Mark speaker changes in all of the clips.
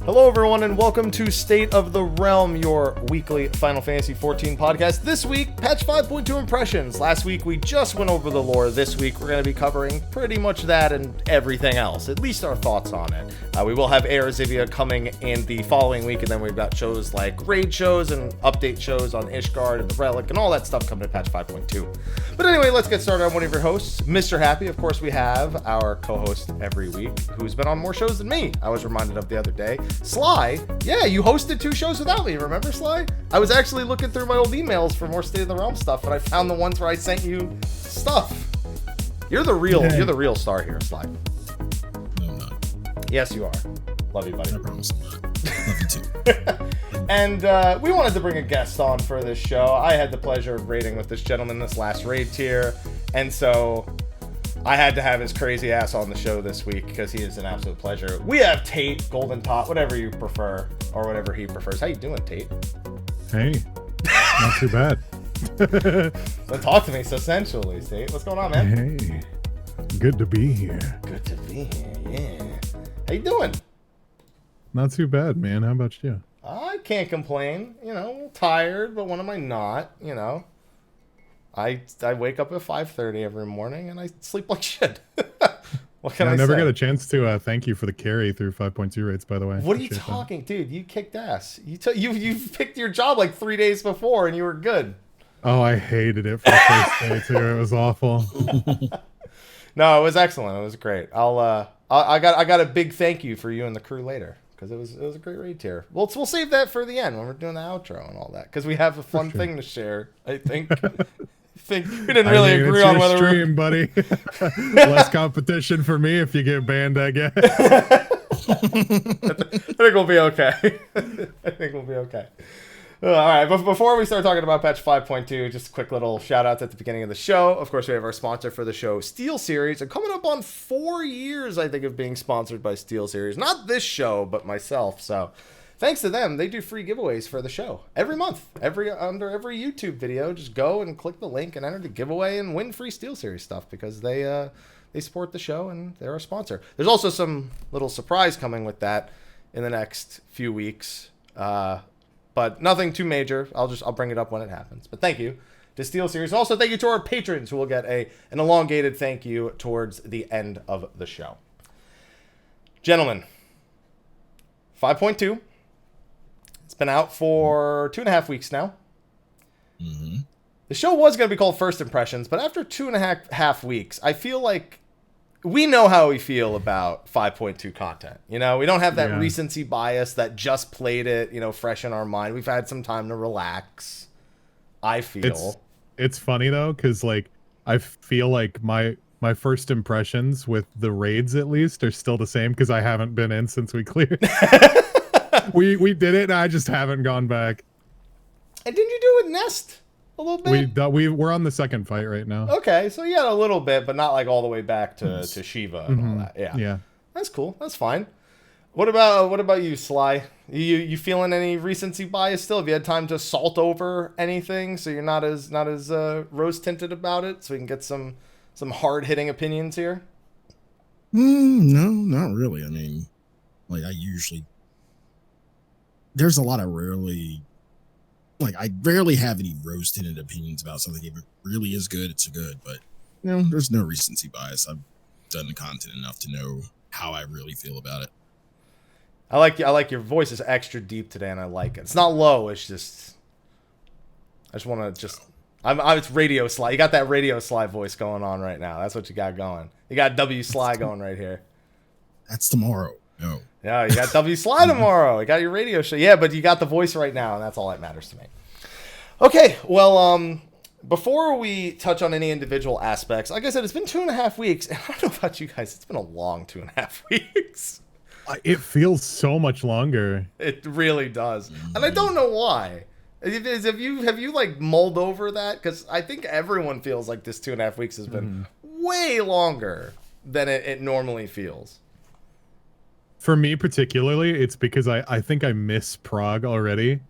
Speaker 1: Hello everyone and welcome to State of the Realm, your weekly Final Fantasy XIV podcast. This week, patch 5.2 impressions. Last week we just went over the lore. This week we're going to be covering pretty much that and everything else, at least our thoughts on it. We will have Erzivia coming in the following week, and then we've got shows like raid shows and update shows on Ishgard and the Relic and all that stuff coming to patch 5.2. But anyway, let's get started. I'm one of your hosts, Mr. Happy. Of course, we have our co-host every week who's been on more shows than me. I was reminded of the other day. Sly, yeah, you hosted 2 shows without me, remember, Sly? I was actually looking through my old emails for more State of the Realm stuff, and I found the ones where I sent you stuff. You're the real star here, Sly.
Speaker 2: No, I'm not.
Speaker 1: Yes, you are. Love you, buddy.
Speaker 2: I promise I'm not. Love you too.
Speaker 1: And we wanted to bring a guest on for this show. I had the pleasure of raiding with this gentleman this last raid tier, and so I had to have his crazy ass on the show this week because he is an absolute pleasure. We have Tate, Goldentot, whatever you prefer, or whatever he prefers. How you doing, Tate?
Speaker 3: Hey, not too bad.
Speaker 1: So talk to me so sensually, Tate. What's going on, man?
Speaker 3: Hey, good to be here.
Speaker 1: Good to be here, yeah. How you doing?
Speaker 3: Not too bad, man. How about you?
Speaker 1: I can't complain. You know, tired, but when am I not? You know, I wake up at 5:30 every morning and I sleep like shit. What can I say?
Speaker 3: I never got a chance to thank you for the carry through 5.2 rates, by the way.
Speaker 1: What are you talking, dude? You kicked ass. You picked your job like 3 days before and you were good.
Speaker 3: Oh, I hated it for the first day too. It was awful.
Speaker 1: No, it was excellent. It was great. I got a big thank you for you and the crew later because it was a great raid tier. We'll save that for the end when we're doing the outro and all that because we have a fun thing to share. I think. We didn't really agree on whether
Speaker 3: stream, buddy. Less competition for me if you get banned, I guess.
Speaker 1: I think we'll be okay. All right, but before we start talking about patch 5.2, just a quick little shout out at the beginning of the show. Of course, we have our sponsor for the show, SteelSeries. They're coming up on 4 years, I think, of being sponsored by SteelSeries. Not this show, but myself. So thanks to them, they do free giveaways for the show every month. Under every YouTube video, just go and click the link and enter the giveaway and win free SteelSeries stuff because they support the show and they're a sponsor. There's also some little surprise coming with that in the next few weeks, but nothing too major. I'll bring it up when it happens. But thank you to SteelSeries. Also, thank you to our patrons who will get an elongated thank you towards the end of the show. Gentlemen, 5.2. It's been out for 2.5 weeks now.
Speaker 2: Mm-hmm.
Speaker 1: The show was going to be called First Impressions, but after 2.5 weeks, I feel like we know how we feel about 5.2 content. You know, we don't have that recency bias that just played it, you know, fresh in our mind. We've had some time to relax, I feel.
Speaker 3: It's funny, though, because, like, I feel like my first impressions with the raids, at least, are still the same because I haven't been in since we cleared. We did it, and I just haven't gone back.
Speaker 1: And didn't you do it Nest a little bit?
Speaker 3: We're on the second fight right now.
Speaker 1: Okay, so you had a little bit, but not like all the way back to Shiva and all that. Yeah, that's cool. That's fine. What about you, Sly? You feeling any recency bias still? Have you had time to salt over anything so you're not as rose tinted about it? So we can get some hard hitting opinions here.
Speaker 2: No, not really. I mean, like there's a lot of I rarely have any rose-tinted opinions about something. If it really is good, it's good. But, you know, there's no recency bias. I've done the content enough to know how I really feel about it.
Speaker 1: I like your voice is extra deep today, and I like it. It's not low. It's just, I just want to it's Radio Sly. You got that Radio Sly voice going on right now. That's what you got going. You got W Sly going right here.
Speaker 2: That's tomorrow. No.
Speaker 1: Yeah, you got W Sly tomorrow. You got your radio show. Yeah, but you got the voice right now, and that's all that matters to me. Okay, well, before we touch on any individual aspects, like I said, it's been 2.5 weeks, and I don't know about you guys, it's been a long 2.5 weeks.
Speaker 3: It feels so much longer.
Speaker 1: It really does, and I don't know why. Have you like mulled over that? Because I think everyone feels like this 2.5 weeks has been way longer than it normally feels.
Speaker 3: For me particularly, it's because I think I miss Prague already.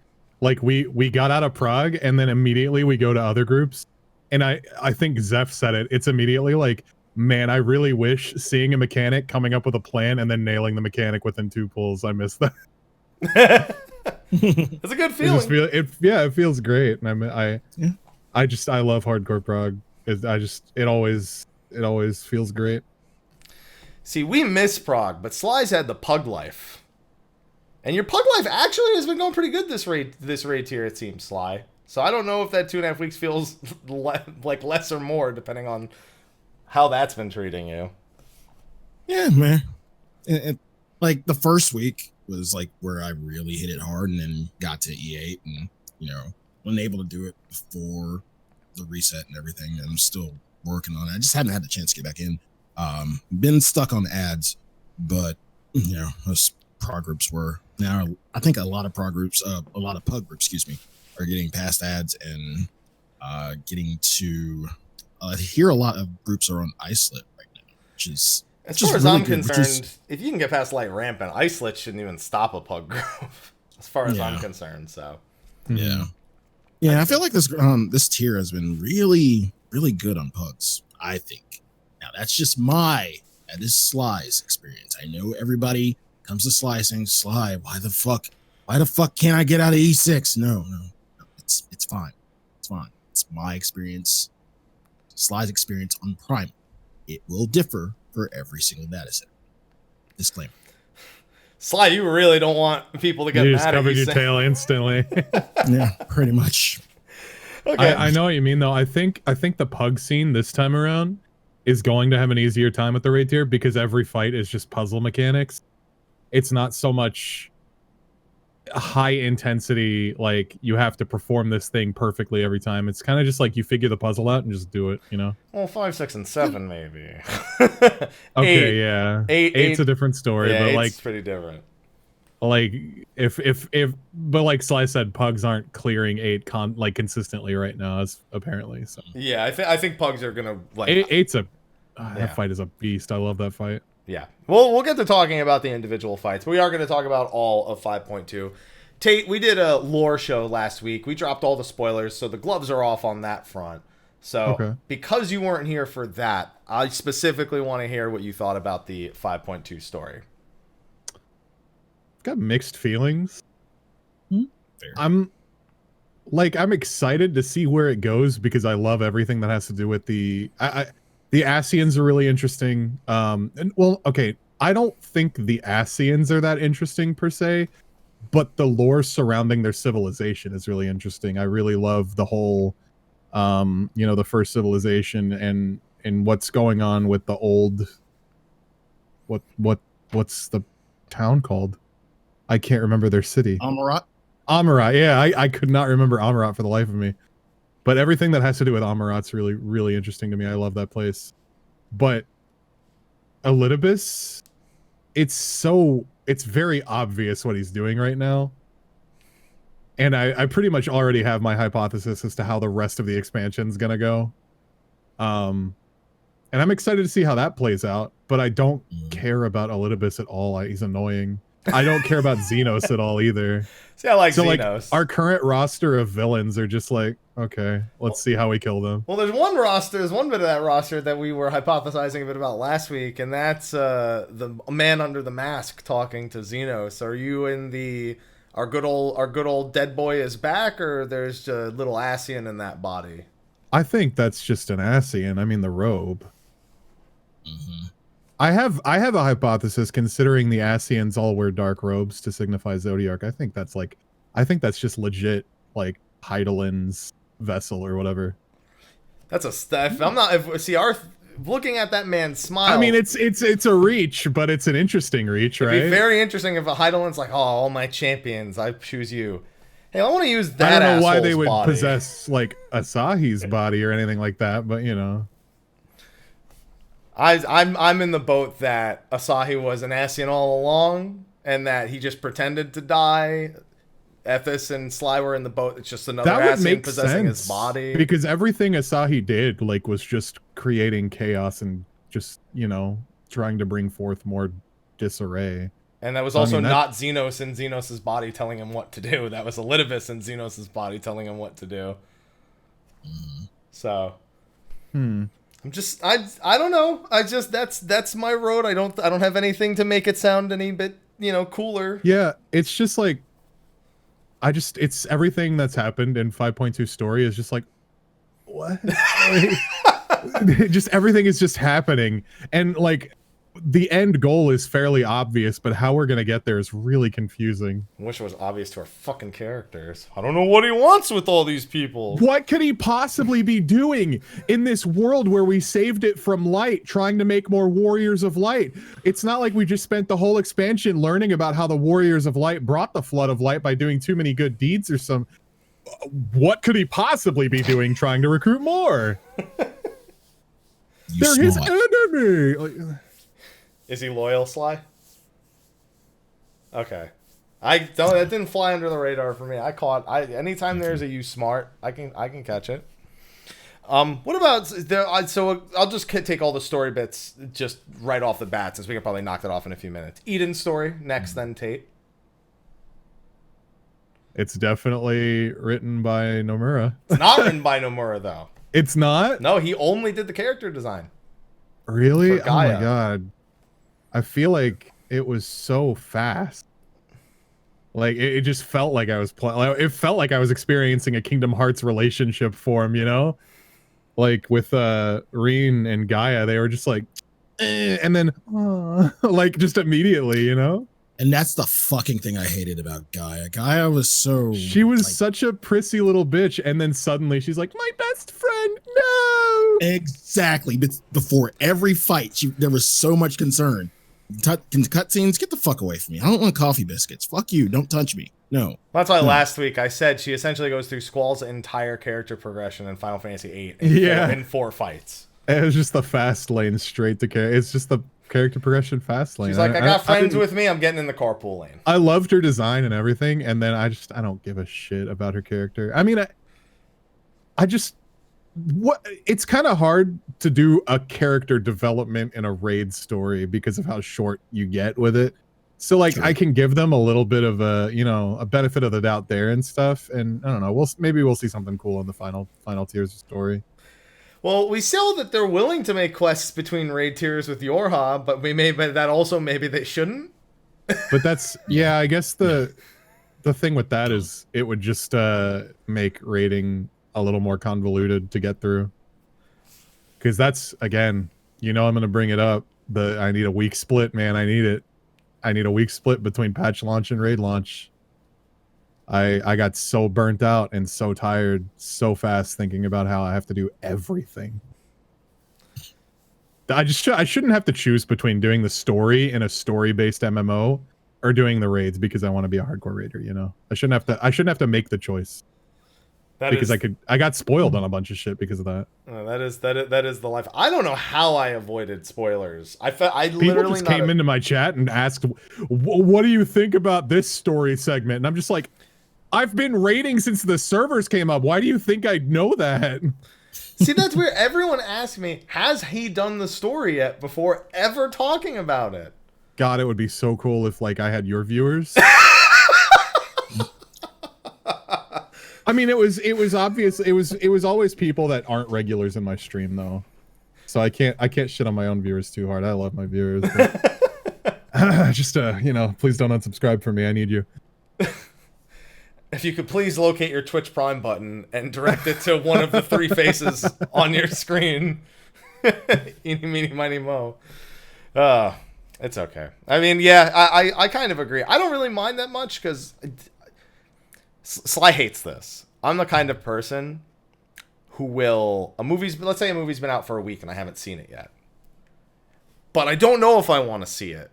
Speaker 3: Like we got out of Prague and then immediately we go to other groups. And I think Zeph said it. It's immediately like, man, I really wish seeing a mechanic, coming up with a plan, and then nailing the mechanic within 2 pulls. I miss that.
Speaker 1: It's a good feeling.
Speaker 3: It feels great, and I love hardcore prog. It always feels great.
Speaker 1: See, we miss prog, but Sly's had the pug life, and your pug life actually has been going pretty good this raid tier. It seems, Sly. So I don't know if that 2.5 weeks feels like less or more, depending on how that's been treating you.
Speaker 2: Yeah, man. Like the first week was like where I really hit it hard, and then got to E8, and wasn't able to do it before the reset and everything. I'm still working on it. I just haven't had the chance to get back in. Been stuck on ads, but most prog groups were. Now I think a lot of pug groups, are getting past ads and getting to hear a lot of groups are on iSlit right now, which is
Speaker 1: as far as really I'm concerned. If you can get past light rampant, iSlit shouldn't even stop a pug group, as far as I'm concerned. So
Speaker 2: yeah, I feel like this tier has been really, really good on pugs, I think. Now that's just that is Sly's experience. I know everybody comes to Sly saying, Sly, why the fuck can't I get out of E6? No. It's fine. It's fine. It's my experience. Sly's experience on Prime. It will differ for every single data set. Disclaimer.
Speaker 1: Sly, you really don't want people to get mad at you.
Speaker 3: You just covered your tail instantly.
Speaker 2: Yeah, pretty much.
Speaker 3: Okay. I know what you mean, though. I think the pug scene this time around is going to have an easier time with the raid tier because every fight is just puzzle mechanics. It's not so much high intensity, like you have to perform this thing perfectly every time. It's kind of just like you figure the puzzle out and just do it,
Speaker 1: Well, 5, 6, and 7 maybe.
Speaker 3: Okay, yeah. Eight's a different story,
Speaker 1: yeah,
Speaker 3: but like
Speaker 1: it's pretty different.
Speaker 3: Like but like Sly said, pugs aren't clearing 8 consistently right now, as apparently. So
Speaker 1: yeah, I think pugs are gonna like
Speaker 3: eight's that fight is a beast. I love that fight.
Speaker 1: Yeah. Well, we'll get to talking about the individual fights. We are going to talk about all of 5.2. Tate, we did a lore show last week. We dropped all the spoilers, so the gloves are off on that front. So because you weren't here for that, I specifically want to hear what you thought about the 5.2 story.
Speaker 3: I've got mixed feelings. I'm excited to see where it goes because I love everything that has to do with the Ascians are really interesting. I don't think the Ascians are that interesting per se, but the lore surrounding their civilization is really interesting. I really love the whole, the first civilization and what's going on with the old. What's the town called? I can't remember their city. Amarat. Yeah, I could not remember Amarat for the life of me. But everything that has to do with Amarat's really, really interesting to me. I love that place. But Elidibus, it's very obvious what he's doing right now. And I pretty much already have my hypothesis as to how the rest of the expansion's gonna go. And I'm excited to see how that plays out, but I don't care about Elidibus at all. He's annoying. I don't care about Xenos at all either.
Speaker 1: See, I like
Speaker 3: Xenos.
Speaker 1: Like,
Speaker 3: our current roster of villains are just like, okay, let's see how we kill them.
Speaker 1: Well, there's one bit of that roster that we were hypothesizing a bit about last week, and that's the man under the mask talking to Xenos. Are you in our good old dead boy is back, or there's a little Ascian in that body?
Speaker 3: I think that's just an Ascian. I mean, the robe. Mm-hmm. I have a hypothesis considering the Ascians all wear dark robes to signify Zodiark. I think that's just legit, like Hydaelyn's vessel or whatever.
Speaker 1: That's a stuff. Looking at that man's smile.
Speaker 3: I mean, it's a reach, but it's an interesting reach, right?
Speaker 1: It'd be very interesting if a Hydaelyn's like, oh, all my champions, I choose you. Hey, I want to use that.
Speaker 3: I don't know why they would
Speaker 1: body.
Speaker 3: Possess like Asahi's body or anything like that, but
Speaker 1: I'm in the boat that Asahi was an Ascian all along, and that he just pretended to die. Ethis and Sly were in the boat. It's just another Ascian possessing his body.
Speaker 3: Because everything Asahi did, was just creating chaos and just, trying to bring forth more disarray.
Speaker 1: And that was also not Xenos in Xenos' body telling him what to do. That was Elidibus in Xenos' body telling him what to do. So. I don't know. That's my road. I don't have anything to make it sound any bit cooler.
Speaker 3: Yeah, it's just like, it's everything that's happened in 5.2 story is just like, what? Just everything is just happening. And like, the end goal is fairly obvious, but how we're going to get there is really confusing.
Speaker 1: I wish it was obvious to our fucking characters. I don't know what he wants with all these people.
Speaker 3: What could he possibly be doing in this world where we saved it from light, trying to make more Warriors of Light? It's not like we just spent the whole expansion learning about how the Warriors of Light brought the Flood of Light by doing too many good deeds or some... What could he possibly be doing trying to recruit more? They're his enemy!
Speaker 1: Is he loyal, Sly? Okay. That didn't fly under the radar for me. Anytime there's a use smart, I can catch it. What about so I'll just take all the story bits just right off the bat, since we can probably knock that off in a few minutes. Eden's story next, then Tate.
Speaker 3: It's definitely written by Nomura.
Speaker 1: It's not written by Nomura though.
Speaker 3: It's not?
Speaker 1: No, he only did the character design.
Speaker 3: Really? Oh my god. I feel like it was so fast. Like it just felt like I was playing. It felt like I was experiencing a Kingdom Hearts relationship form, Like with Reen and Gaia, they were just like, and then like just immediately,
Speaker 2: And that's the fucking thing I hated about Gaia. Gaia was so...
Speaker 3: She was such a prissy little bitch, and then suddenly she's like, my best friend, no!
Speaker 2: Exactly. But before every fight, there was so much concern. Cutscenes, get the fuck away from me. I don't want coffee biscuits. Fuck you. Don't touch me. No.
Speaker 1: That's why last week I said she essentially goes through Squall's entire character progression in Final Fantasy VIII in 4 fights.
Speaker 3: It was just the fast lane straight to character. It's just the character progression fast lane.
Speaker 1: She's like, I got friends with me. I'm getting in the carpool lane.
Speaker 3: I loved her design and everything, and then I don't give a shit about her character. I mean, it's kind of hard to do a character development in a raid story because of how short you get with it. So like, I can give them a little bit of a benefit of the doubt there and stuff. And I don't know, maybe we'll see something cool in the final tiers of story.
Speaker 1: Well, we saw that they're willing to make quests between raid tiers with Yorha, but maybe they shouldn't.
Speaker 3: But that's, yeah, I guess the thing with that is it would just make raiding a little more convoluted to get through. Because that's, again, I'm going to bring it up. I need a week split, man. I need it. I need a week split between patch launch and raid launch. I got so burnt out and so tired so fast thinking about how I have to do everything. I shouldn't have to choose between doing the story in a story-based MMO or doing the raids because I want to be a hardcore raider, I shouldn't have to make the choice. I got spoiled on a bunch of shit because of that.
Speaker 1: That is the life. I don't know how I avoided spoilers.
Speaker 3: People just came into my chat and asked, "What do you think about this story segment?" And I'm just like, I've been raiding since the servers came up. Why do you think I know that?
Speaker 1: See, that's weird. Everyone asks me, has he done the story yet before ever talking about it?
Speaker 3: God, it would be so cool if like I had your viewers. I mean, it was obvious. It was always people that aren't regulars in my stream though. So I can't shit on my own viewers too hard. I love my viewers. But, just please don't unsubscribe for me. I need you.
Speaker 1: If you could please locate your Twitch Prime button and direct it to one of the 3 faces on your screen. Eeny, meeny, miny, mo. It's okay. I mean, yeah, I kind of agree. I don't really mind that much because Sly hates this. I'm the kind of person who will... let's say a movie's been out for a week and I haven't seen it yet. But I don't know if I want to see it.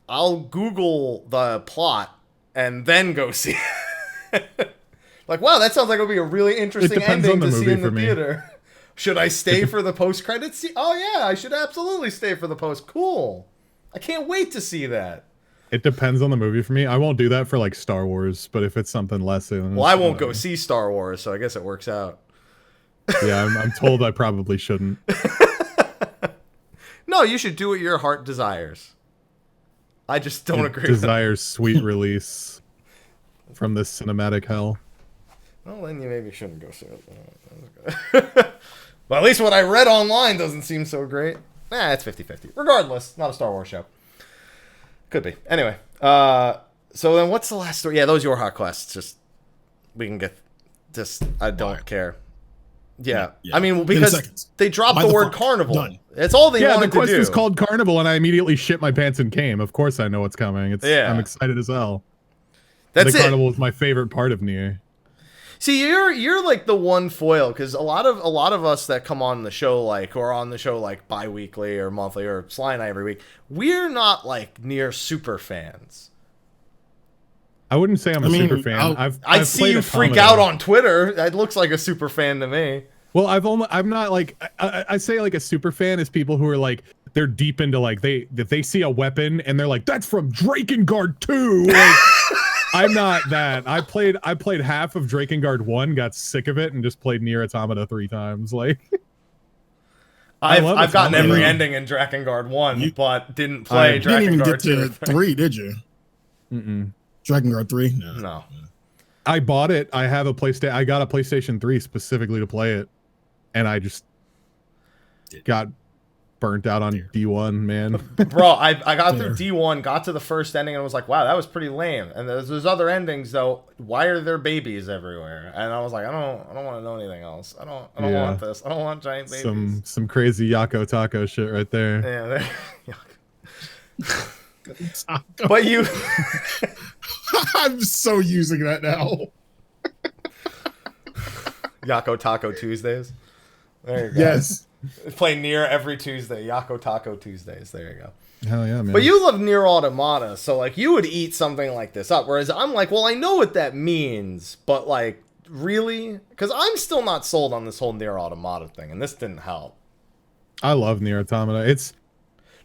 Speaker 1: I'll Google the plot and then go see it. Like, wow, that sounds like it'll be a really interesting ending to see in the theater. Should I stay for the post-credits scene? Oh, yeah, I should absolutely stay for the post. Cool. I can't wait to see that.
Speaker 3: It depends on the movie for me. I won't do that for, like, Star Wars, but if it's something less...
Speaker 1: Well, I won't go see Star Wars, so I guess it works out.
Speaker 3: Yeah, I'm told I probably shouldn't.
Speaker 1: No, you should do what your heart desires. I just don't agree with that.
Speaker 3: Desires sweet release from this cinematic hell.
Speaker 1: Well, then you maybe shouldn't go see it. But at least what I read online doesn't seem so great. It's 50-50. Regardless, not a Star Wars show. Could be. Anyway, so then what's the last story? Yeah, those are your hot quests. Just we can get this. I don't care. Yeah. I mean, because they dropped the word carnival. Done. It's all they wanted to do.
Speaker 3: Yeah, the quest is called Carnival, and I immediately shit my pants and came. Of course I know what's coming. I'm excited as hell. The Carnival is my favorite part of Nier.
Speaker 1: See, you're like the one foil, because a lot of us that come on the show, like, or on the show like bi-weekly or monthly, or Sly and I every week, we're not like Nier super fans.
Speaker 3: I wouldn't say I'm a super fan.
Speaker 1: I see you freak out on Twitter. It looks like a super fan to me.
Speaker 3: Well, I'm not like I say like a super fan is people who are like they're deep into like they see a weapon and they're like that's from Drakengard 2. Like, I'm not that. I played half of Drakengard 1, got sick of it, and just played Nier Automata 3 times. Like
Speaker 1: I've gotten every ending in Drakengard 1, but didn't play Drakengard 2. You didn't even get to
Speaker 2: 3, did you?
Speaker 3: Mm-mm.
Speaker 2: Drakengard 3?
Speaker 1: No.
Speaker 3: I bought it. I got a PlayStation 3 specifically to play it, and I just got burnt out on D1, man.
Speaker 1: Bro, I got through D1, got to the first ending, and was like, wow, that was pretty lame. And there's other endings though. Why are there babies everywhere? And I was like, I don't want to know anything else. I don't want this. I don't want giant babies.
Speaker 3: Some crazy Yako Taco shit right there.
Speaker 1: Yeah. But you
Speaker 2: I'm so using that now.
Speaker 1: Yako Taco Tuesdays. There you go.
Speaker 2: Yes.
Speaker 1: Play Nier every Tuesday. Yako Taco Tuesdays. There you go.
Speaker 3: Hell yeah, man.
Speaker 1: But you love Nier Automata, so like you would eat something like this up. Whereas I'm like, well, I know what that means, but like, really? Because I'm still not sold on this whole Nier Automata thing, and this didn't help.
Speaker 3: I love Nier Automata.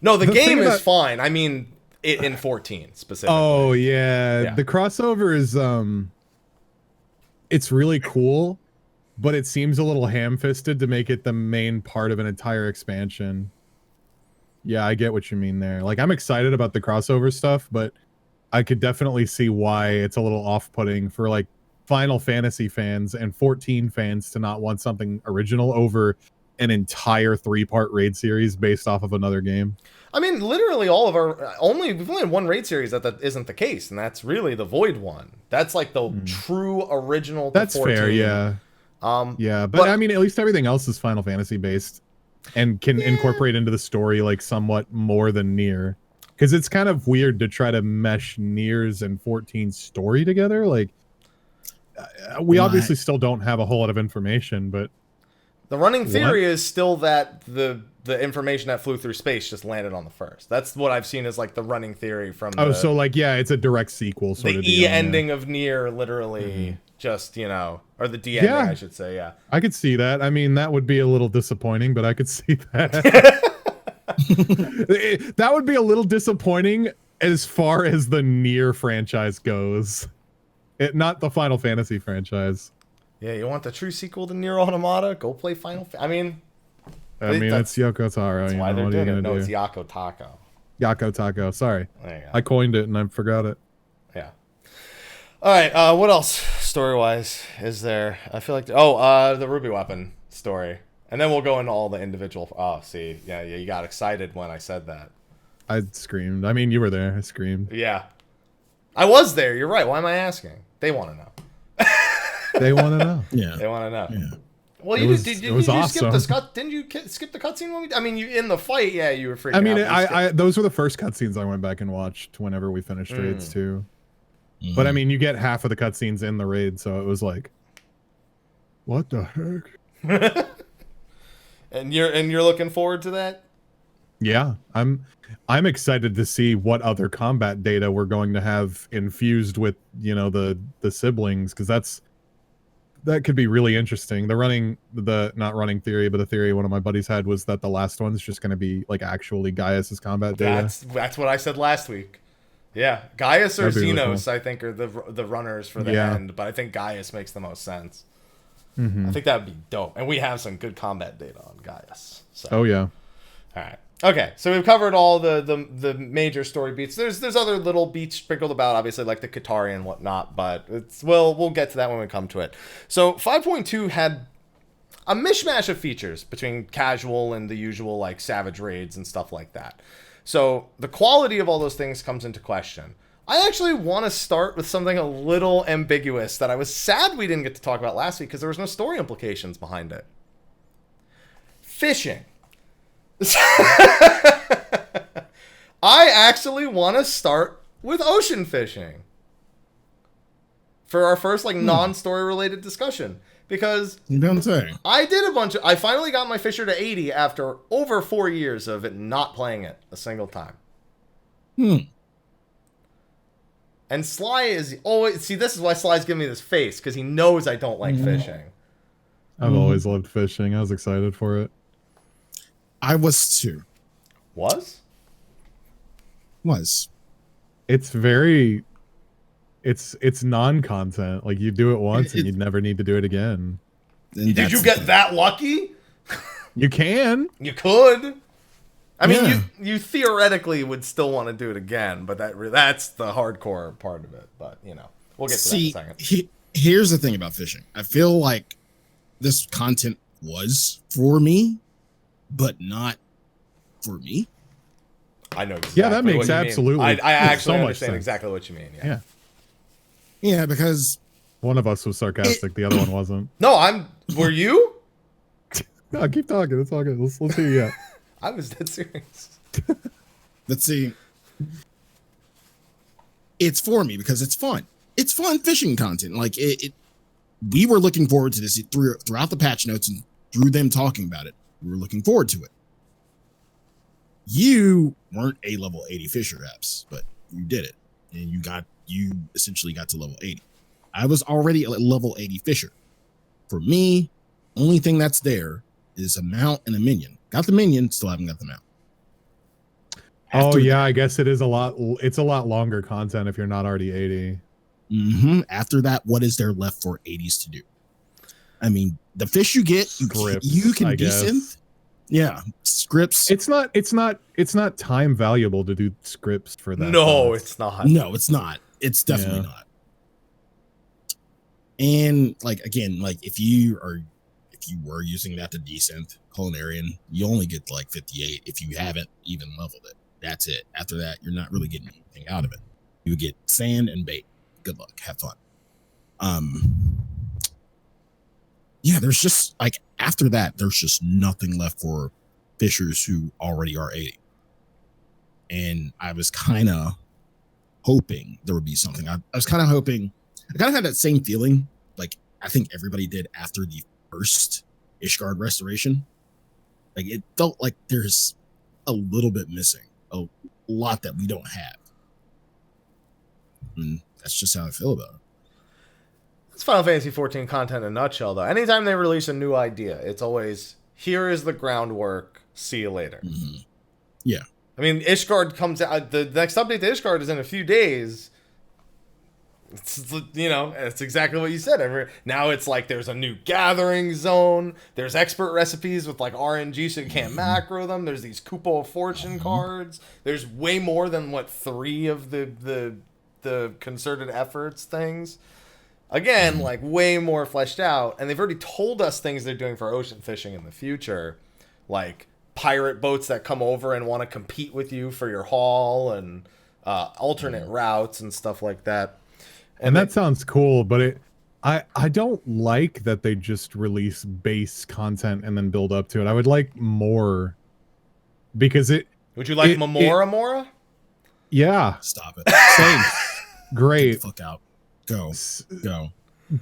Speaker 1: The game is fine. I mean, in 14 specifically.
Speaker 3: Oh yeah. The crossover is it's really cool, but it seems a little ham-fisted to make it the main part of an entire expansion. Yeah, I get what you mean there. Like, I'm excited about the crossover stuff, but I could definitely see why it's a little off-putting for like Final Fantasy fans and 14 fans to not want something original over an entire 3-part raid series based off of another game.
Speaker 1: I mean, literally all of our we've only had one raid series that isn't the case, and that's really the Void one. That's like the true original.
Speaker 3: That's
Speaker 1: 14.
Speaker 3: fair, yeah. But I mean, at least everything else is Final Fantasy based and can incorporate into the story like somewhat more than Nier, because it's kind of weird to try to mesh Nier's and 14's story together. Like, we obviously still don't have a whole lot of information, but
Speaker 1: the running theory is still that the information that flew through space just landed on the first. That's what I've seen as like the running theory from
Speaker 3: so like, yeah, it's a direct sequel sort of deal.
Speaker 1: The E ending of Nier literally just, or the D ending, I should say, yeah.
Speaker 3: I could see that. I mean, that would be a little disappointing, but I could see that. That would be a little disappointing as far as the Nier franchise goes. Not the Final Fantasy franchise.
Speaker 1: Yeah, you want the true sequel to Nier Automata? Go play Final Fantasy.
Speaker 3: I mean, it's Yoko Taro.
Speaker 1: That's why they're doing it. No, it's Yako Taco.
Speaker 3: Yako Taco. Sorry.
Speaker 1: There you go.
Speaker 3: I coined it and I forgot it.
Speaker 1: Yeah. All right. What else story-wise is there? I feel like... the Ruby Weapon story. And then we'll go into all the individual... Oh, see. Yeah, you got excited when I said that.
Speaker 3: I screamed. I mean, you were there. I screamed.
Speaker 1: Yeah. I was there. You're right. Why am I asking? They want to know.
Speaker 3: They want to know.
Speaker 1: Yeah. They want to know.
Speaker 3: Yeah.
Speaker 1: Well, did you skip the cutscene when we? I mean, you in the fight, yeah, you were freaking out.
Speaker 3: I those were the first cutscenes I went back and watched whenever we finished raids too. But I mean, you get half of the cutscenes in the raid, so it was like, what the heck?
Speaker 1: And you're looking forward to that?
Speaker 3: Yeah, I'm excited to see what other combat data we're going to have infused with the siblings, because that could be really interesting. Not running theory, but the theory one of my buddies had was that the last one's just going to be like actually Gaius's combat data.
Speaker 1: That's what I said last week. Yeah, Gaius or Xenos, really cool. I think, are the runners for the end, but I think Gaius makes the most sense. I think that would be dope, and we have some good combat data on Gaius. So.
Speaker 3: Oh yeah.
Speaker 1: All right. Okay, so we've covered all the major story beats. There's other little beats sprinkled about, obviously, like the Qatari and whatnot, but we'll get to that when we come to it. So 5.2 had a mishmash of features between casual and the usual like savage raids and stuff like that. So the quality of all those things comes into question. I actually want to start with something a little ambiguous that I was sad we didn't get to talk about last week because there was no story implications behind it. Fishing. I actually want to start with ocean fishing for our first non-story related discussion, because
Speaker 2: You don't say.
Speaker 1: I did I finally got my Fisher to 80 after over 4 years of it not playing it a single time. And Sly is always... See, this is why Sly's giving me this face, because he knows I don't like fishing.
Speaker 3: I've always loved fishing. I was excited for it.
Speaker 2: I was too.
Speaker 1: Was?
Speaker 3: It's very... It's non-content. Like, you do it once and you'd never need to do it again.
Speaker 1: Did you get that lucky?
Speaker 3: You can.
Speaker 1: You could. I mean, you theoretically would still want to do it again, but that's the hardcore part of it. But, we'll get to that in a second.
Speaker 2: Here's the thing about fishing. I feel like this content was for me, but not for me.
Speaker 1: I know exactly
Speaker 3: that makes absolutely.
Speaker 1: I actually
Speaker 3: so
Speaker 1: understand
Speaker 3: sense.
Speaker 1: exactly what you mean.
Speaker 3: Yeah.
Speaker 2: Yeah, because
Speaker 3: one of us was sarcastic, the other one wasn't.
Speaker 1: No, were you?
Speaker 3: No, keep talking. It's all good. Let's hear you out.
Speaker 1: I was dead serious.
Speaker 2: Let's see. It's for me because it's fun. It's fun fishing content. Like we were looking forward to this throughout the patch notes and through them talking about it. We were looking forward to it. You weren't a level 80 fisher apps, but you did it, and you essentially got to level 80. I was already a level 80 fisher. For me, only thing that's there is a mount and a minion. Got the minion, still haven't got the mount.
Speaker 3: I guess it is a lot. It's a lot longer content if you're not already 80.
Speaker 2: After that, what is there left for 80s to do? I mean, the fish you get, you can desynth. Yeah, scripts.
Speaker 3: It's not time valuable to do scripts for that.
Speaker 1: No, it's not.
Speaker 2: No, it's not. It's definitely not. And if you were using that to desynth Culinarian, you only get 58 if you haven't even leveled it. That's it. After that, you're not really getting anything out of it. You get sand and bait. Good luck. Have fun. There's just after that, there's just nothing left for fishers who already are 80. And I was kind of hoping there would be something. I was kind of hoping. I kind of had that same feeling, I think everybody did after the first Ishgard restoration. It felt like there's a little bit missing, a lot that we don't have. And that's just how I feel about it.
Speaker 1: It's Final Fantasy XIV content in a nutshell, though. Anytime they release a new idea, it's always, here is the groundwork, see you later.
Speaker 2: Mm-hmm. Yeah.
Speaker 1: I mean, Ishgard comes out, the next update to Ishgard is in a few days. It's exactly what you said. Now it's there's a new gathering zone. There's expert recipes with RNG so you can't macro them. There's these Kupo of Fortune cards. There's way more than 3 of the concerted efforts things. Again, way more fleshed out. And they've already told us things they're doing for ocean fishing in the future. Pirate boats that come over and want to compete with you for your haul and alternate routes and stuff like that.
Speaker 3: And that sounds cool, but I don't like that they just release base content and then build up to it. I would like more, because
Speaker 1: Would you like Mora?
Speaker 2: Yeah. Stop it.
Speaker 3: Thanks. Great.
Speaker 2: Get the fuck out. Go.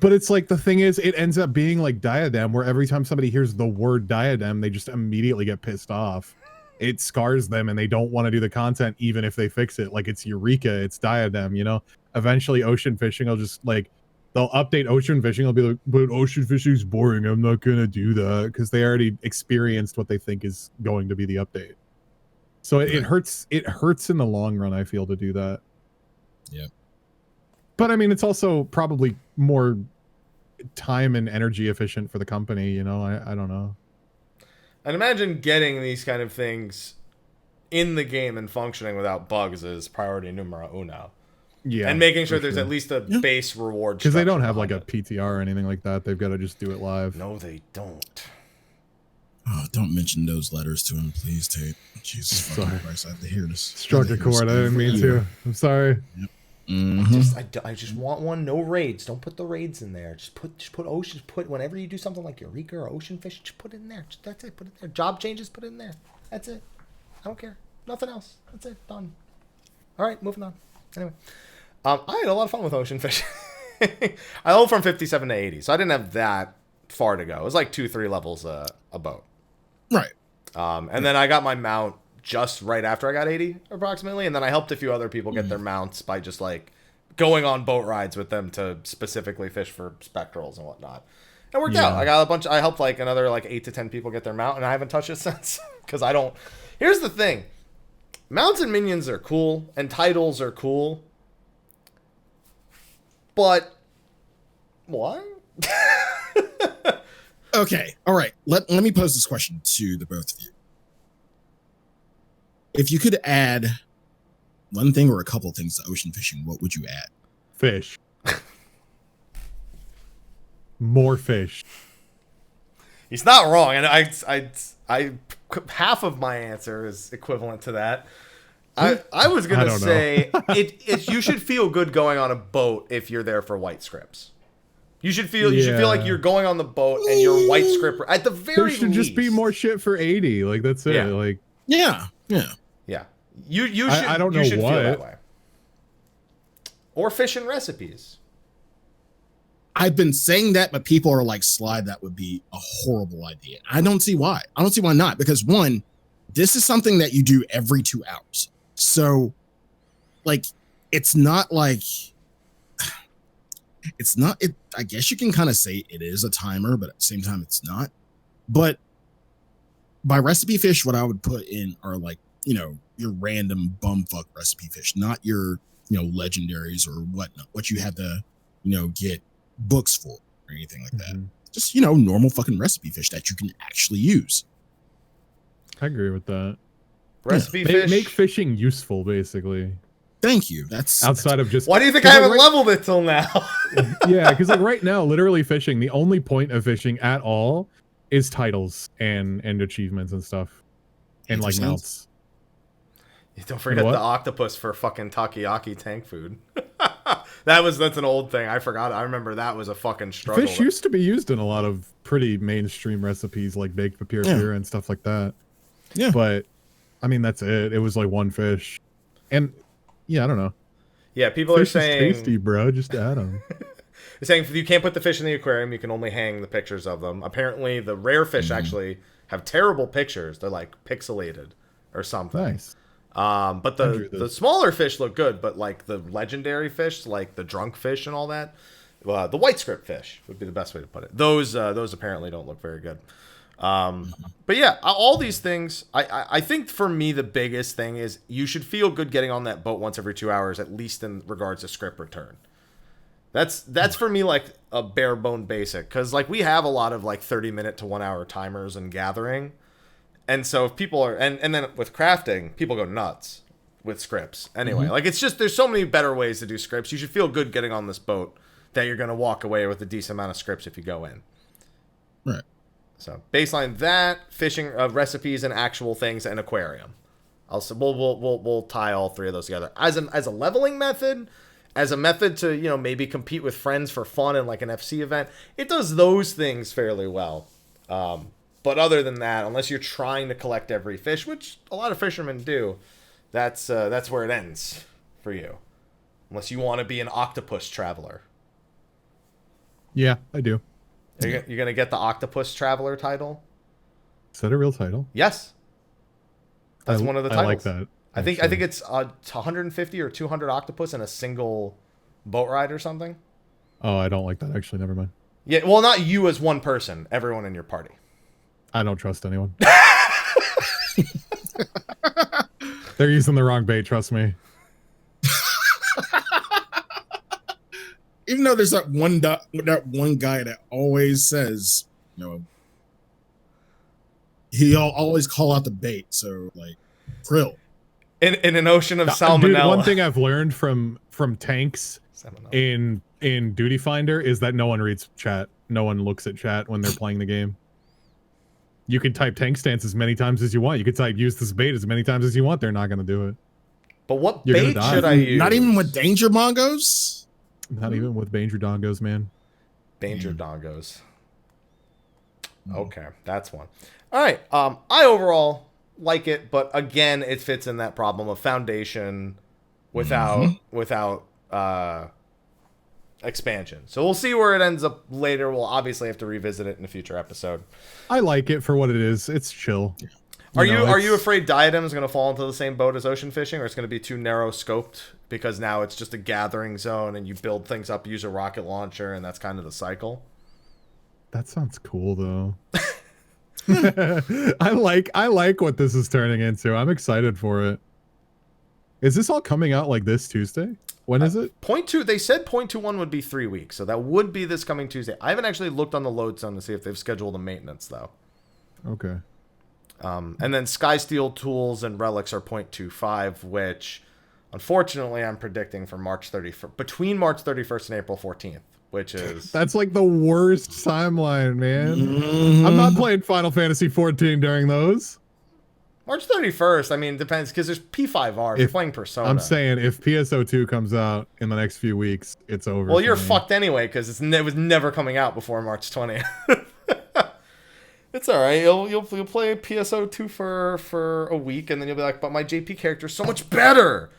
Speaker 3: But it's the thing is, it ends up being like Diadem, where every time somebody hears the word Diadem, they just immediately get pissed off. It scars them and they don't want to do the content even if they fix it. It's Eureka, it's Diadem, Eventually ocean fishing will just they'll update ocean fishing. They'll be like, but ocean fishing's boring. I'm not going to do that, because they already experienced what they think is going to be the update. So it hurts in the long run, I feel, to do that.
Speaker 2: Yeah.
Speaker 3: But I mean, it's also probably more time and energy efficient for the company, I don't know.
Speaker 1: I'd imagine getting these kind of things in the game and functioning without bugs is priority numero uno.
Speaker 3: Yeah.
Speaker 1: And making sure there's at least a base reward.
Speaker 3: Because they don't have a PTR or anything like that. They've got to just do it live.
Speaker 1: No, they don't.
Speaker 2: Oh, don't mention those letters to him, please, Tate. Jesus fucking Christ, I have to hear this.
Speaker 3: Struck a chord. I didn't mean to. I'm sorry.
Speaker 2: Yep.
Speaker 1: I just want one. No raids. Don't put the raids in there. Just put oceans. Put whenever you do something like Eureka or Ocean Fish, just put it in there. That's it. Put it there. Job changes. Put it in there. That's it. I don't care. Nothing else. That's it. Done. All right. Moving on. Anyway, I had a lot of fun with Ocean Fish. I leveled from 57 to 80, so I didn't have that far to go. It was like 2-3 levels a boat.
Speaker 2: Right.
Speaker 1: And then I got my mount just right after I got 80, approximately. And then I helped a few other people get their mounts by just, like, going on boat rides with them to specifically fish for spectrals and whatnot. It worked out. I got I helped, like, another, like, 8 to 10 people get their mount, and I haven't touched it since. Because I don't... Here's the thing. Mounts and minions are cool, and titles are cool. But... what?
Speaker 2: Okay. All right. Let me pose this question to the both of you. If you could add one thing or a couple things to ocean fishing, what would you add?
Speaker 3: Fish. More fish.
Speaker 1: He's not wrong, and I half of my answer is equivalent to that. I was gonna say you should feel good going on a boat if you're there for white scripts. You should feel like you're going on the boat and you're white script at the very least.
Speaker 3: There should just be more shit for 80. Like that's it. Like
Speaker 2: yeah.
Speaker 1: You should.
Speaker 3: I don't know
Speaker 1: feel
Speaker 3: what.
Speaker 1: that way. Or fishing recipes.
Speaker 2: I've been saying that, but people are like, Sly, that would be a horrible idea. I don't see why. I don't see why not. Because one, this is something that you do every 2 hours. So, like, it's not like... It's not... I guess you can kind of say it is a timer, but at the same time, it's not. But by recipe fish, what I would put in are, like, you know, your random bumfuck recipe fish, not your, you know, legendaries or whatnot, what you have to, you know, get books for or anything like that. Just, you know, normal fucking recipe fish that you can actually use.
Speaker 3: I agree with that.
Speaker 1: Recipe fish.
Speaker 3: Make fishing useful, basically.
Speaker 2: Thank you. That's
Speaker 3: outside of just.
Speaker 1: Why do you think I haven't leveled it till now?
Speaker 3: Yeah, because like right now, literally fishing, the only point of fishing at all is titles and achievements and stuff, and like mounts.
Speaker 1: Don't forget the octopus for fucking takoyaki tank food. That's an old thing. I forgot. I remember that was a fucking struggle.
Speaker 3: Fish used to be used in a lot of pretty mainstream recipes like baked papyr and stuff like that. Yeah. But I mean, that's it. It was like one fish. And yeah, I don't know.
Speaker 1: Yeah, people
Speaker 3: fish
Speaker 1: are saying
Speaker 3: is tasty, bro. Just add them.
Speaker 1: They're saying you can't put the fish in the aquarium. You can only hang the pictures of them. Apparently, the rare fish actually have terrible pictures. They're like pixelated or something.
Speaker 3: Nice.
Speaker 1: But the smaller fish look good, but like the legendary fish, like the drunk fish and all that, the white script fish would be the best way to put it. Those apparently don't look very good. But yeah, all these things, I think for me, the biggest thing is you should feel good getting on that boat once every 2 hours, at least in regards to script return. That's for me like a bare bone basic. Cause like we have a lot of like 30-minute to 1 hour timers and gathering. And so if people are, and then with crafting, people go nuts with scripts. Anyway, like it's just, there's so many better ways to do scripts. You should feel good getting on this boat that you're going to walk away with a decent amount of scripts if you go in.
Speaker 2: Right.
Speaker 1: So baseline that, fishing recipes and actual things, and aquarium. We'll tie all three of those together as a leveling method, as a method to, you know, maybe compete with friends for fun in like an FC event. It does those things fairly well. But other than that, unless you're trying to collect every fish, which a lot of fishermen do, that's where it ends for you. Unless you want to be an octopus traveler.
Speaker 3: Yeah, I do.
Speaker 1: You're going to get the octopus traveler title?
Speaker 3: Is that a real title?
Speaker 1: Yes. That's one of the titles.
Speaker 3: I like that.
Speaker 1: I think it's 150 or 200 octopus in a single boat ride or something.
Speaker 3: Oh, I don't like that actually. Never mind.
Speaker 1: Yeah, well, not you as one person, everyone in your party.
Speaker 3: I don't trust anyone. They're using the wrong bait, trust me.
Speaker 2: Even though there's that one guy that always says, you know, he'll always call out the bait. So like krill.
Speaker 1: In an ocean of salmonella.
Speaker 3: Dude, one thing I've learned from tanks in Duty Finder is that no one reads chat. No one looks at chat when they're playing the game. You can type tank stance as many times as you want. You can type use this bait as many times as you want. They're not going to do it.
Speaker 1: But what bait should I use?
Speaker 2: Not even with danger bongos?
Speaker 3: Not even with danger dongos, man.
Speaker 1: Danger dongos. Okay, that's one. All right. I overall like it, but again, it fits in that problem of foundation without expansion. So we'll see where it ends up later. We'll obviously have to revisit it in a future episode.
Speaker 3: I like it for what it is. It's chill.
Speaker 1: Are you afraid Diadem is going to fall into the same boat as ocean fishing, or it's going to be too narrow scoped because now it's just a gathering zone and you build things up, use a rocket launcher, and that's kind of the cycle?
Speaker 3: That sounds cool though. I like what this is turning into. I'm excited for it. Is this all coming out like this Tuesday? When is it?
Speaker 1: They said 0.21 would be 3 weeks, so that would be this coming Tuesday. I haven't actually looked on the load zone to see if they've scheduled a maintenance, though.
Speaker 3: Okay.
Speaker 1: And then Sky Steel Tools and Relics are 0.25, which, unfortunately, I'm predicting for March 31st, between March 31st and April 14th, which is...
Speaker 3: That's like the worst timeline, man. I'm not playing Final Fantasy 14 during those.
Speaker 1: March 31st, I mean, depends, because there's P5R. If you're playing Persona.
Speaker 3: I'm saying if PSO2 comes out in the next few weeks, it's over.
Speaker 1: Well, you're fucked anyway, because it was never coming out before March 20th. It's all right. You'll play PSO2 for a week, and then you'll be like, but my JP character is so much better.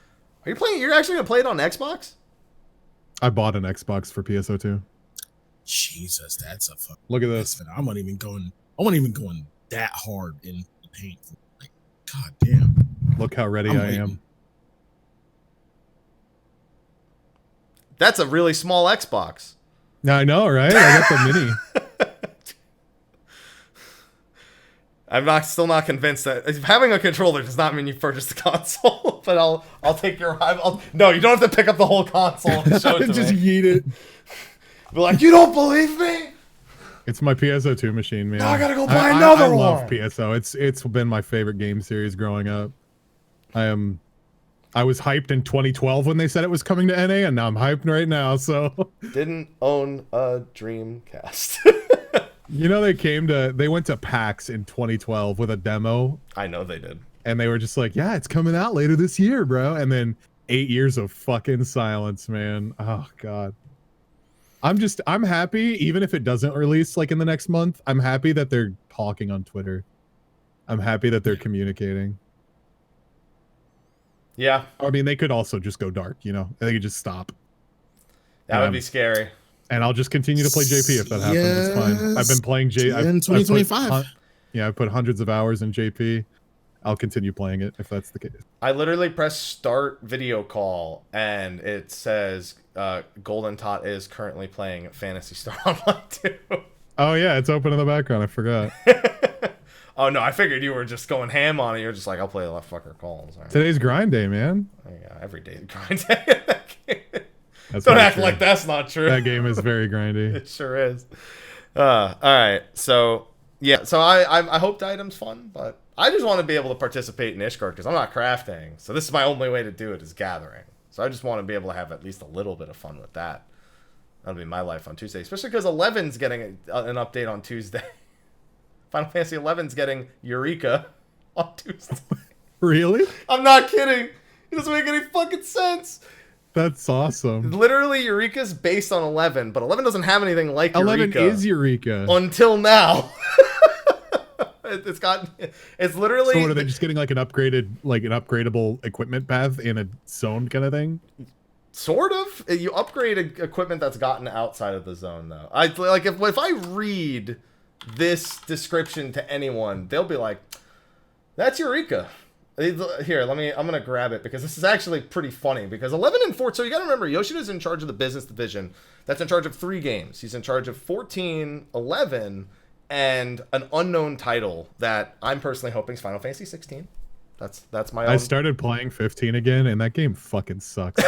Speaker 1: You're actually going to play it on Xbox?
Speaker 3: I bought an Xbox for PSO2.
Speaker 2: Jesus, that's a fuck.
Speaker 3: Look at this.
Speaker 2: I wasn't even going that hard in the paint. God damn.
Speaker 3: Look how ready I am.
Speaker 1: That's a really small Xbox.
Speaker 3: I know, right? I got the mini.
Speaker 1: I'm still not convinced that having a controller does not mean you purchased the console. But I'll take your. No, you don't have to pick up the whole console and show it to
Speaker 3: just
Speaker 1: me.
Speaker 3: yeet it.
Speaker 1: Be like, you don't believe me?
Speaker 3: It's my PSO2 machine, man.
Speaker 1: Now I gotta go buy another one.
Speaker 3: I love PSO. It's been my favorite game series growing up. I was hyped in 2012 when they said it was coming to NA, and now I'm hyped right now. So
Speaker 1: didn't own a Dreamcast.
Speaker 3: You know, they went to PAX in 2012 with a demo.
Speaker 1: I know they did.
Speaker 3: And they were just like, yeah, it's coming out later this year, bro. And then 8 years of fucking silence, man. Oh God. I'm happy, even if it doesn't release like in the next month. I'm happy that they're talking on Twitter. I'm happy that they're communicating.
Speaker 1: Yeah.
Speaker 3: I mean, they could also just go dark, you know? They could just stop.
Speaker 1: That would be scary.
Speaker 3: And I'll just continue to play JP if that happens. It's fine. I've been playing
Speaker 2: in 2025.
Speaker 3: I put hundreds of hours in JP. I'll continue playing it if that's the case.
Speaker 1: I literally press start video call and it says Goldentot is currently playing Phantasy Star Online 2.
Speaker 3: Oh yeah, it's open in the background. I forgot.
Speaker 1: Oh no, I figured you were just going ham on it. You're just like, I'll play the left fucker calls. Right.
Speaker 3: Today's grind day, man.
Speaker 1: Yeah, every day grind day. Don't act like that's not true.
Speaker 3: That game is very grindy.
Speaker 1: It sure is. All right, so yeah, so I hope the item's fun, but I just want to be able to participate in Ishgard because I'm not crafting. So this is my only way to do it is gathering. So I just want to be able to have at least a little bit of fun with that. That'll be my life on Tuesday, especially because 11's getting an update on Tuesday. Final Fantasy 11's getting Eureka on Tuesday.
Speaker 3: Really?
Speaker 1: I'm not kidding. It doesn't make any fucking sense.
Speaker 3: That's awesome.
Speaker 1: Literally, Eureka's based on 11, but 11 doesn't have anything like Eureka.
Speaker 3: 11 is Eureka.
Speaker 1: Until now. It's literally...
Speaker 3: So what, are they just getting like an upgradable equipment path in a zone kind of thing?
Speaker 1: Sort of. You upgrade equipment that's gotten outside of the zone, though. If I read this description to anyone, they'll be like, that's Eureka. Here, I'm going to grab it because this is actually pretty funny because 11 and 14, so you got to remember, Yoshida's in charge of the business division. That's in charge of 3 games. He's in charge of 14, 11, and an unknown title that I'm personally hoping is Final Fantasy 16. That's my own.
Speaker 3: I started playing 15 again, and that game fucking sucks.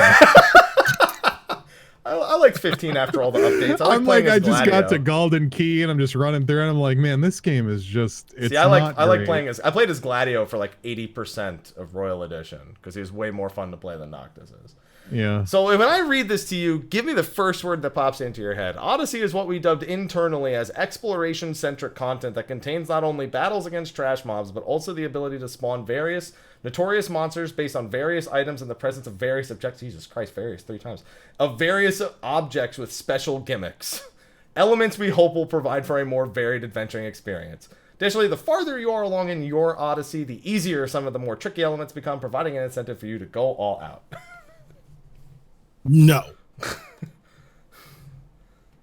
Speaker 1: I liked 15 after all the updates.
Speaker 3: I just got to Golden Key and I'm just running through and I'm like, man, this game is just. It's
Speaker 1: I like playing as. I played as Gladio for like 80% of Royal Edition because he was way more fun to play than Noctis is.
Speaker 3: Yeah.
Speaker 1: So when I read this to you, give me the first word that pops into your head. Odyssey is what we dubbed internally as exploration-centric content that contains not only battles against trash mobs, but also the ability to spawn various notorious monsters based on various items in the presence of various objects. Jesus Christ, various 3 times. Of various objects with special gimmicks. Elements we hope will provide for a more varied adventuring experience. Additionally, the farther you are along in your Odyssey, the easier some of the more tricky elements become, providing an incentive for you to go all out.
Speaker 2: No.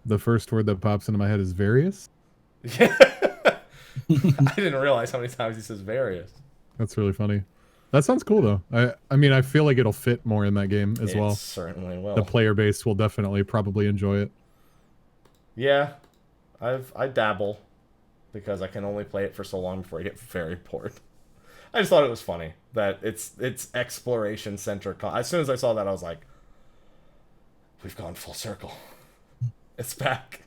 Speaker 3: The first word that pops into my head is various.
Speaker 1: Yeah. I didn't realize how many times he says various.
Speaker 3: That's really funny. That sounds cool though. I mean, I feel like it'll fit more in that game as well.
Speaker 1: Certainly will.
Speaker 3: The player base will definitely probably enjoy it.
Speaker 1: Yeah, I dabble because I can only play it for so long before I get very bored. I just thought it was funny that it's exploration centric. As soon as I saw that, I was like, we've gone full circle. It's back.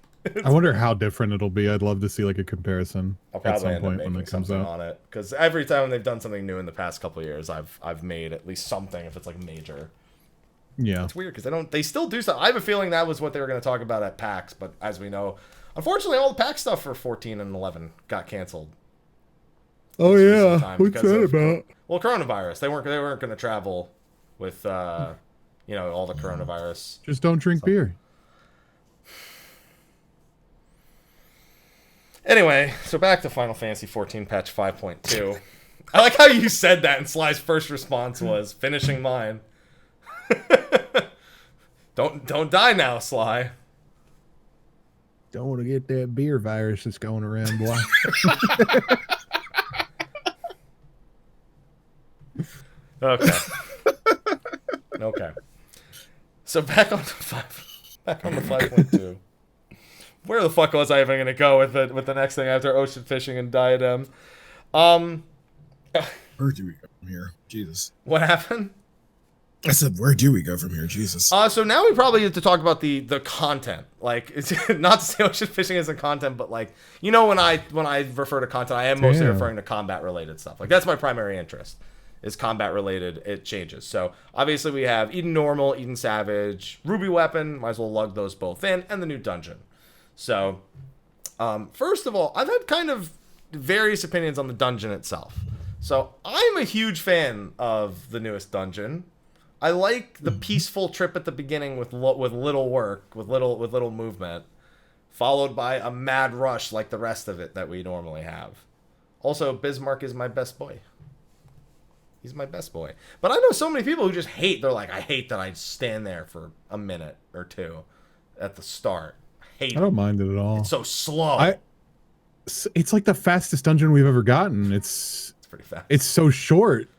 Speaker 3: I wonder how different it'll be. I'd love to see like a comparison
Speaker 1: I'll probably
Speaker 3: at some
Speaker 1: end up
Speaker 3: point
Speaker 1: making
Speaker 3: when it comes out
Speaker 1: on it because every time they've done something new in the past couple of years, I've made at least something if it's like major.
Speaker 3: Yeah,
Speaker 1: it's weird because they still do stuff. I have a feeling that was what they were going to talk about at PAX, but as we know, unfortunately, all the PAX stuff for 14 and 11 got canceled.
Speaker 3: Oh yeah, what's that about?
Speaker 1: Well, coronavirus. They weren't going to travel with all the coronavirus.
Speaker 3: Just don't drink beer.
Speaker 1: Anyway, so back to Final Fantasy 14 patch 5.2. I like how you said that, and Sly's first response was finishing mine. Don't die now, Sly.
Speaker 3: Don't want to get that beer virus that's going around, boy.
Speaker 1: Okay. Okay. So back on the 5.2. Where the fuck was I even gonna go with the next thing after ocean fishing and diadem?
Speaker 2: Where do we go from here? Jesus.
Speaker 1: What happened?
Speaker 2: I said, where do we go from here? Jesus.
Speaker 1: So now we probably have to talk about the content. Like, it's not to say ocean fishing isn't content, but like, when I refer to content, I am mostly referring to combat related stuff. Like, that's my primary interest. Is combat related, it changes. So obviously we have Eden Normal, Eden Savage, Ruby Weapon, might as well lug those both in, and the new dungeon. So, first of all, I've had kind of various opinions on the dungeon itself. So I'm a huge fan of the newest dungeon. I like the peaceful trip at the beginning with little work, with little movement, followed by a mad rush like the rest of it that we normally have. Also, Bismarck is my best boy. He's my best boy. But I know so many people who just hate. They're like, I hate that I stand there for a minute or two at the start. I
Speaker 3: don't mind it at all.
Speaker 1: It's so slow.
Speaker 3: It's like the fastest dungeon we've ever gotten. It's
Speaker 1: pretty fast. It's
Speaker 3: so short.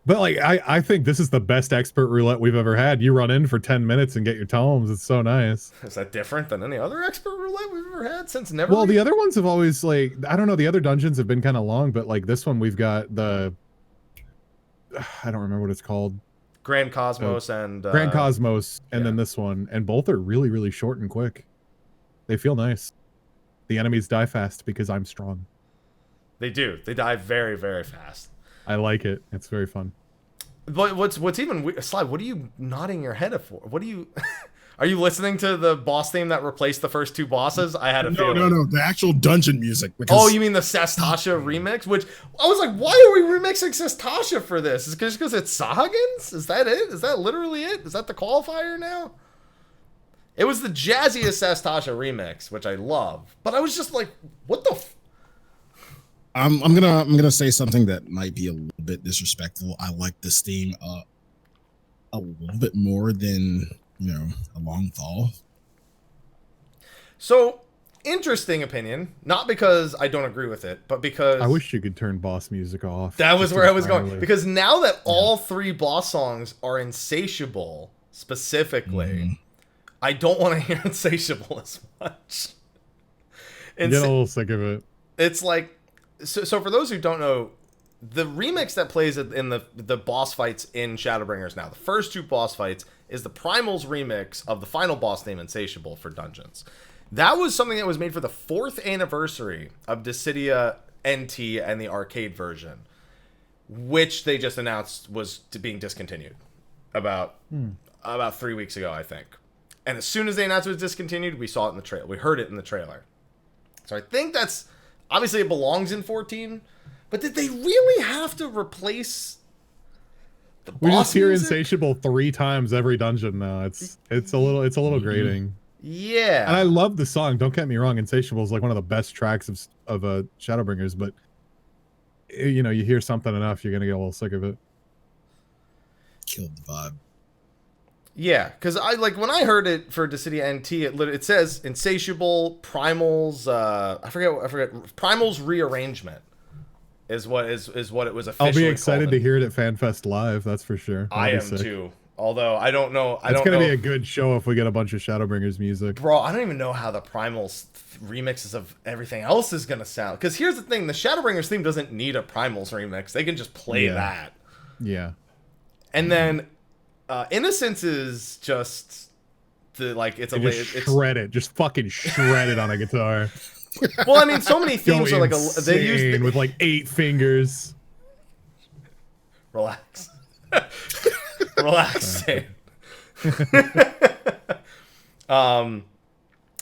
Speaker 3: But like I think this is the best expert roulette we've ever had. You run in for 10 minutes and get your tomes. It's so nice.
Speaker 1: Is that different than any other expert roulette we've ever had since never?
Speaker 3: Well, the other ones have always like I don't know. The other dungeons have been kind of long, but like this one we've got the I don't remember what it's called.
Speaker 1: Grand Cosmos and
Speaker 3: then this one, and both are really really short and quick. They feel nice. The enemies die fast because I'm strong.
Speaker 1: They do. They die very very fast.
Speaker 3: I like it. It's very fun.
Speaker 1: But what's even weird, Sly, what are you nodding your head for? What are you are you listening to the boss theme that replaced the first two bosses? I had a feeling.
Speaker 2: No, the actual dungeon music.
Speaker 1: Oh, you mean the Sastasha remix? Which I was like, why are we remixing Sastasha for this? Is it just because it's Sahagins? Is that it? Is that literally it? Is that the qualifier now? It was the jazziest Sastasha remix, which I love. But I was just like, what the
Speaker 2: I'm gonna say something that might be a little bit disrespectful. I like this theme a little bit more than a long fall.
Speaker 1: So interesting opinion, not because I don't agree with it, but because
Speaker 3: I wish you could turn boss music off.
Speaker 1: That was where I was going, because now that all three boss songs are Insatiable specifically, I don't want to hear Insatiable as much.
Speaker 3: Get a little sick of it.
Speaker 1: It's like so for those who don't know, the remix that plays in the boss fights in Shadowbringers now, the first two boss fights is the Primals remix of the final boss name Insatiable for Dungeons. That was something that was made for the 4th anniversary of Dissidia NT and the arcade version, which they just announced was being discontinued about 3 weeks ago, I think. And as soon as they announced it was discontinued, we saw it in the trailer. We heard it in the trailer. So I think that's... Obviously, it belongs in 14. But did they really have to replace the boss
Speaker 3: We just hear
Speaker 1: music?
Speaker 3: Insatiable 3 times every dungeon now. It's a little grating.
Speaker 1: Yeah.
Speaker 3: And I love the song. Don't get me wrong. Insatiable is like one of the best tracks of Shadowbringers. But, you know, you hear something enough, you're going to get a little sick of it.
Speaker 2: Killed the vibe.
Speaker 1: Yeah, because when I heard it for Dissidia NT, it says Insatiable Primals. I forget. Primals Rearrangement is what it was officially.
Speaker 3: I'll be excited
Speaker 1: called.
Speaker 3: to hear it at FanFest Live. That's for sure.
Speaker 1: I am too. Although I don't know.
Speaker 3: It's gonna be a good show if we get a bunch of Shadowbringers music.
Speaker 1: Bro, I don't even know how the Primals remixes of everything else is gonna sound. Because here's the thing: the Shadowbringers theme doesn't need a Primals remix. They can just play that.
Speaker 3: Yeah.
Speaker 1: And then. Innocence is just
Speaker 3: shred it, just fucking shred it on a guitar.
Speaker 1: Well, I mean, so many themes are
Speaker 3: they use with like 8 fingers.
Speaker 1: Relax, relax. Tate.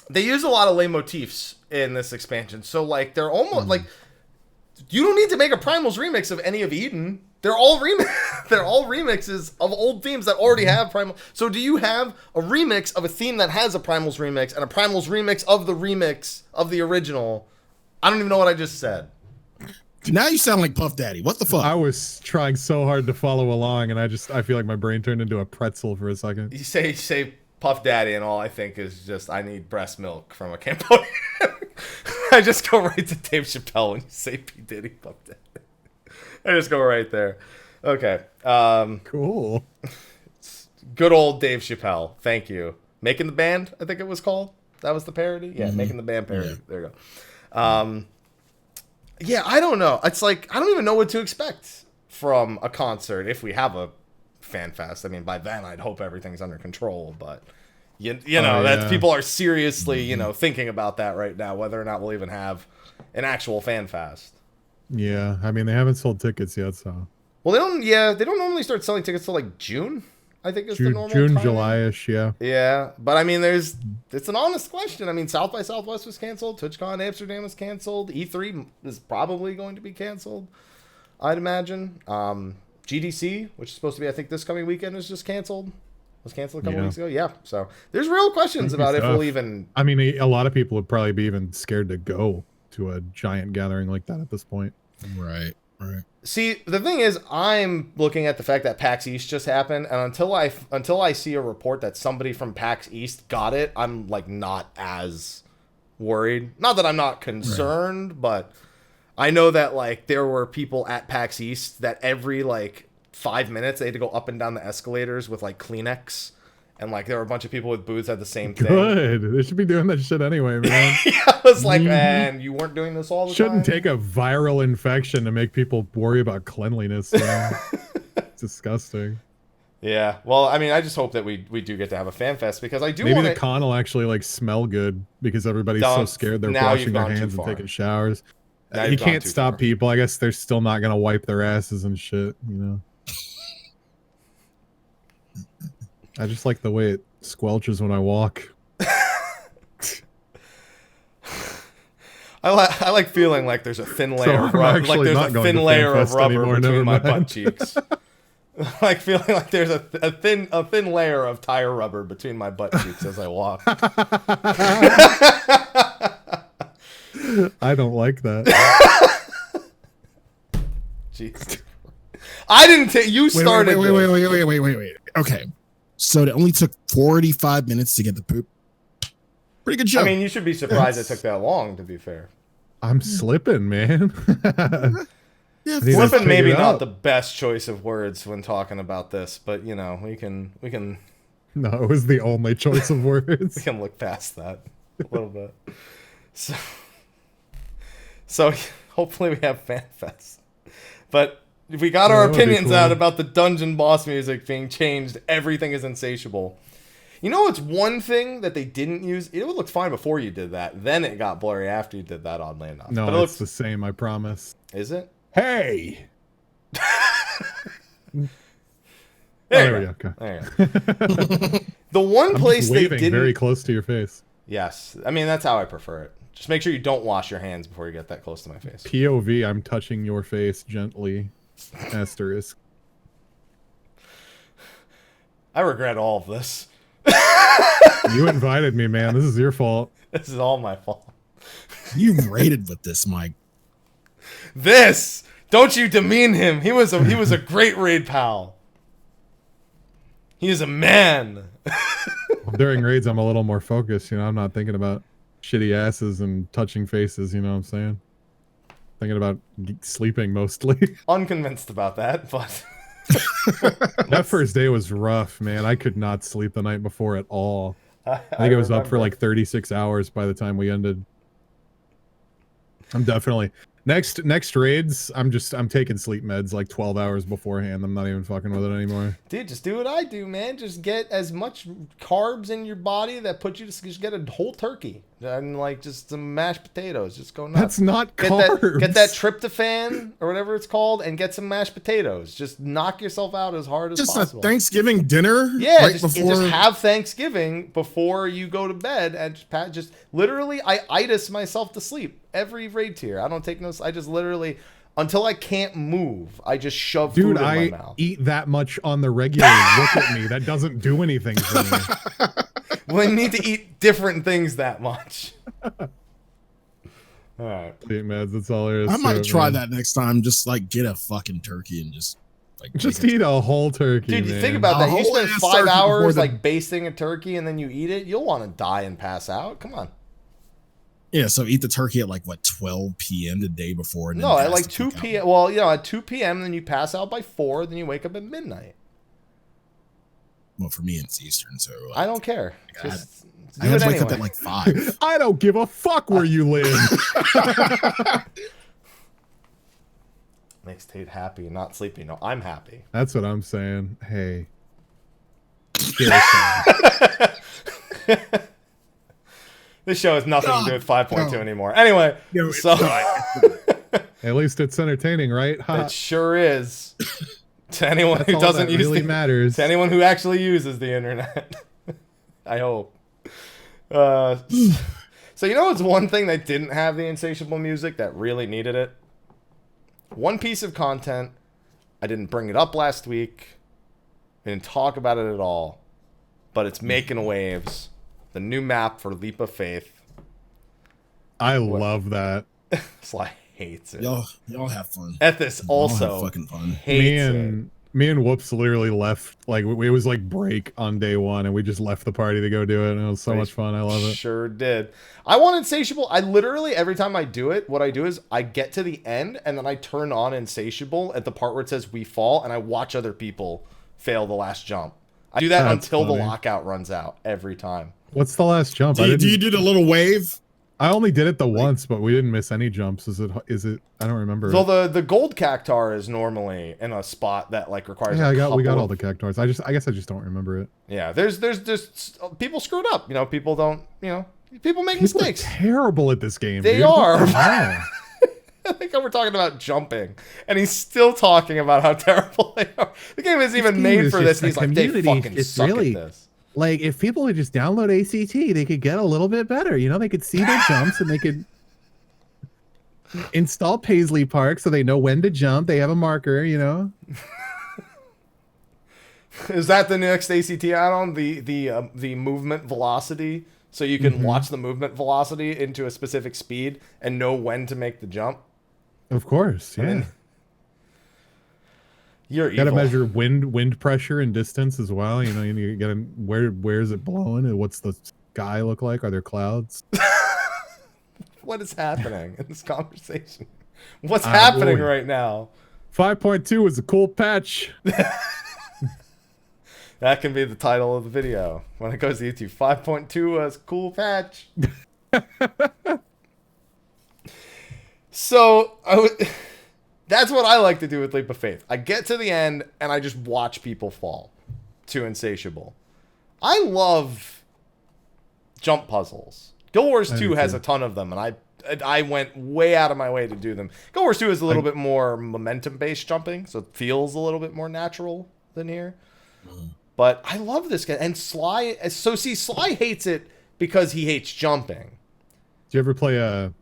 Speaker 1: They use a lot of lay motifs in this expansion, so like they're almost like you don't need to make a Primals remix of any of Eden. They're all remixes of old themes that already have Primal. So do you have a remix of a theme that has a Primals remix and a Primals remix of the original? I don't even know what I just said.
Speaker 2: Now you sound like Puff Daddy. What the fuck?
Speaker 3: I was trying so hard to follow along, and I feel like my brain turned into a pretzel for a second.
Speaker 1: You say Puff Daddy, and all I think is just I need breast milk from a Cambodian. I just go right to Dave Chappelle when you say P Diddy Puff Daddy. I just go right there. Okay.
Speaker 3: Cool.
Speaker 1: Good old Dave Chappelle. Thank you. Making the Band, I think it was called. That was the parody? Yeah, Making the Band parody. Yeah. There you go. Yeah, I don't know. It's like, I don't even know what to expect from a concert if we have a fan fest. I mean, by then, I'd hope everything's under control, but... You know, that people are seriously, thinking about that right now, whether or not we'll even have an actual fan fest.
Speaker 3: Yeah, I mean, they haven't sold tickets yet, so.
Speaker 1: Well, they don't normally start selling tickets till like June, I think is the normal
Speaker 3: June,
Speaker 1: time.
Speaker 3: July-ish, yeah.
Speaker 1: Yeah, but I mean, it's an honest question. I mean, South by Southwest was canceled, TwitchCon Amsterdam was canceled, E3 is probably going to be canceled, I'd imagine. GDC, which is supposed to be, I think, this coming weekend, is just canceled. Was canceled a couple weeks ago. Yeah, so there's real questions about if we'll even.
Speaker 3: I mean, a lot of people would probably be even scared to go to a giant gathering like that at this point.
Speaker 2: Right.
Speaker 1: See, the thing is, I'm looking at the fact that PAX East just happened, and until I see a report that somebody from PAX East got it, I'm like not as worried. Not that I'm not concerned, but I know that like there were people at PAX East that every like 5 minutes they had to go up and down the escalators with like Kleenex, and like there were a bunch of people with booths had the same thing.
Speaker 3: Good. They should be doing that shit anyway, man.
Speaker 1: Yeah, I was like, man, you weren't doing this all the time.
Speaker 3: Shouldn't take a viral infection to make people worry about cleanliness. It's disgusting.
Speaker 1: Yeah. Well, I mean, I just hope that we do get to have a fan fest, because I do
Speaker 3: maybe
Speaker 1: want
Speaker 3: the con will actually like smell good because everybo's so scared they're washing their hands and taking showers. You can't stop people. I guess they're still not gonna wipe their asses and shit, I just like the way it squelches when I walk.
Speaker 1: I like feeling like there's a thin layer of rubber, like there's a thin layer of rubber between my butt cheeks. I like feeling like there's a thin layer of tire rubber between my butt cheeks as I walk.
Speaker 3: I don't like that.
Speaker 1: Jeez. I didn't take you started.
Speaker 2: Wait. Okay. So it only took 45 minutes to get the poop. Pretty good show.
Speaker 1: I mean, you should be surprised it took that long, to be fair.
Speaker 3: I'm slipping, man.
Speaker 1: Slipping maybe not the best choice of words when talking about this, but we can.
Speaker 3: No, it was the only choice of words.
Speaker 1: We can look past that a little bit. So hopefully we have FanFest. But If we got our
Speaker 3: That would be
Speaker 1: opinions
Speaker 3: cool.
Speaker 1: out about the dungeon boss music being changed, everything is insatiable. You know, it's one thing that they didn't use. It looked fine before you did that. Then it got blurry after you did that, oddly enough.
Speaker 3: No,
Speaker 1: but it
Speaker 3: it's
Speaker 1: looks,
Speaker 3: the same, I promise.
Speaker 1: is it?
Speaker 3: Hey!
Speaker 1: There
Speaker 3: we
Speaker 1: you
Speaker 3: go. Okay.
Speaker 1: There you go. The one
Speaker 3: I'm
Speaker 1: place
Speaker 3: just
Speaker 1: they
Speaker 3: waving
Speaker 1: didn't.
Speaker 3: very close to your face.
Speaker 1: Yes, I mean that's how I prefer it. Just make sure you don't wash your hands before you get that close to my face.
Speaker 3: POV, I'm touching your face gently. Asterisk.
Speaker 1: I regret all of this.
Speaker 3: You invited me, man. This is your fault.
Speaker 1: This is all my fault.
Speaker 2: You raided with this, Mike.
Speaker 1: This! Don't you demean him. He was a great raid pal. He is a man.
Speaker 3: During raids, I'm a little more focused. You know, I'm not thinking about shitty asses and touching faces. You know what I'm saying? Thinking about sleeping mostly.
Speaker 1: Unconvinced about that, but
Speaker 3: That first day was rough, man. I could not sleep the night before at all. I think I was up for like 36 hours by the time we ended. I'm definitely next raids. I'm taking sleep meds like 12 hours beforehand. I'm not even fucking with it anymore.
Speaker 1: dude, just do what I do, man. Just get as much carbs in your body that put you to just get a whole turkey and like just some mashed potatoes. Just go nuts.
Speaker 3: That's not
Speaker 1: Get
Speaker 3: carbs.
Speaker 1: that tryptophan or whatever it's called, and get some mashed potatoes. Just knock yourself out as hard as
Speaker 2: Just
Speaker 1: possible.
Speaker 2: a Thanksgiving dinner.
Speaker 1: Yeah,
Speaker 2: right
Speaker 1: just
Speaker 2: before.
Speaker 1: have Thanksgiving before you go to bed, and just literally, I itis myself to sleep every raid tier. I don't take no. I just literally, until I can't move, I just shove food
Speaker 3: Dude,
Speaker 1: in my
Speaker 3: I
Speaker 1: mouth.
Speaker 3: eat that much on the regular. Look at me. That doesn't do anything for me.
Speaker 1: Well, I need to eat different things that much. All right.
Speaker 3: Sleep meds. That's all there is.
Speaker 2: I
Speaker 3: to
Speaker 2: might
Speaker 3: it,
Speaker 2: try
Speaker 3: man.
Speaker 2: that next time. Just like get a fucking turkey and just like
Speaker 3: Just
Speaker 2: make it-
Speaker 3: eat a whole turkey,
Speaker 1: Dude,
Speaker 3: man.
Speaker 1: you think about that.
Speaker 2: A
Speaker 1: You
Speaker 2: whole
Speaker 1: spend
Speaker 2: ass
Speaker 1: 5
Speaker 2: turkey before
Speaker 1: hours
Speaker 2: the-
Speaker 1: like basting a turkey, and then you eat it. You'll want to die and pass out. Come on.
Speaker 2: Yeah, so eat the turkey at like what 12 p.m. the day before. And then
Speaker 1: No, at
Speaker 2: pass
Speaker 1: like
Speaker 2: the
Speaker 1: 2
Speaker 2: fuck out.
Speaker 1: p.m. Well, you know, at 2 p.m. Then you pass out by 4. Then you wake up at midnight.
Speaker 2: Well, for me it's Eastern, so like,
Speaker 1: I don't care.
Speaker 2: I
Speaker 1: Just
Speaker 2: I
Speaker 1: do
Speaker 2: had
Speaker 1: it
Speaker 2: to wake up
Speaker 1: anyway.
Speaker 2: at like 5.
Speaker 3: I don't give a fuck where you live.
Speaker 1: Makes Tate happy and not sleepy. No, I'm happy.
Speaker 3: That's what I'm saying. Hey. Seriously.
Speaker 1: This show has nothing to do with 5.2
Speaker 2: no.
Speaker 1: anymore. Anyway,
Speaker 2: No, it's
Speaker 1: so
Speaker 3: At least it's entertaining, right? Ha.
Speaker 1: it sure is. To anyone
Speaker 3: That's
Speaker 1: who
Speaker 3: all
Speaker 1: doesn't
Speaker 3: that
Speaker 1: use
Speaker 3: really
Speaker 1: the
Speaker 3: matters.
Speaker 1: to anyone who actually uses the internet. I hope. So you know what's one thing that didn't have the insatiable music that really needed it? One piece of content. I didn't bring it up last week. I didn't talk about it at all. But it's making waves. The new map for Leap of Faith.
Speaker 3: I love that.
Speaker 1: Sly hates it.
Speaker 2: Y'all have fun.
Speaker 1: Ethis
Speaker 2: Y'all have
Speaker 1: also
Speaker 2: fucking fun.
Speaker 1: hates
Speaker 3: Me and Whoops literally left. Like it was like break on day one, and we just left the party to go do it, and it was so much fun. I love
Speaker 1: it.
Speaker 3: it.
Speaker 1: Sure did. I want Insatiable. I literally, every time I do it, what I do is I get to the end, and then I turn on Insatiable at the part where it says we fall, and I watch other people fail the last jump. I do that
Speaker 3: That's
Speaker 1: until the
Speaker 3: funny.
Speaker 1: lockout runs out every time.
Speaker 3: What's the last jump?
Speaker 2: Do you do the little wave?
Speaker 3: I only did it the once, but we didn't miss any jumps. Is it? I don't remember.
Speaker 1: So the gold cactuar is normally in a spot that like requires.
Speaker 3: Yeah, we got
Speaker 1: couple
Speaker 3: all the cactuars. I guess I just don't remember it.
Speaker 1: Yeah, there's just people screwed up. You know, people don't. You know, people make
Speaker 3: People are
Speaker 1: mistakes.
Speaker 3: terrible at this game.
Speaker 1: They
Speaker 3: dude.
Speaker 1: are.
Speaker 3: What the hell?
Speaker 1: I think we're talking about jumping, and he's still talking about how terrible they are. The game isn't even
Speaker 4: game
Speaker 1: made
Speaker 4: is
Speaker 1: for
Speaker 4: just
Speaker 1: this. And
Speaker 4: the
Speaker 1: he's like, they
Speaker 4: community
Speaker 1: fucking
Speaker 4: is
Speaker 1: suck
Speaker 4: really-
Speaker 1: at this.
Speaker 4: Like, if people would just download ACT, they could get a little bit better. You know, they could see their jumps and they could install Paisley Park so they know when to jump. They have a marker, you know.
Speaker 1: Is that the next ACT add-on? The movement velocity, so you can watch the movement velocity into a specific speed and know when to make the jump.
Speaker 3: Of course, yeah.
Speaker 1: mean, You're
Speaker 3: Got to
Speaker 1: evil.
Speaker 3: measure wind pressure and distance as well. You know, you got to where is it blowing and what's the sky look like? Are there clouds?
Speaker 1: What is happening in this conversation? What's
Speaker 3: Ah,
Speaker 1: happening
Speaker 3: boy.
Speaker 1: right now?
Speaker 3: 5.2 is a cool patch.
Speaker 1: That can be the title of the video when it goes to YouTube. 5.2 was cool patch. So That's what I like to do with Leap of Faith. I get to the end, and I just watch people fall to Insatiable. I love jump puzzles. Guild Wars 2 has a ton of them, and I went way out of my way to do them. Guild Wars 2 is a little bit more momentum-based jumping, so it feels a little bit more natural than here. But I love this guy. And Sly... So, see, Sly hates it because he hates jumping.
Speaker 3: Do you ever play do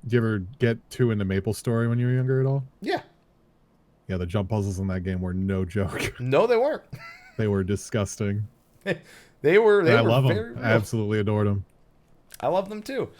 Speaker 3: you ever get too into Maple Story when you were younger at all?
Speaker 1: Yeah.
Speaker 3: Yeah, the jump puzzles in that game were no joke.
Speaker 1: No, they weren't.
Speaker 3: They were disgusting.
Speaker 1: They were
Speaker 3: I love them. I absolutely adored them.
Speaker 1: I love them too.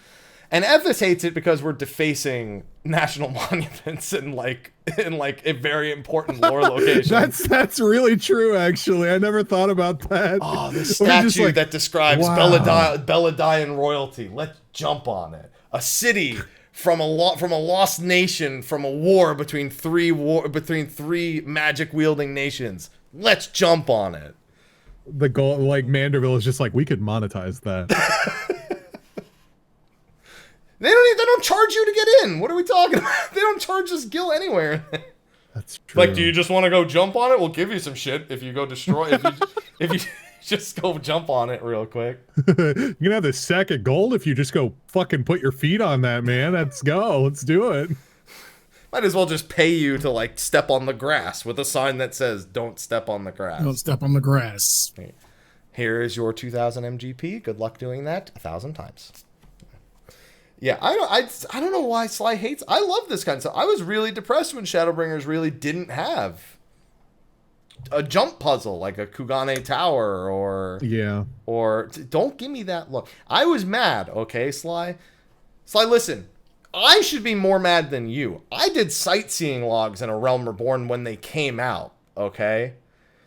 Speaker 1: And Ethos hates it because we're defacing national monuments in like a very important lore location.
Speaker 3: That's really true, actually. I never thought about that.
Speaker 1: Oh, the statue that describes Belladine royalty. Let's jump on it. A city from a lost nation from a war between three magic wielding nations. Let's jump on it.
Speaker 3: The goal, like Manderville, is just like, we could monetize that.
Speaker 1: They don't charge you to get in. What are we talking about? They don't charge us Gil anywhere. That's true. Like, do you just want to go jump on it? We'll give you some shit if you go destroy. if you just go jump on it real quick.
Speaker 3: You can have this sack of gold if you just go fucking put your feet on that, man. Let's go. Let's do it.
Speaker 1: Might as well just pay you to like step on the grass with a sign that says "Don't step on the grass."
Speaker 2: Don't step on the grass.
Speaker 1: Here is your 2,000 MGP. Good luck doing that 1,000 times. Yeah, I don't know why Sly hates. I love this kind of stuff. I was really depressed when Shadowbringers really didn't have a jump puzzle like a Kugane Tower or don't give me that look. I was mad, okay, Sly? Sly, listen. I should be more mad than you. I did sightseeing logs in A Realm Reborn when they came out, okay?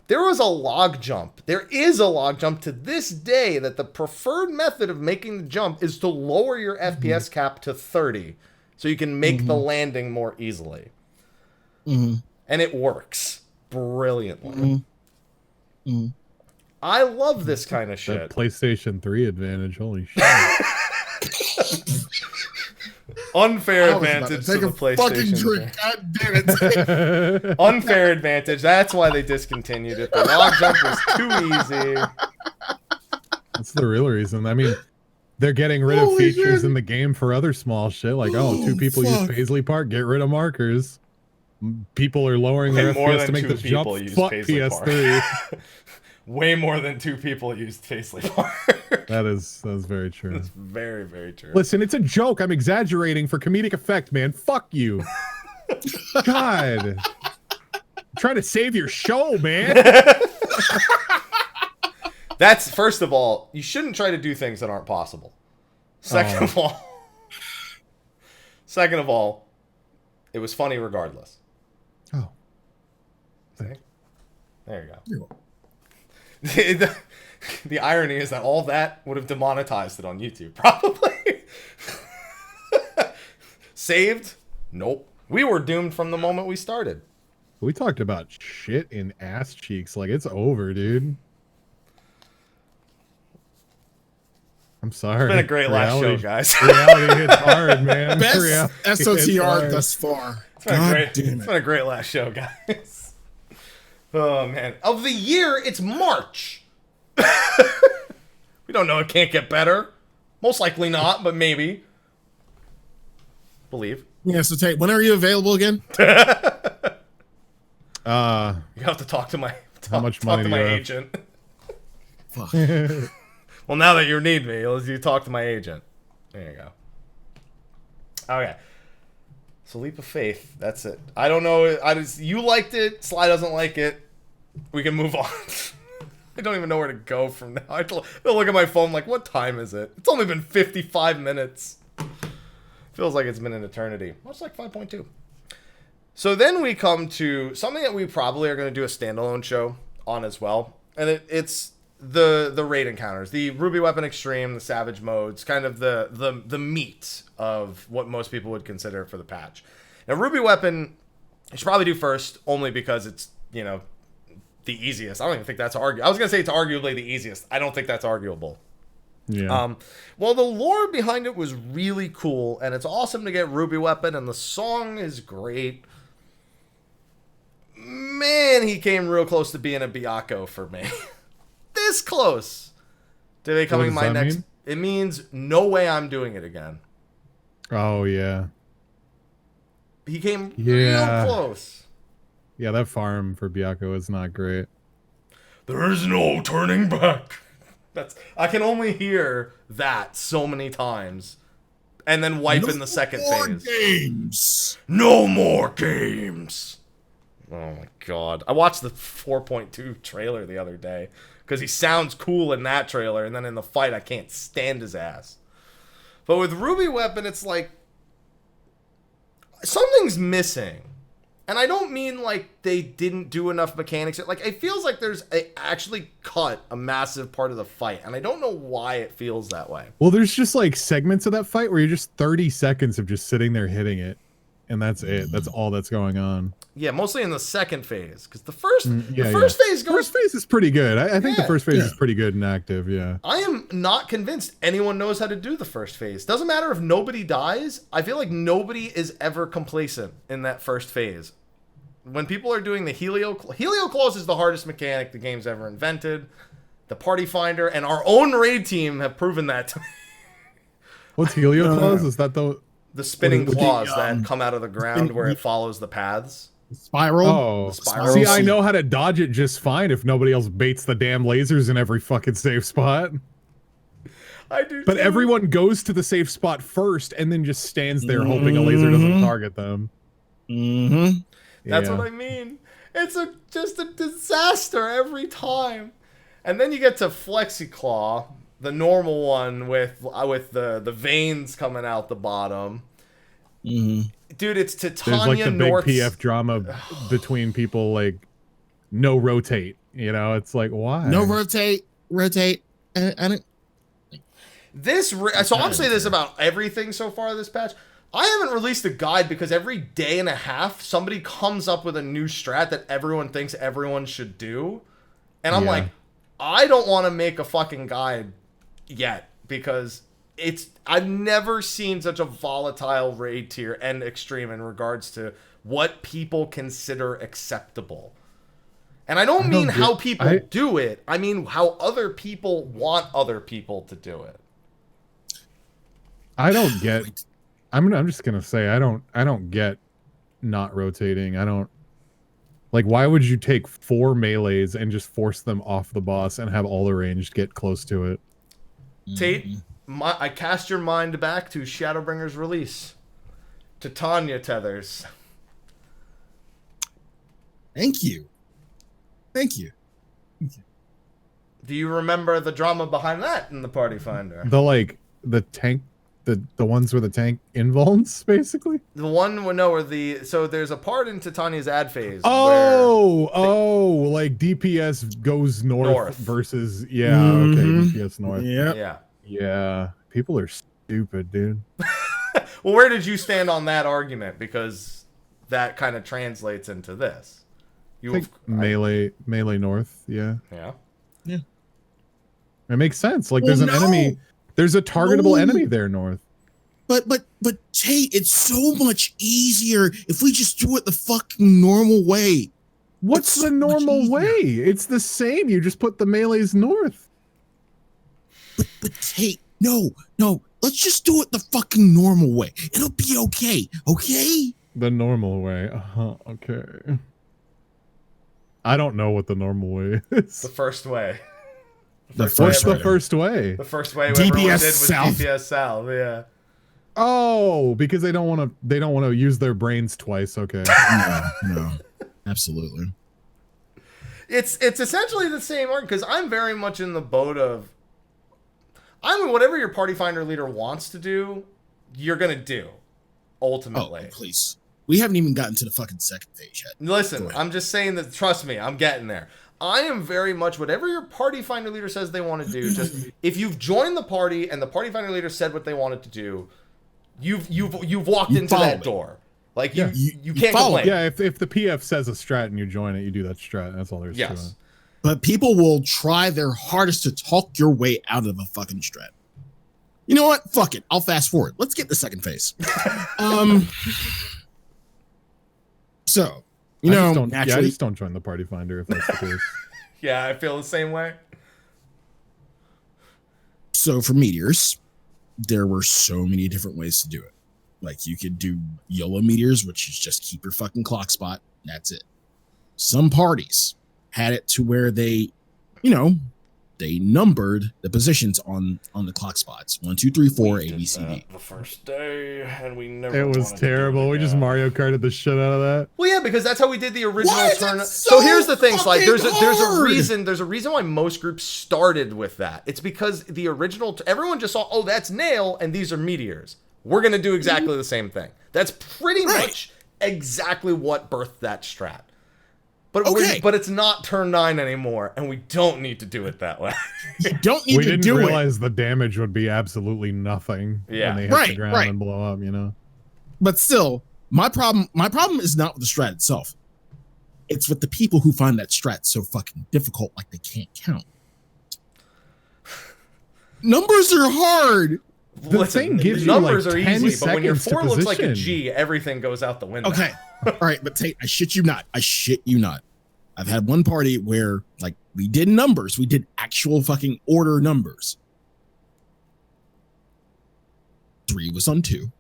Speaker 1: There was a log jump. There is a log jump to this day that the preferred method of making the jump is to lower your FPS cap to 30 so you can make the landing more easily. And it works brilliantly. I love this kind of shit.
Speaker 3: That PlayStation 3 advantage. Holy shit.
Speaker 1: Unfair advantage to the PlayStation. Drink. God damn it. Unfair advantage. That's why they discontinued it. The log jump was too easy.
Speaker 3: That's the real reason. I mean, they're getting rid of features in the game for other small shit. Like, two people use Paisley Park, get rid of markers. People are lowering their FPS to make the jump. Fuck PS3.
Speaker 1: Way more than 2 people used Paisley Park.
Speaker 3: That is very true.
Speaker 1: That's very, very true.
Speaker 3: Listen, it's a joke. I'm exaggerating for comedic effect, man. Fuck you. God. I'm trying to save your show, man.
Speaker 1: That's, first of all, you shouldn't try to do things that aren't possible. Second of all, it was funny regardless.
Speaker 3: Oh.
Speaker 1: See? There you go. The irony is that all that would have demonetized it on YouTube, probably. Saved? Nope. We were doomed from the moment we started.
Speaker 3: We talked about shit in ass cheeks. Like, it's over, dude. I'm sorry.
Speaker 1: It's been a great last show, guys.
Speaker 3: Reality hits hard, man.
Speaker 2: Best SOTR thus far.
Speaker 1: It's been a great last show, guys. Oh, man. Of the year, it's March. We don't know. It can't get better. Most likely not, but maybe. Believe.
Speaker 2: Yeah, so Tate, when are you available again?
Speaker 1: You have to talk to my agent.
Speaker 2: Fuck.
Speaker 1: Well, now that you need me, you talk to my agent. There you go. Okay. So Leap of Faith, that's it. I don't know. You liked it. Sly doesn't like it. We can move on. I don't even know where to go from now. I look at my phone like, what time is it? It's only been 55 minutes. Feels like it's been an eternity. Much like 5.2. So then we come to something that we probably are going to do a standalone show on as well. And it's the raid encounters. The Ruby Weapon Extreme, the Savage modes, kind of the meat of what most people would consider for the patch. Now, Ruby Weapon, I should probably do first, only because it's, the easiest. I don't even think that's arguable. I was going to say it's arguably the easiest. I don't think that's arguable.
Speaker 3: Yeah.
Speaker 1: Well, the lore behind it was really cool, and it's awesome to get Ruby Weapon, and the song is great. man, he came real close to being a Byakko for me. This close to becoming my next.
Speaker 3: Mean?
Speaker 1: It means no way I'm doing it again.
Speaker 3: Oh yeah.
Speaker 1: He came real close.
Speaker 3: Yeah, that farm for Byakko is not great.
Speaker 1: There is no turning back. I can only hear that so many times. And then wipe in the second phase.
Speaker 2: Games.
Speaker 1: No more games. Oh my god. I watched the 4.2 trailer the other day. Because he sounds cool in that trailer. And then in the fight, I can't stand his ass. But with Ruby Weapon, it's like... something's missing. And I don't mean like they didn't do enough mechanics. Like, it feels like there's actually cut a massive part of the fight. And I don't know why it feels that way.
Speaker 3: Well, there's just like segments of that fight where you're just 30 seconds of just sitting there hitting it. And that's it. That's all that's going on. Yeah,
Speaker 1: mostly in the second phase. Because the first phase goes...
Speaker 3: First phase is pretty good. I think the first phase is pretty good and active, yeah.
Speaker 1: I am not convinced anyone knows how to do the first phase. Doesn't matter if nobody dies. I feel like nobody is ever complacent in that first phase. When people are doing the Helio Claws is the hardest mechanic the game's ever invented. The Party Finder and our own raid team have proven that to me.
Speaker 3: What's Helio Claws? Is that
Speaker 1: the spinning claws that come out of the ground where it follows the paths?
Speaker 2: Spiral.
Speaker 3: Oh,
Speaker 2: spiral.
Speaker 3: See, I know how to dodge it just fine if nobody else baits the damn lasers in every fucking safe spot.
Speaker 1: I do.
Speaker 3: But everyone goes to the safe spot first and then just stands there hoping a laser doesn't target them.
Speaker 2: Mm-hmm.
Speaker 1: That's what I mean. It's just a disaster every time. And then you get to FlexiClaw, the normal one with the veins coming out the bottom.
Speaker 2: Mm-hmm.
Speaker 1: Dude, it's Titania
Speaker 3: There's like the
Speaker 1: North's...
Speaker 3: big PF drama between people, like, no rotate. You know, it's like, why?
Speaker 2: No rotate. I don't...
Speaker 1: So I'm saying this about everything so far this patch. I haven't released a guide because every day and a half, somebody comes up with a new strat that everyone thinks everyone should do. And I'm like, I don't want to make a fucking guide yet because I've never seen such a volatile raid tier and extreme in regards to what people consider acceptable. And I don't mean how people do it. I mean how other people want other people to do it.
Speaker 3: I don't get... I'm just gonna say I don't get not rotating. I don't like, why would you take 4 melees and just force them off the boss and have all the ranged get close to it?
Speaker 1: Tate, I cast your mind back to Shadowbringer's release. Titania tethers.
Speaker 2: Thank you.
Speaker 1: Do you remember the drama behind that in the Party Finder?
Speaker 3: The tank. The ones where the tank invulns, basically?
Speaker 1: The one where so there's a part in Titania's ad phase.
Speaker 3: Like DPS goes north. Versus okay, DPS north. Yeah. People are stupid, dude.
Speaker 1: Well, where did you stand on that argument? Because that kind of translates into this.
Speaker 3: Melee north, yeah.
Speaker 2: Yeah.
Speaker 3: It makes sense. Like, there's an enemy. There's a targetable enemy there north.
Speaker 2: But Tate, it's so much easier if we just do it the fucking normal way.
Speaker 3: What's the normal way? It's the same. You just put the melees north.
Speaker 2: But Tate, no. Let's just do it the fucking normal way. It'll be okay. Okay?
Speaker 3: The normal way. Okay. I don't know what the normal way is.
Speaker 1: The first way.
Speaker 3: What's the first way?
Speaker 1: The first way everyone did was DPS South, yeah.
Speaker 3: Oh, because they don't want to use their brains twice. Okay.
Speaker 2: No. Absolutely.
Speaker 1: It's essentially the same argument because I'm very much in the boat of whatever your Party Finder leader wants to do, you're gonna do. Ultimately.
Speaker 2: Oh, please. We haven't even gotten to the fucking second phase yet.
Speaker 1: Listen, I'm just saying that. Trust me, I'm getting there. I am very much whatever your Party Finder leader says they want to do. Just if you've joined the party and the Party Finder leader said what they wanted to do, you've walked into that door. Like you can't complain.
Speaker 3: Yeah, if the PF says a strat and you join it, you do that strat. That's all there's to it.
Speaker 2: But people will try their hardest to talk your way out of a fucking strat. You know what? Fuck it. I'll fast forward. Let's get the second phase. So
Speaker 3: I just don't join the party finder if that's the case.
Speaker 1: Yeah, I feel the same way.
Speaker 2: So for meteors, there were so many different ways to do it. Like you could do YOLO meteors, which is just keep your fucking clock spot. That's it. Some parties had it to where they numbered the positions on the clock spots. 1, 2, 3, 4, A, B, C, D.
Speaker 1: The first day, and we never.
Speaker 3: It was terrible. We just Mario Karted the shit out of that.
Speaker 1: Well, yeah, because that's how we did the original tournament. So here's the thing, Sly. There's a reason why most groups started with that. It's because the original, everyone just saw, oh, that's Nail, and these are meteors. We're gonna do exactly the same thing. That's pretty much exactly what birthed that strat. But but it's not turn 9 anymore, and we don't need to do it that way.
Speaker 2: You don't need to do it.
Speaker 3: We didn't realize the damage would be absolutely nothing when they hit the ground and blow up,
Speaker 2: But still, my problem is not with the strat itself. It's with the people who find that strat so fucking difficult, like they can't count. Numbers are hard.
Speaker 3: The thing gives you
Speaker 1: numbers
Speaker 3: like
Speaker 1: are
Speaker 3: 10
Speaker 1: easy, but when your 4 looks like a
Speaker 3: position.
Speaker 1: G, everything goes out the window.
Speaker 2: Okay. All right, but Tate, I shit you not. I've had one party where like we did numbers. We did actual fucking order numbers. 3 was on 2.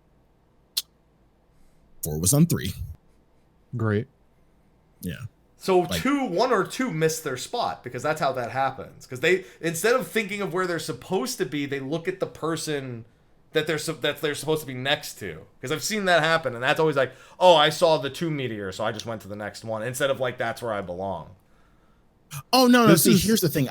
Speaker 2: 4 was on 3.
Speaker 3: Great.
Speaker 2: Yeah.
Speaker 1: So 1 or 2 missed their spot because that's how that happens. Because they, instead of thinking of where they're supposed to be, they look at the person that they're supposed to be next to. Because I've seen that happen, and that's always like, oh, I saw the 2 meteor, so I just went to the next one instead of like that's where I belong.
Speaker 2: Oh no! Here's the thing.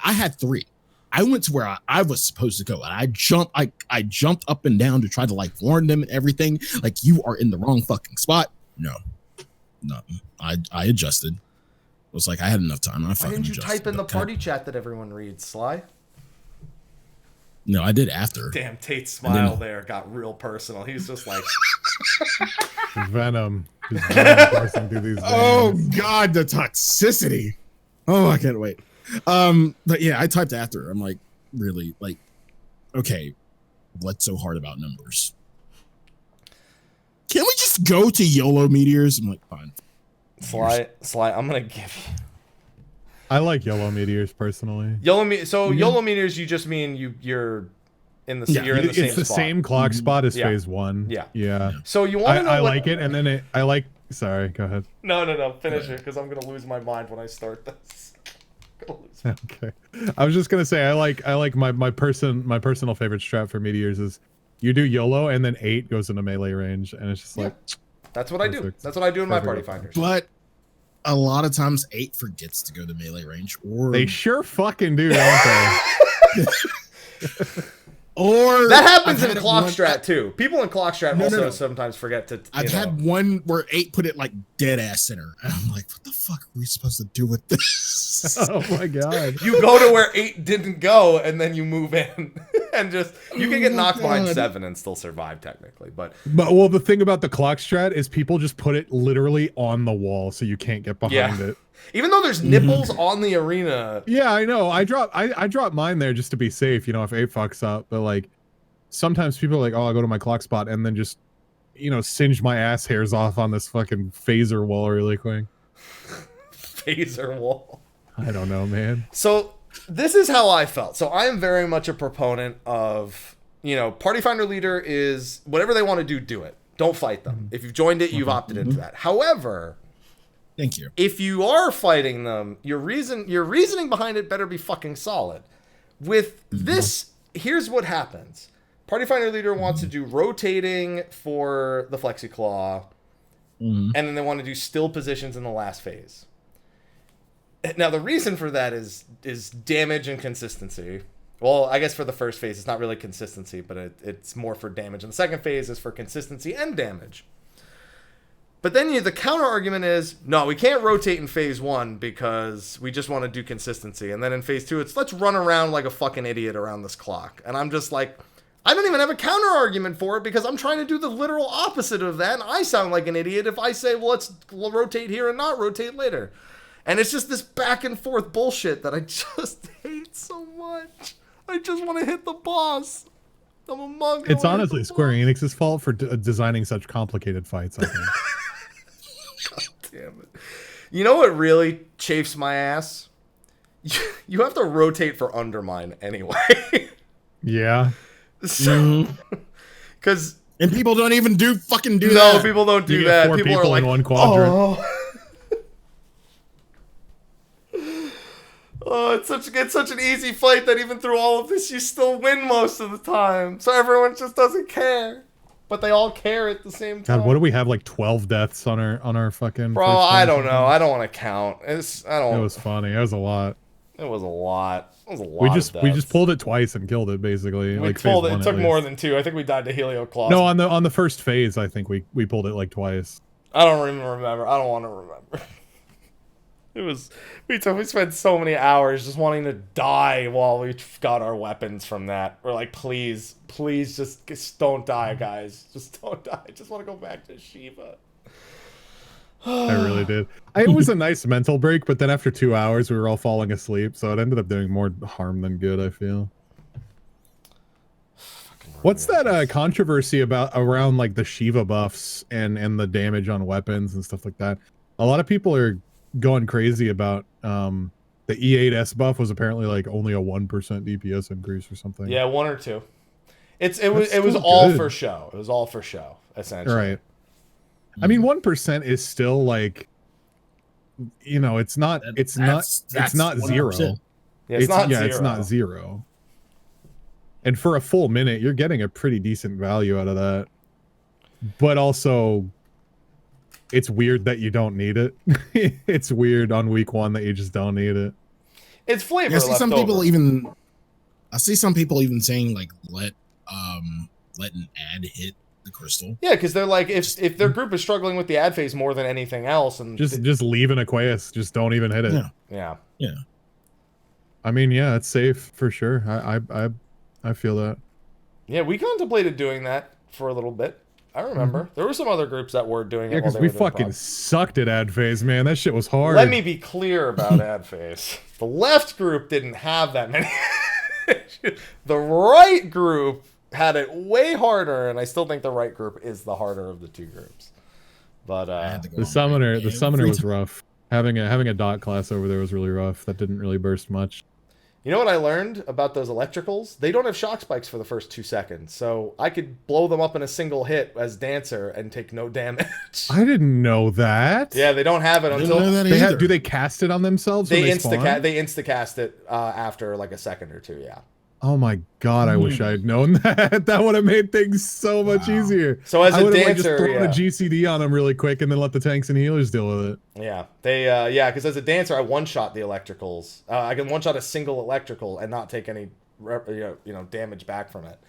Speaker 2: I had 3. I went to where I was supposed to go, and I jumped up and down to try to like warn them and everything. Like, you are in the wrong fucking spot. No. I adjusted. It was like I had enough time. Why
Speaker 1: didn't you type in the party chat that everyone reads, Sly?
Speaker 2: No, I did after.
Speaker 1: Damn, Tate's smile there got real personal. He's just like
Speaker 3: Venom. Just coursing through these
Speaker 2: oh
Speaker 3: veins.
Speaker 2: God, the toxicity. Oh, I can't wait. But yeah, I typed after. I'm like, really, like, okay, what's so hard about numbers? Can't we just go to YOLO meteors? I'm like, fine.
Speaker 1: Sly, I'm gonna give you.
Speaker 3: I like yellow meteors personally.
Speaker 1: YOLO meteors, you just mean you're in the you're in the same spot.
Speaker 3: It's the same clock spot as phase 1.
Speaker 1: Yeah. So you want to know
Speaker 3: I like it, and then sorry, go ahead.
Speaker 1: No, finish it, because I'm gonna lose my mind when I start this.
Speaker 3: Okay. I was just gonna say I like my personal favorite strat for meteors is you do YOLO and then 8 goes into melee range, and it's just like
Speaker 1: that's what I do. That's what I do in my party finders.
Speaker 2: But a lot of times 8 forgets to go to melee range, or
Speaker 3: they sure fucking do, don't they?
Speaker 2: Or
Speaker 1: that happens in clock strat too. People in clock strat also sometimes forget to.
Speaker 2: I've had one where 8 put it like dead ass center, and I'm like, what the fuck are we supposed to do with this?
Speaker 3: Oh my God!
Speaker 1: You go to where 8 didn't go, and then you move in, and just you can get knocked behind 7 and still survive technically. But
Speaker 3: well, the thing about the clock strat is people just put it literally on the wall, so you can't get behind it.
Speaker 1: Even though there's nipples on the arena.
Speaker 3: Yeah, I know. I drop mine there just to be safe, if 8 fucks up. But like, sometimes people are like, oh, I'll go to my clock spot and then just, singe my ass hairs off on this fucking phaser wall really quick.
Speaker 1: Phaser wall.
Speaker 3: I don't know, man.
Speaker 1: So this is how I felt. So I am very much a proponent of, party finder leader is whatever they want to do it. Don't fight them. If you've joined it, you've opted into that. However,
Speaker 2: thank you.
Speaker 1: If you are fighting them, your reasoning behind it better be fucking solid. With this, here's what happens. Party finder leader wants to do rotating for the Flexi Claw, and then they want to do still positions in the last phase. Now, the reason for that is damage and consistency. Well, I guess for the first phase, it's not really consistency, but it's more for damage. And the second phase is for consistency and damage. But then the counter argument is, no, we can't rotate in phase 1 because we just want to do consistency. And then in phase 2, it's let's run around like a fucking idiot around this clock. And I'm just like, I don't even have a counter argument for it because I'm trying to do the literal opposite of that. And I sound like an idiot if I say, well, let's rotate here and not rotate later. And it's just this back and forth bullshit that I just hate so much. I just want to hit the boss. I'm a monk.
Speaker 3: It's honestly Square Enix's fault for designing such complicated fights, I think.
Speaker 1: God You know what really chafes my ass? You have to rotate for undermine anyway.
Speaker 3: Yeah.
Speaker 1: So, because
Speaker 2: and people don't even do that.
Speaker 1: No, people don't do
Speaker 3: You get
Speaker 1: that.
Speaker 3: 4
Speaker 1: People are like,
Speaker 3: in one quadrant.
Speaker 1: Oh, it's such an easy fight that even through all of this, you still win most of the time. So everyone just doesn't care, but they all care at the same time.
Speaker 3: God, what do we have? Like 12 deaths on our fucking.
Speaker 1: Bro, I don't know. I don't want to count. It
Speaker 3: was funny. It was a lot.
Speaker 1: It was a lot.
Speaker 3: We just pulled it twice and killed it basically.
Speaker 1: We
Speaker 3: like
Speaker 1: pulled
Speaker 3: phase
Speaker 1: it.
Speaker 3: one,
Speaker 1: It took more than 2. I think we died to Helioclast.
Speaker 3: No, on the first phase, I think we pulled it like twice.
Speaker 1: I don't even remember. I don't want to remember. It was we spent so many hours just wanting to die while we got our weapons from that. We're like, please just don't die, guys. Just don't die. I just want to go back to Shiva.
Speaker 3: I really did. It was a nice mental break, but then after 2 hours, we were all falling asleep, so it ended up doing more harm than good, I feel. What's that controversy around like the Shiva buffs and the damage on weapons and stuff like that? A lot of people are going crazy about the E8S buff was apparently like only a 1% DPS increase or something.
Speaker 1: Yeah, 1 or 2. It was all for show. It was all for show, essentially.
Speaker 3: Right. I mean, 1% is still like, you know, it's not zero.
Speaker 1: Yeah, it's not zero.
Speaker 3: It's not zero. And for a full minute, you're getting a pretty decent value out of that. But also, it's weird that you don't need it. It's weird on week 1 that you just don't need it.
Speaker 1: It's flavor.
Speaker 2: I see some people even saying like let an ad hit the crystal.
Speaker 1: Yeah, because they're like, if their group is struggling with the ad phase more than anything else, and
Speaker 3: just leave an Aqueous, just don't even hit it.
Speaker 1: Yeah.
Speaker 3: I mean, yeah, it's safe for sure. I feel that.
Speaker 1: Yeah, we contemplated doing that for a little bit. I remember there were some other groups that were doing it.
Speaker 3: Yeah, because we fucking sucked at ad phase, man. That shit was hard.
Speaker 1: Let me be clear about ad phase. The left group didn't have that many. The right group had it way harder, and I still think the right group is the harder of the 2 groups. But
Speaker 3: the summoner was rough. Having a dot class over there was really rough. That didn't really burst much.
Speaker 1: You know what I learned about those electricals? They don't have shock spikes for the first 2 seconds, so I could blow them up in a single hit as Dancer and take no damage.
Speaker 3: I didn't know that.
Speaker 1: Yeah, they don't have it until
Speaker 3: do they cast it on themselves?
Speaker 1: They insta cast it after like a second or 2. Yeah.
Speaker 3: Oh my god! I wish I had known that. That would have made things so much easier.
Speaker 1: So as a Dancer,
Speaker 3: just thrown a GCD on them really quick and then let the tanks and healers deal with it.
Speaker 1: Yeah, because as a Dancer, I one-shot the electricals. I can one-shot a single electrical and not take any damage back from it.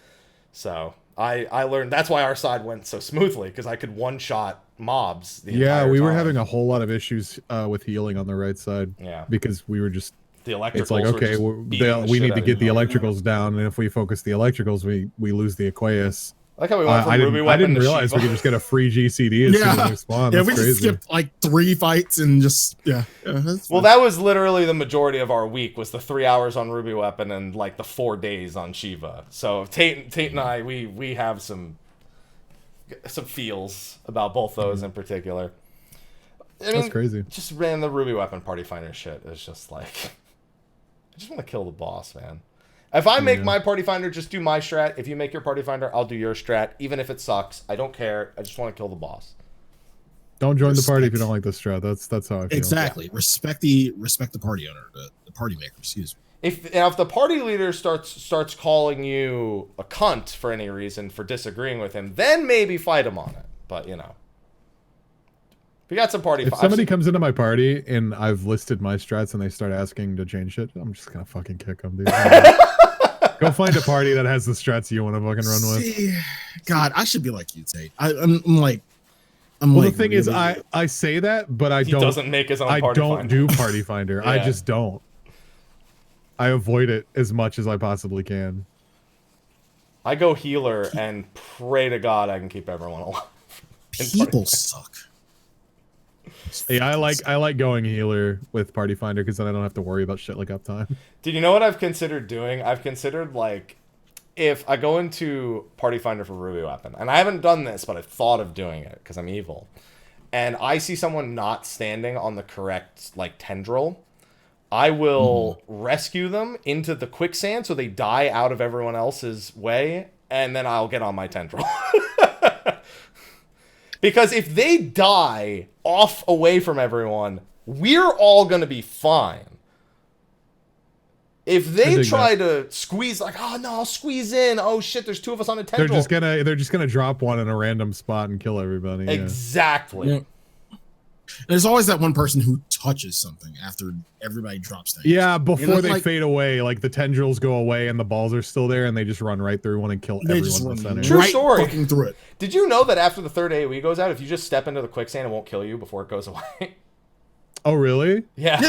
Speaker 1: So I learned that's why our side went so smoothly, because I could one-shot mobs.
Speaker 3: We were having a whole lot of issues with healing on the right side.
Speaker 1: Yeah,
Speaker 3: because we were just.
Speaker 1: The electricals.
Speaker 3: It's like, okay, we need to get the electricals down, and if we focus the electricals, we lose the Aqueous.
Speaker 1: I like how we went from Ruby Weapon
Speaker 3: I didn't
Speaker 1: to
Speaker 3: realize
Speaker 1: Shiva.
Speaker 3: we could just get a free GCD as soon as we spawn.
Speaker 2: Yeah,
Speaker 3: That's
Speaker 2: we
Speaker 3: crazy.
Speaker 2: just skipped like 3 fights and just
Speaker 1: well, that was literally the majority of our week, was the 3 hours on Ruby Weapon and like the 4 days on Shiva. So Tate and I, we have some feels about both those in particular. I mean,
Speaker 3: that's crazy.
Speaker 1: Just ran the Ruby Weapon Party Finder shit. It's just like, I just want to kill the boss, man. If I make my Party Finder, just do my strat. If you make your Party Finder, I'll do your strat. Even if it sucks, I don't care. I just want to kill the boss.
Speaker 3: Don't join the party if you don't like the strat. That's how I feel.
Speaker 2: Exactly. Yeah. Respect the party owner, the party maker. Excuse me.
Speaker 1: If the party leader starts calling you a cunt for any reason for disagreeing with him, then maybe fight him on it. But we got some party.
Speaker 3: If somebody comes into my party and I've listed my strats and they start asking to change shit, I'm just gonna fucking kick them, dude. Go find a party that has the strats you want to fucking run with.
Speaker 2: God, I should be like you, Tate.
Speaker 3: The thing is, I say that, but he
Speaker 1: doesn't make his own party finder.
Speaker 3: I don't do Party Finder. Yeah. I just don't. I avoid it as much as I possibly can.
Speaker 1: I go healer and pray to God I can keep everyone alive.
Speaker 2: People suck.
Speaker 3: Yeah, I like going healer with Party Finder because then I don't have to worry about shit like uptime.
Speaker 1: Did you know what I've considered doing? I've considered, like, if I go into Party Finder for Ruby Weapon, and I haven't done this, but I've thought of doing it because I'm evil. and I see someone not standing on the correct like tendril, I will rescue them into the quicksand so they die out of everyone else's way, and then I'll get on my tendril. Because if they die off away from everyone, we're all going to be fine. If they try to squeeze, like, oh no, I'll squeeze in. Oh shit, there's 2 of us on a tendril.
Speaker 3: They're just gonna drop one in a random spot and kill everybody. Yeah.
Speaker 1: Exactly.
Speaker 2: Yeah. There's always that one person who touches something after everybody drops things.
Speaker 3: Yeah, before they fade away, like the tendrils go away and the balls are still there, and they just run right through one and kill everyone in the center.
Speaker 1: True story.
Speaker 2: Fucking through it.
Speaker 1: Did you know that after the 3rd AoE goes out, if you just step into the quicksand, it won't kill you before it goes away?
Speaker 3: Oh, really?
Speaker 1: Yeah.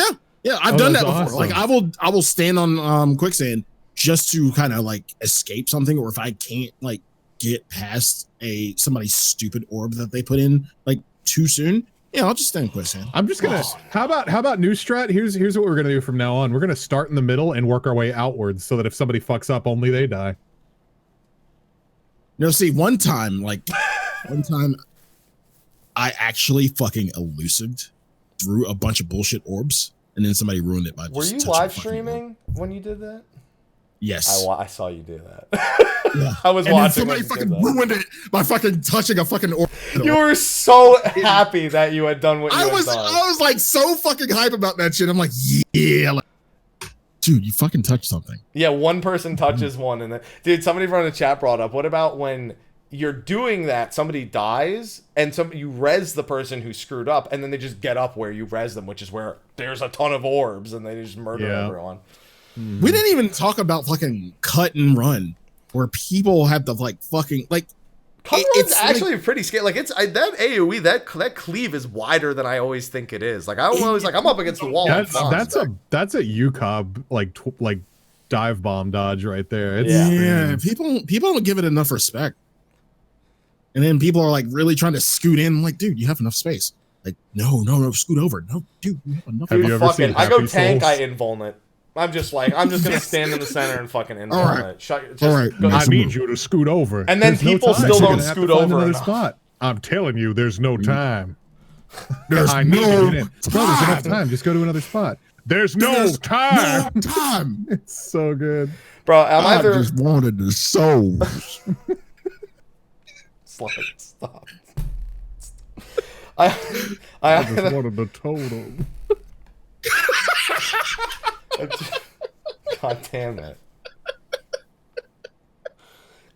Speaker 2: Yeah, I've done that before.
Speaker 3: Awesome.
Speaker 2: Like I will stand on quicksand just to kind of like escape something, or if I can't like get past somebody's stupid orb that they put in like too soon. Yeah, I'll just stand quicksand.
Speaker 3: I'm just gonna. How about new strat? Here's what we're gonna do from now on. We're gonna start in the middle and work our way outwards, so that if somebody fucks up, only they die.
Speaker 2: No, see, one time I actually fucking elusived through a bunch of bullshit orbs, and then somebody ruined it by just
Speaker 1: Were you live streaming when you did that?
Speaker 2: Yes.
Speaker 1: I saw you do that.
Speaker 2: Yeah.
Speaker 1: I was
Speaker 2: and
Speaker 1: watching.
Speaker 2: Then somebody fucking ruined it by fucking touching a fucking orb.
Speaker 1: You were so happy that you had done what you had done.
Speaker 2: I was like so fucking hype about that shit. I'm like, yeah, like, dude, you fucking touched something.
Speaker 1: Yeah, one person touches one, and then, dude, somebody from the chat brought up, what about when you're doing that, somebody dies, and you res the person who screwed up, and then they just get up where you res them, which is where there's a ton of orbs, and they just murder everyone.
Speaker 2: We didn't even talk about fucking cut and run, where people have to like fucking like.
Speaker 1: Cut and run's actually pretty scary. Like that AOE, that cleave is wider than I always think it is. Like I'm always like I'm up against the wall.
Speaker 3: That's a UCOB like dive bomb dodge right there.
Speaker 2: It's, people don't give it enough respect. And then people are like really trying to scoot in. I'm like, dude, you have enough space. Like, no, scoot over. No, dude, you have enough.
Speaker 3: Have you ever seen
Speaker 1: I go
Speaker 3: Happy
Speaker 1: tank,
Speaker 3: Souls?
Speaker 1: I invuln it. I'm just gonna stand in the center and fucking invuln it.
Speaker 2: All right.
Speaker 3: I need you to scoot over.
Speaker 1: And then people still don't scoot over
Speaker 3: another
Speaker 1: enough.
Speaker 3: spot. I'm telling you, there's no time.
Speaker 2: There's
Speaker 3: I need to
Speaker 2: no
Speaker 3: get in. Bro, there's enough time. Just go to another spot. There's no time.
Speaker 2: No time.
Speaker 3: It's so good.
Speaker 1: Bro,
Speaker 2: I just wanted the soul.
Speaker 1: Stop. I
Speaker 3: just wanted the total.
Speaker 1: God damn it.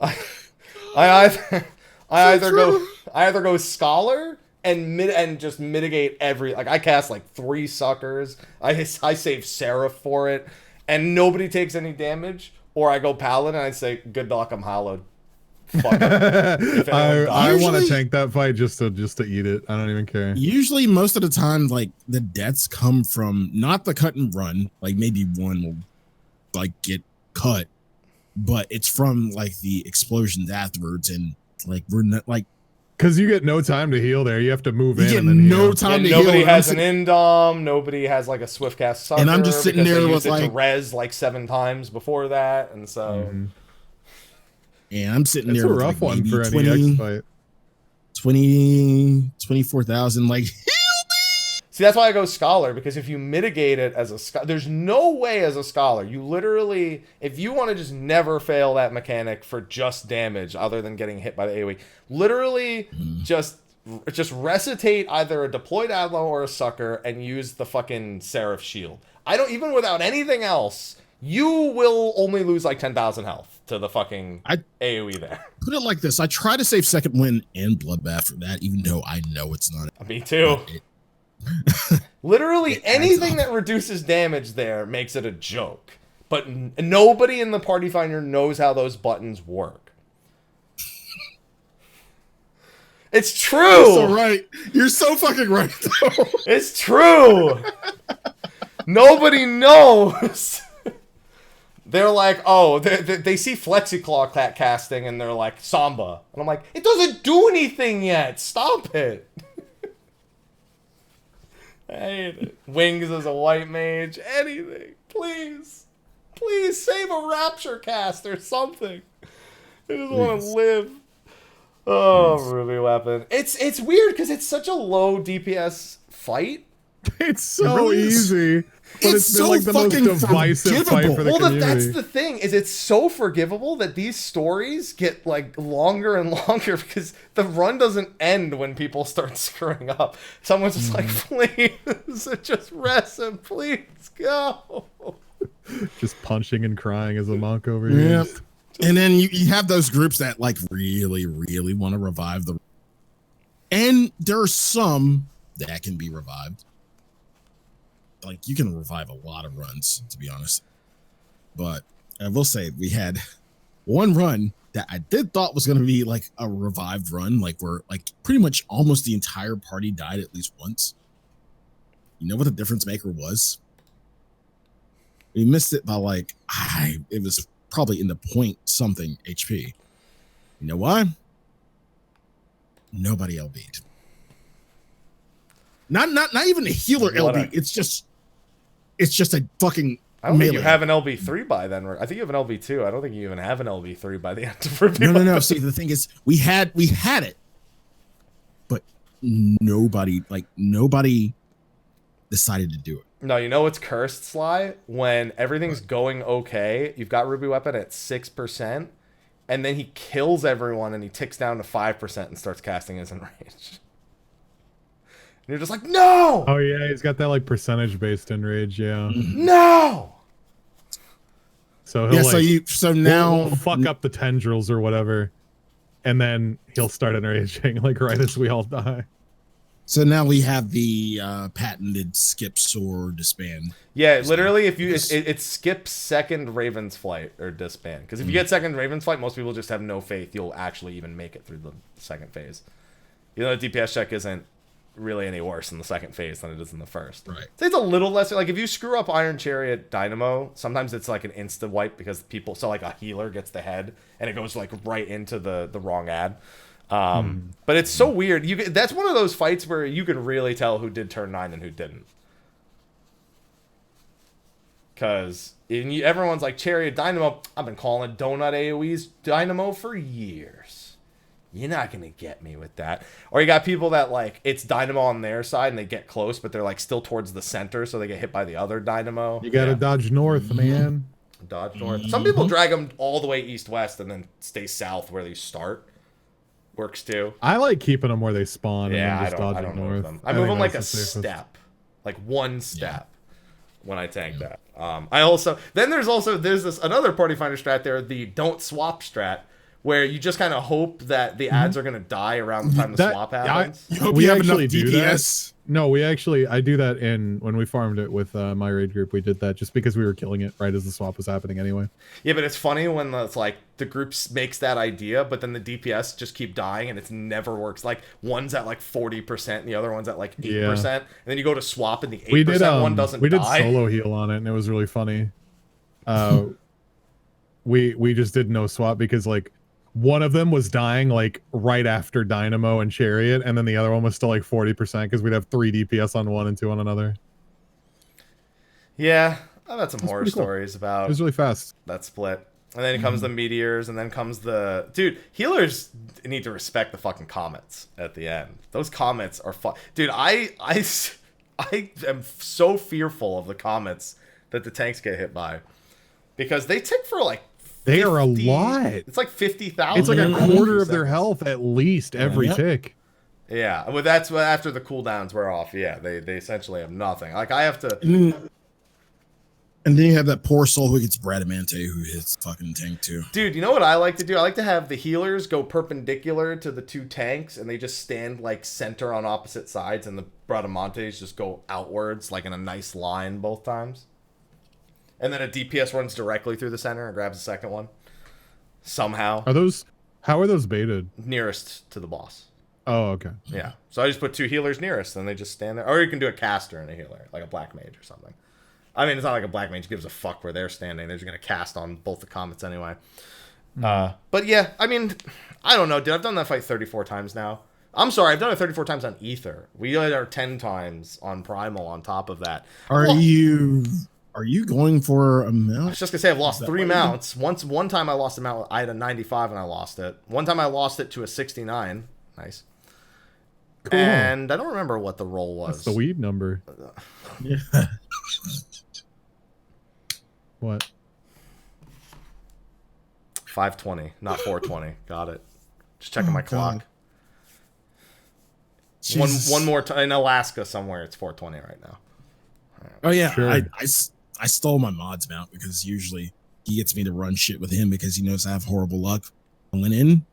Speaker 1: I either go scholar and just mitigate every, like I cast like 3 suckers. I save Seraph for it and nobody takes any damage, or I go paladin and I say good luck, I'm hallowed. Fuck it.
Speaker 3: I want to tank that fight just to eat it. I don't even care.
Speaker 2: Usually, most of the time, like the deaths come from not the cut and run. Like maybe one will like get cut, but it's from like the explosions afterwards, and like we're not like
Speaker 3: because you get no time to heal there. You have to move in.
Speaker 2: You get
Speaker 3: and then
Speaker 2: no
Speaker 3: heal.
Speaker 2: time to
Speaker 1: nobody
Speaker 2: heal.
Speaker 1: has an indom. Nobody has like a swift cast sucker.
Speaker 2: And I'm just sitting there with
Speaker 1: like
Speaker 2: like
Speaker 1: to res like 7 times before that, and so.
Speaker 3: Mm-hmm.
Speaker 2: And I'm sitting
Speaker 3: It's
Speaker 2: there
Speaker 3: a
Speaker 2: with
Speaker 3: rough
Speaker 2: like
Speaker 3: one for
Speaker 2: maybe
Speaker 3: any X fight.
Speaker 2: 24,000 like
Speaker 1: See, that's why I go scholar, because if you mitigate it as a scholar, there's no way as a scholar. You literally, if you want to just never fail that mechanic for just damage other than getting hit by the AoE, literally just recitate either a deployed Adlo or a sucker and use the fucking Seraph shield. I don't, even without anything else, you will only lose like 10,000 health to the fucking AoE there.
Speaker 2: Put it like this. I try to save second win and bloodbath for that, even though I know it's not.
Speaker 1: Me too. Literally anything that reduces damage there makes it a joke. But nobody in the party finder knows how those buttons work. It's true.
Speaker 2: You're so right. You're so fucking right, though.
Speaker 1: It's true. Nobody knows. They're like, oh, they see Flexiclaw casting and they're like, Samba. And I'm like, it doesn't do anything yet. Stop it. I hate it. Wings as a white mage. Anything. Please. Please save a Rapture cast or something. I just want to live. Oh, Ruby Weapon. It's weird because it's such a low DPS fight.
Speaker 3: It's so
Speaker 2: really is.
Speaker 3: easy. But it's been
Speaker 2: so
Speaker 3: like the most
Speaker 2: fucking
Speaker 3: divisive fight for the community.
Speaker 1: That's the thing, is it's so forgivable that these stories get like longer and longer because the run doesn't end when people start screwing up. Someone's just like, please, just rest and please go.
Speaker 3: Just punching and crying as a monk over here.
Speaker 2: Yep. And then you have those groups that like really, really want to revive the. And there are some that can be revived. Like you can revive a lot of runs, to be honest. But I will say we had one run that I did thought was going to be like a revived run, like where like pretty much almost the entire party died at least once. You know what the difference maker was? We missed it by like it was probably in the point something HP. You know why? Nobody LB'd. Not even a healer LB. It's just a fucking.
Speaker 1: I don't think you
Speaker 2: melee.
Speaker 1: have an LB3 by then. I think you have an LB2. I don't think you even have an LB3 by the end of Ruby.
Speaker 2: No. See, the thing is, we had it, but nobody decided to do it.
Speaker 1: No, you know what's cursed, Sly? When everything's going okay, you've got Ruby Weapon at 6%, and then he kills everyone and he ticks down to 5% and starts casting his enrage. And you're just like, no!
Speaker 3: Oh yeah, he's got that like percentage based enrage, yeah.
Speaker 1: No!
Speaker 3: So he'll
Speaker 2: so now
Speaker 3: we'll fuck up the tendrils or whatever, and then he'll start enraging like right as we all die.
Speaker 2: So now we have the patented skip sword disband.
Speaker 1: Yeah, literally, if you it skips second Raven's Flight or disband, because if you get second Raven's Flight, most people just have no faith you'll actually even make it through the second phase. You know, the DPS check isn't really any worse in the second phase than it is in the first.
Speaker 2: Right.
Speaker 1: So it's a little less, like if you screw up Iron Chariot Dynamo, sometimes it's like an insta wipe because people, so like a healer gets the head and it goes like right into the wrong ad. But it's so weird. That's one of those fights where you can really tell who did turn 9 and who didn't. Because everyone's like, Chariot Dynamo, I've been calling Donut AoE's Dynamo for years. You're not going to get me with that. Or you got people that like, it's Dynamo on their side and they get close, but they're like still towards the center, so they get hit by the other Dynamo.
Speaker 3: You gotta dodge north, man.
Speaker 1: Dodge north. Some people drag them all the way east-west and then stay south where they start. Works too.
Speaker 3: I like keeping them where they spawn.
Speaker 1: Yeah,
Speaker 3: and then just
Speaker 1: I don't
Speaker 3: north.
Speaker 1: move them. I move them like a
Speaker 3: that's the safest.
Speaker 1: step, like one step when I tank that. There's this another party finder strat there, the don't swap strat, where you just kind of hope that the ads are gonna die around the time the swap happens.
Speaker 2: You hope
Speaker 3: We
Speaker 2: you have
Speaker 3: actually
Speaker 2: enough
Speaker 3: do
Speaker 2: DPS.
Speaker 3: No, I do that when we farmed it with my raid group. We did that just because we were killing it right as the swap was happening anyway.
Speaker 1: Yeah, but it's funny when it's like the group makes that idea, but then the DPS just keep dying and it never works. Like one's at like 40% and the other one's at like 8%, and then you go to swap and the 8% one doesn't die.
Speaker 3: We did solo heal on it and it was really funny. We just did no swap because like one of them was dying like right after Dynamo and Chariot, and then the other one was still like 40% because we'd have 3 DPS on one and 2 on another.
Speaker 1: Yeah, I've had some horror stories about
Speaker 3: it was really fast.
Speaker 1: that split. And then comes the meteors, and then comes the... Dude, healers need to respect the fucking comets at the end. Those comets are fun. Dude, I am so fearful of the comets that the tanks get hit by. Because they tick for like...
Speaker 3: They are a lot.
Speaker 1: It's like 50,000.
Speaker 3: It's like a quarter of their health at least every tick.
Speaker 1: Yeah, well, that's what after the cooldowns wear off. Yeah, they essentially have nothing. Like, I have to...
Speaker 2: And then you have that poor soul who gets Bradamante who hits fucking tank too.
Speaker 1: Dude, you know what I like to do? I like to have the healers go perpendicular to the 2 tanks, and they just stand like center on opposite sides, and the Bradamantes just go outwards like in a nice line both times. And then a DPS runs directly through the center and grabs the second one. Somehow.
Speaker 3: How are those baited?
Speaker 1: Nearest to the boss.
Speaker 3: Oh, okay.
Speaker 1: Yeah. So I just put 2 healers nearest, and they just stand there. Or you can do a caster and a healer, like a black mage or something. I mean, it's not like a black mage gives a fuck where they're standing. They're just going to cast on both the comets anyway. But yeah, I mean, I don't know, dude. I've done that fight 34 times now. I'm sorry, I've done it 34 times on Ether. We did our 10 times on Primal on top of that.
Speaker 2: Are you Are you going for a
Speaker 1: I
Speaker 2: mount?
Speaker 1: was just gonna say I've lost 3 mounts. One time I lost a mount. I had a 95 and I lost it. One time I lost it to a 69. Nice. Cool. And I don't remember what the roll was.
Speaker 3: That's the weed number.
Speaker 2: Yeah.
Speaker 3: What?
Speaker 1: 520, not 420. Got it. Just checking my clock. One more time in Alaska somewhere. It's 420 right now.
Speaker 2: Oh yeah,
Speaker 3: Sure.
Speaker 2: I stole my mod's mount because usually he gets me to run shit with him because he knows I have horrible luck. I went in,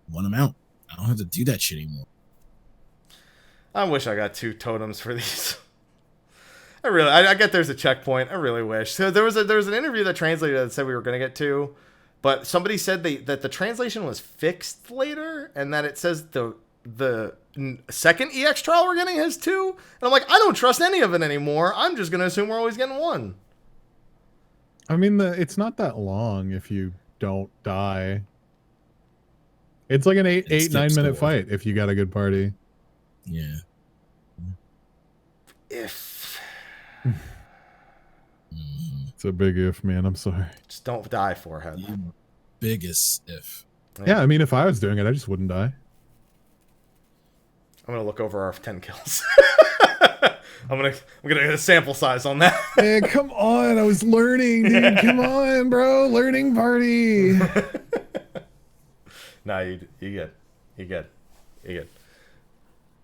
Speaker 2: won him out. I don't have to do that shit anymore.
Speaker 1: I wish I got 2 totems for these. I get there's a checkpoint. I really wish. So there was an interview that translated that said we were going to get 2, but somebody said that the translation was fixed later, and that it says the second EX trial we're getting has 2, and I'm like, I don't trust any of it anymore. I'm just going to assume we're always getting 1.
Speaker 3: I mean, it's not that long if you don't die. It's like an 9 minute fight if you got a good party.
Speaker 2: Yeah.
Speaker 1: If
Speaker 3: It's a big if, man. I'm sorry.
Speaker 1: just don't die, forehead.
Speaker 2: The biggest if.
Speaker 3: Yeah, I mean, if I was doing it, I just wouldn't die.
Speaker 1: I'm gonna look over our 10 kills. I'm gonna get a sample size on that.
Speaker 3: Man, come on. I was learning, dude. Come on, bro. Learning party.
Speaker 1: No, you good. You good.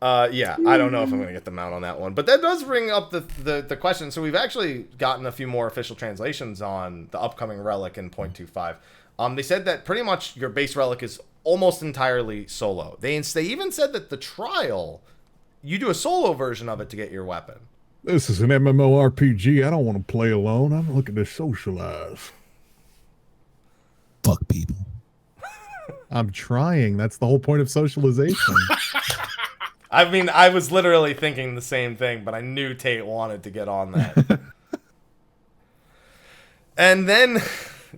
Speaker 1: Yeah, I don't know if I'm going to get the mount on that one. But that does bring up the question. So we've actually gotten a few more official translations on the upcoming relic in 0.25. They said that pretty much your base relic is almost entirely solo. They even said that the trial, you do a solo version of it to get your weapon.
Speaker 3: This is an MMORPG. I don't want to play alone. I'm looking to socialize.
Speaker 2: Fuck people.
Speaker 3: I'm trying. That's the whole point of socialization.
Speaker 1: I mean, I was literally thinking the same thing, but I knew Tate wanted to get on that. And then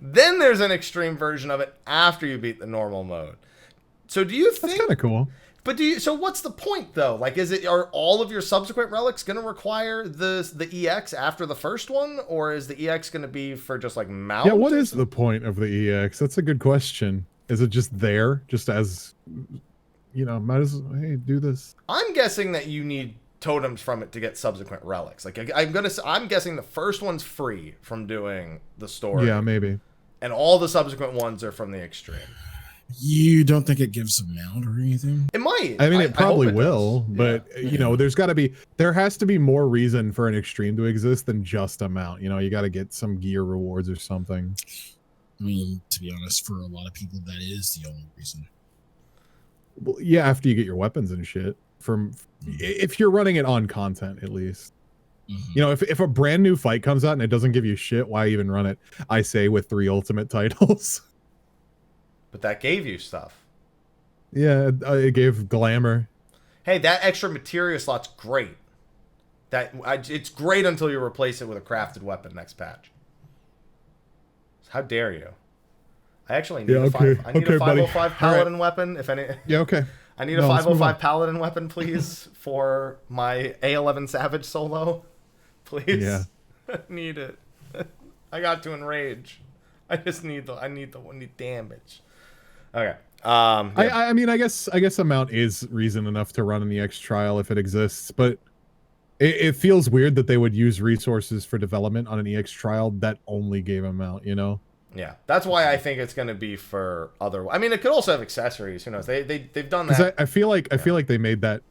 Speaker 1: there's an extreme version of it after you beat the normal mode. So do you think...
Speaker 3: That's kind of cool.
Speaker 1: But so what's the point, though? Like, are all of your subsequent relics going to require the EX after the first one? Or is the EX going to be for just, like, mount?
Speaker 3: Yeah, what is the point of the EX? That's a good question. Is it just there, just as, might as well, hey, do this?
Speaker 1: I'm guessing that you need totems from it to get subsequent relics. Like, I'm guessing the first one's free from doing the story.
Speaker 3: Yeah, maybe.
Speaker 1: And all the subsequent ones are from the extreme.
Speaker 2: You don't think it gives a mount or anything?
Speaker 1: It might.
Speaker 3: I mean, it probably will,
Speaker 1: does.
Speaker 3: but
Speaker 1: Yeah.
Speaker 3: there has to be more reason for an extreme to exist than just a mount. You got to get some gear rewards or something.
Speaker 2: I mean, to be honest, for a lot of people, that is the only reason.
Speaker 3: Well, yeah, after you get your weapons and shit. If you're running it on content, at least.
Speaker 2: Mm-hmm.
Speaker 3: If a brand new fight comes out and it doesn't give you shit, why even run it? I say with 3 ultimate titles.
Speaker 1: But that gave you stuff.
Speaker 3: Yeah, it gave glamour.
Speaker 1: Hey, that extra materia slot's great. It's great until you replace it with a crafted weapon next patch. How dare you? I actually need a 505 paladin weapon. If any.
Speaker 3: Yeah, okay.
Speaker 1: I need a 505 paladin weapon, please, for my A11 Savage solo. Please.
Speaker 3: Yeah.
Speaker 1: I need it. I got to enrage. I just need the damage. Okay. Yeah.
Speaker 3: I mean, I guess a mount is reason enough to run in the X trial if it exists, but it feels weird that they would use resources for development on an EX trial that only gave a mount,
Speaker 1: Yeah, that's why I think it's going to be for other. I mean, it could also have accessories. Who knows? They've done that.
Speaker 3: I feel like they made that.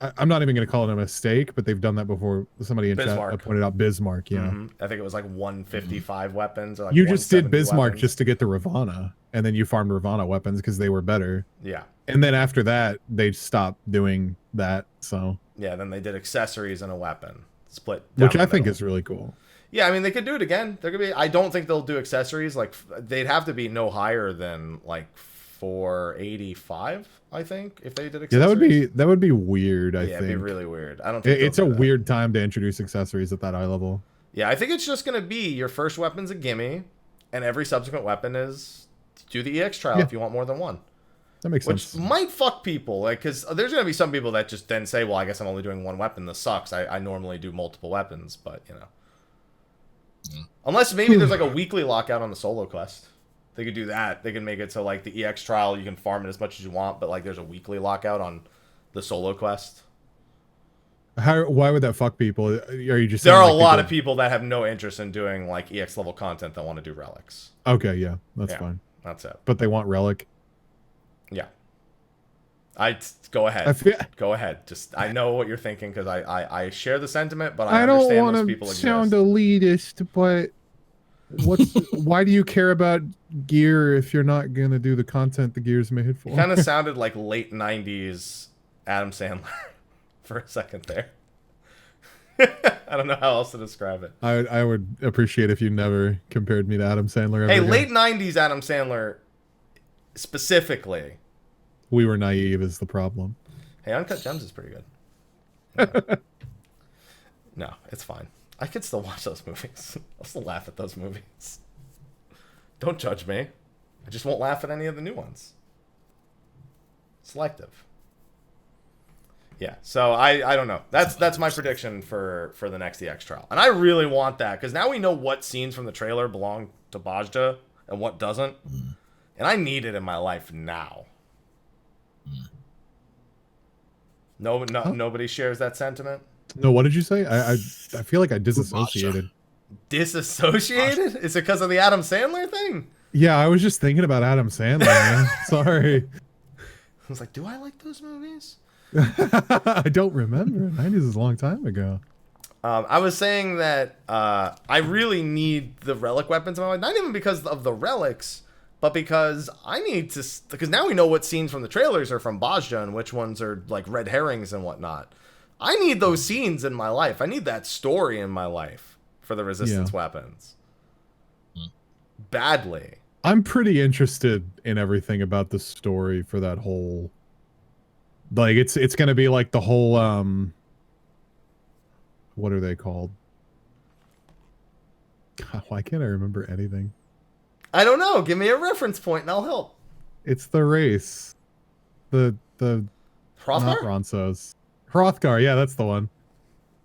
Speaker 3: I'm not even going to call it a mistake, but they've done that before. Somebody in chat pointed out Bismarck. Yeah,
Speaker 1: I think it was like 155 weapons. Or like
Speaker 3: you just did Bismarck
Speaker 1: weapons.
Speaker 3: just to get the Ravana, and then you farmed Ravana weapons because they were better.
Speaker 1: Yeah,
Speaker 3: and then after that, they stopped doing that. So
Speaker 1: yeah, then they did accessories and a weapon split,
Speaker 3: which I think is really cool.
Speaker 1: Yeah, I mean, they could do it again. They're gonna be. I don't think they'll do accessories. Like, they'd have to be no higher than like 485. I think if they did accessories.
Speaker 3: Yeah, that would be weird. I think
Speaker 1: it'd be really weird. I don't think
Speaker 3: it's a weird time to introduce accessories at that high level.
Speaker 1: Yeah, I think it's just gonna be your first weapon's a gimme, and every subsequent weapon is do the EX trial if you want more than one.
Speaker 3: That makes sense.
Speaker 1: Which might fuck people, like, because there's gonna be some people that just then say, "Well, I guess I'm only doing one weapon. This sucks. I normally do multiple weapons, but Unless maybe there's like a weekly lockout on the solo quest. They could do that. They can make it so like the EX trial, you can farm it as much as you want, but like there's a weekly lockout on the solo quest.
Speaker 3: Why would that fuck people? Are you just
Speaker 1: there
Speaker 3: saying,
Speaker 1: are
Speaker 3: like,
Speaker 1: a lot of people that have no interest in doing like EX level content that want to do relics.
Speaker 3: Okay, yeah, that's fine.
Speaker 1: That's it.
Speaker 3: But they want relic.
Speaker 1: Yeah. Go ahead. Go ahead. Just I know what you're thinking because I share the sentiment, but I understand those people exist.
Speaker 3: I don't want to sound elitist, but why do you care about gear if you're not gonna do the content the gear's made for?
Speaker 1: It kind of sounded like late '90s Adam Sandler for a second there. I don't know how else to describe it.
Speaker 3: I would appreciate if you never compared me to Adam Sandler.
Speaker 1: Hey, late '90s Adam Sandler specifically.
Speaker 3: We were naive is the problem.
Speaker 1: Hey, Uncut Gems is pretty good. Yeah. No, it's fine. I could still watch those movies. I'll still laugh at those movies. Don't judge me. I just won't laugh at any of the new ones. Selective. Yeah, so I don't know. That's my prediction for the next EX trial. And I really want that, because now we know what scenes from the trailer belong to Bajda and what doesn't. And I need it in my life now. Nobody shares that sentiment?
Speaker 3: No, what did you say? I feel like I disassociated.
Speaker 1: Disassociated? Is it because of the Adam Sandler thing?
Speaker 3: Yeah, I was just thinking about Adam Sandler, man. Sorry.
Speaker 1: I was like, do I like those movies?
Speaker 3: I don't remember. 90s is a long time ago.
Speaker 1: I was saying that I really need the relic weapons in my life. Not even because of the relics, but because I need to... Because now we know what scenes from the trailers are from Bajda and which ones are like red herrings and whatnot. I need those scenes in my life. I need that story in my life for the resistance weapons. Badly.
Speaker 3: I'm pretty interested in everything about the story for that whole... Like, it's going to be like the whole... What are they called? God, why can't I remember anything?
Speaker 1: I don't know. Give me a reference point and I'll help.
Speaker 3: It's the race. The
Speaker 1: Hrothgar?
Speaker 3: Not Ronsos. Hrothgar, yeah, that's the one.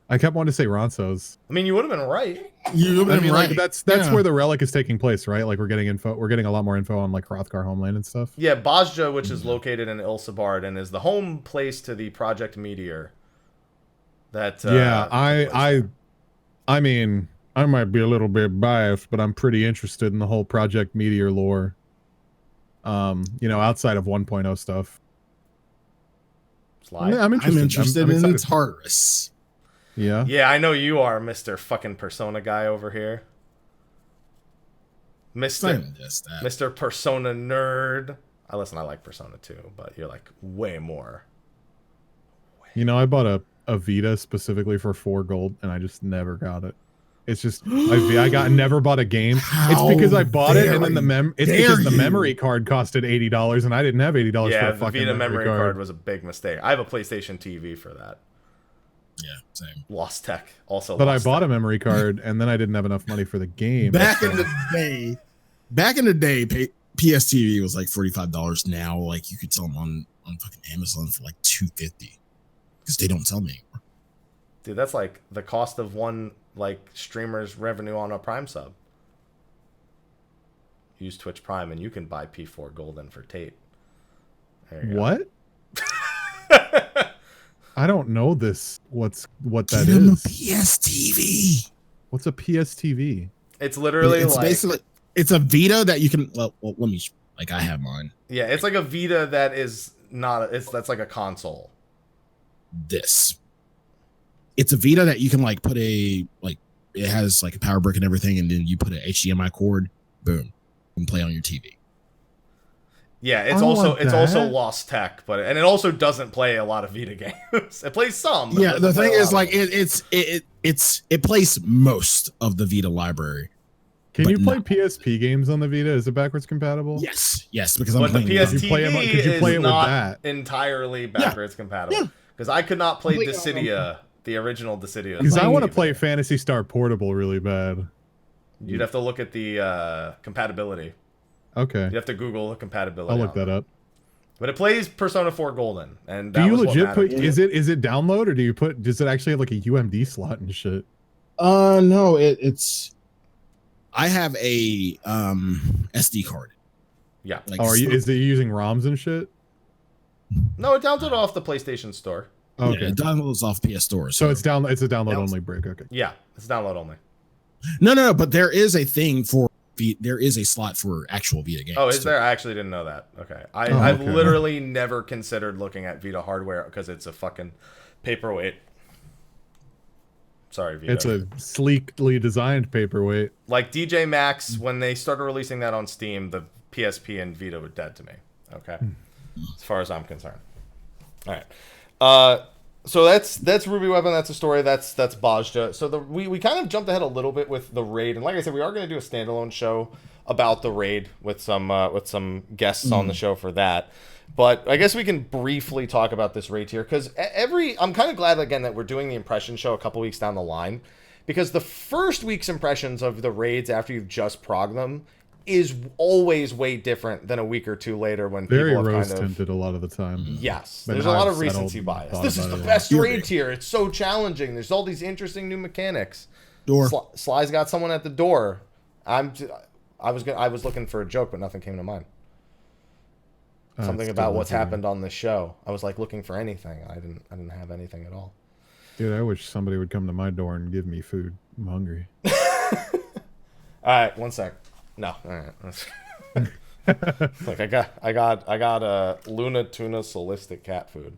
Speaker 3: I kept wanting to say Ronsos.
Speaker 1: I mean, you would have been right.
Speaker 2: You would have been right.
Speaker 3: Like, that's where the relic is taking place, right? Like, we're getting a lot more info on like Hrothgar homeland and stuff.
Speaker 1: Yeah, Bajda, which is located in Ilsabard and is the home place to the Project Meteor. That
Speaker 3: I mean, I might be a little bit biased, but I'm pretty interested in the whole Project Meteor lore. Outside of 1.0 stuff.
Speaker 1: Sly?
Speaker 2: I'm interested in Tartarus.
Speaker 3: Yeah.
Speaker 1: Yeah, I know you are, Mr. fucking Persona guy over here. Mr. Persona nerd. I like Persona too, but you're like way more.
Speaker 3: I bought a Vita specifically for 4 gold, and I just never got it. It's just I never bought a game. It's because I bought it, and then the memory card costed $80, and I didn't have $80 for a fucking
Speaker 1: Vita memory card was a big mistake. I have a PlayStation TV for that.
Speaker 2: Yeah, same.
Speaker 1: Lost Tech also.
Speaker 3: But I bought a memory card, and then I didn't have enough money for the game.
Speaker 2: Back in the day, PS TV was like $45. Now, like, you could sell them on fucking Amazon for like $250 because they don't sell them anymore.
Speaker 1: Dude, that's like the cost of one like streamer's revenue on a Prime sub. Use Twitch Prime and you can buy P4 Golden for Tate.
Speaker 3: What? I don't know this. What that
Speaker 2: Give him
Speaker 3: is?
Speaker 2: a PS TV.
Speaker 3: What's a PS TV?
Speaker 1: It's literally
Speaker 2: basically it's a Vita that you can. Well, let me. Like, I have mine.
Speaker 1: Yeah, it's like a Vita that is not. That's like a console.
Speaker 2: It's a Vita that you can like put it has like a power brick and everything, and then you put an HDMI cord, boom, you can play on your TV.
Speaker 1: Yeah, it's also Lost Tech, and it also doesn't play a lot of Vita games. It plays some.
Speaker 2: Yeah, the thing is, like, it plays most of the Vita library.
Speaker 3: Can you play PSP games on the Vita? Is it backwards compatible?
Speaker 2: Yes, because I'm
Speaker 1: playing.
Speaker 2: But
Speaker 1: the PS TV is not entirely backwards compatible. Because I could not play Dissidia, the original Dissidia.
Speaker 3: Because I want to play Phantasy Star Portable really bad.
Speaker 1: You'd have to look at the compatibility.
Speaker 3: Okay.
Speaker 1: You have to Google compatibility.
Speaker 3: I'll look that up.
Speaker 1: But it plays Persona 4 Golden, and
Speaker 3: do you legit put? Is it download, or does it actually have like a UMD slot and shit?
Speaker 2: No, it's I have a SD card.
Speaker 1: Yeah.
Speaker 2: Like,
Speaker 3: Is it using ROMs and shit?
Speaker 1: No, it downloaded off the PlayStation Store.
Speaker 3: Okay.
Speaker 2: Yeah, it downloads off PS Store.
Speaker 3: So it's a download only break. Okay.
Speaker 1: Yeah, it's download only.
Speaker 2: No, but there is a thing for there is a slot for actual Vita games.
Speaker 1: Oh, is there? I actually didn't know that. Okay. I've literally never considered looking at Vita hardware because it's a fucking paperweight. Sorry, Vita.
Speaker 3: It's a sleekly designed paperweight.
Speaker 1: Like DJ Maxx, when they started releasing that on Steam, the PSP and Vita were dead to me. Okay. As far as I'm concerned. All right. So that's Ruby Weapon. That's a story. That's Bajja. So we kind of jumped ahead a little bit with the raid, and like I said, we are going to do a standalone show about the raid with some guests on the show for that. But I guess we can briefly talk about this raid here because I'm kind of glad again that we're doing the impression show a couple weeks down the line, because the first week's impressions of the raids after you've just progged them is always way different than a week or two later when
Speaker 3: Very
Speaker 1: people have
Speaker 3: rose
Speaker 1: kind of
Speaker 3: tinted a a lot of the time.
Speaker 1: Yes,
Speaker 3: But
Speaker 1: there's a lot
Speaker 3: I've
Speaker 1: of recency bias.
Speaker 3: thought
Speaker 1: This is
Speaker 3: about
Speaker 1: the
Speaker 3: it a
Speaker 1: best
Speaker 2: lot.
Speaker 1: raid tier. It's so challenging. There's all these interesting new mechanics.
Speaker 2: Door.
Speaker 1: Sly's got someone at the door. I was looking for a joke, but nothing came to mind. Something
Speaker 3: It's
Speaker 1: about
Speaker 3: still
Speaker 1: what's
Speaker 3: nothing.
Speaker 1: happened on the show. I was like looking for anything. I didn't have anything at all.
Speaker 3: Dude, I wish somebody would come to my door and give me food. I'm hungry.
Speaker 1: All right, one sec. No, all right. Look, I got a Luna Tuna Solistic cat food,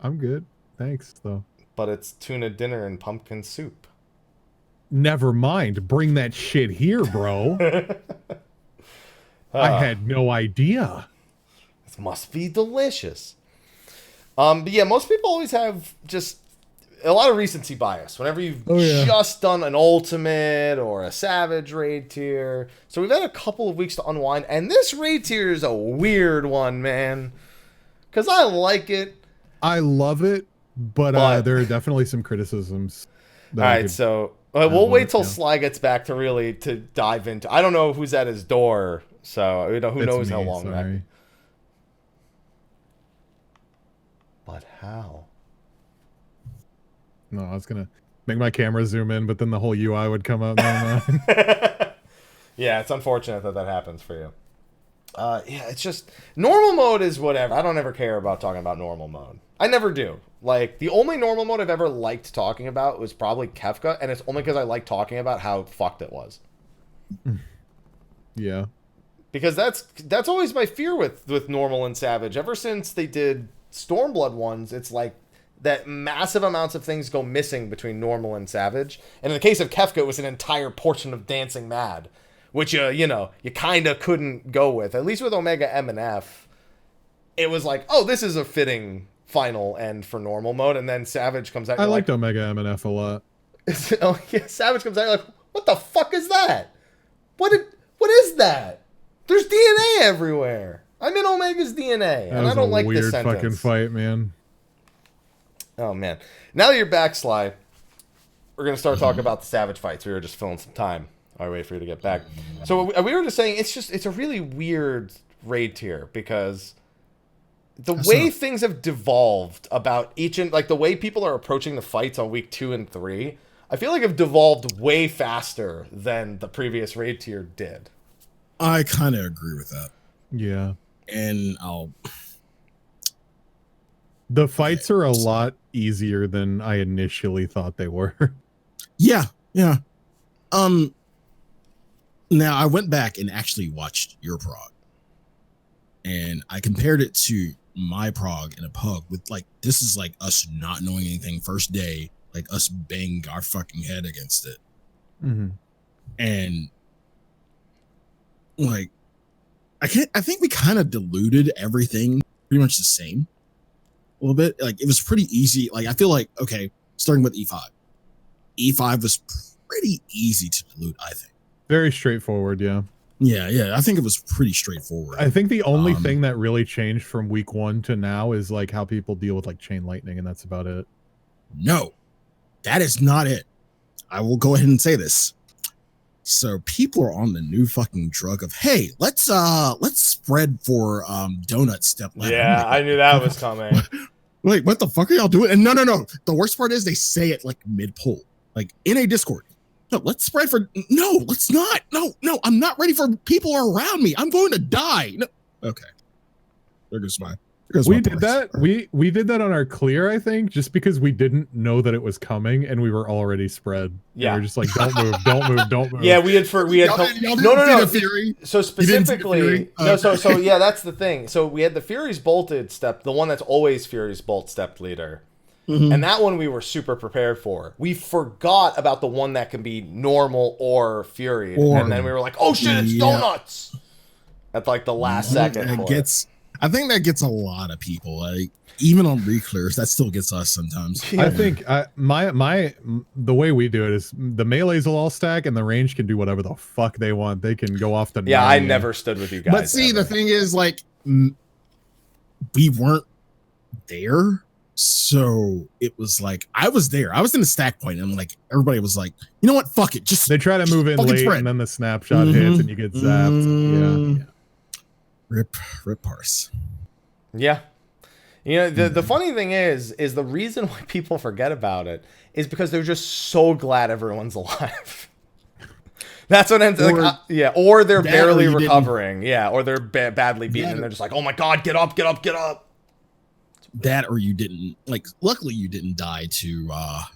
Speaker 3: I'm good. Thanks, though.
Speaker 1: but it's tuna dinner and pumpkin soup.
Speaker 3: Never mind. Bring that shit here, bro. I had no idea.
Speaker 1: This must be delicious. But yeah, most people always have just a lot of recency bias whenever you've just done an ultimate or a savage raid tier. So we've had a couple of weeks to unwind, and this raid tier is a weird one, man. Because I like it.
Speaker 3: I love it, but there are definitely some criticisms.
Speaker 1: All right, so we'll wait till Sly gets back to dive into. I don't know who's at his door, so who knows how long that. But how?
Speaker 3: No, I was gonna make my camera zoom in, but then the whole UI would come up.
Speaker 1: Yeah, it's unfortunate that happens for you. Yeah, it's just normal mode is whatever. I don't ever care about talking about normal mode. I never do. Like, the only normal mode I've ever liked talking about was probably Kefka, and it's only because I like talking about how fucked it was.
Speaker 3: Yeah.
Speaker 1: Because that's always my fear with normal and savage. Ever since they did Stormblood ones, it's like that massive amounts of things go missing between normal and savage. And in the case of Kefka, it was an entire portion of Dancing Mad, which you kind of couldn't go with. At least with Omega M and F, it was like, oh, this is a fitting final end for normal mode. And then Savage comes out.
Speaker 3: I liked Omega M and F a lot.
Speaker 1: Oh yeah, Savage comes out. You're like, what the fuck is that? What is that? There's DNA everywhere. I'm in Omega's DNA, and I don't like this sentence.
Speaker 3: Weird fucking fight, man.
Speaker 1: Oh man! Now that you're back, Sly, we're gonna start talking about the Savage fights. We were just filling some time. I'll wait for you to get back. So we were just saying it's a really weird raid tier because the way things have devolved about each and like the way people are approaching the fights on week 2 and 3, I feel like have devolved way faster than the previous raid tier did.
Speaker 2: I kind of agree with that.
Speaker 3: Yeah.
Speaker 2: And
Speaker 3: the fights are a lot easier than I initially thought they were.
Speaker 2: Yeah. Now I went back and actually watched your prog, and I compared it to my prog in a pug with like, this is like us not knowing anything first day, like us banging our fucking head against it.
Speaker 3: Mm-hmm.
Speaker 2: And like, I think we kind of diluted everything pretty much the same a little bit. Like, it was pretty easy. Like, I feel like, okay, starting with E5 was pretty easy to dilute, I think.
Speaker 3: Very straightforward, yeah.
Speaker 2: Yeah. I think it was pretty straightforward.
Speaker 3: I think the only thing that really changed from week 1 to now is like how people deal with like chain lightning, and that's about it.
Speaker 2: No, that is not it. I will go ahead and say this. So people are on the new fucking drug of, hey, let's spread for donut step ladder.
Speaker 1: Yeah, I knew that was coming.
Speaker 2: Like, what the fuck are y'all doing? And no. The worst part is they say it like mid-pull, like in a Discord. No, let's spread for. No, let's not. No, I'm not ready for people around me. I'm going to die. No. Okay. There goes my.
Speaker 3: We did that. We did that on our clear, I think, just because we didn't know that it was coming and we were already spread.
Speaker 1: Yeah,
Speaker 3: we were just like, don't move, don't move, don't move.
Speaker 1: Yeah, we had no.
Speaker 2: Fury.
Speaker 1: So specifically, so yeah, that's the thing. So we had the Fury's bolted step, the one that's always Fury's bolt step leader, and that one we were super prepared for. We forgot about the one that can be normal or Fury, and then we were like, oh shit, it's donuts. At like the last second.
Speaker 2: I think that gets a lot of people. Like even on reclears, that still gets us sometimes.
Speaker 3: I think the way we do it is the melees will all stack, and the range can do whatever the fuck they want. They can go off the.
Speaker 1: Yeah, I never stood with you guys.
Speaker 2: But see, the thing is, like, we weren't there, so it was like I was there. I was in the stack point, and like everybody was like, you know what? Fuck it. Just
Speaker 3: they try to move in late, spread. And then the snapshot hits, and you get zapped. Yeah.
Speaker 2: Rip parse.
Speaker 1: Yeah. You know, the funny thing is the reason why people forget about it is because they're just so glad everyone's alive. That's what ends up, or they're barely recovering. Yeah, or they're badly beaten and they're just like, oh my God, get up.
Speaker 2: That or you didn't, like, luckily you didn't die to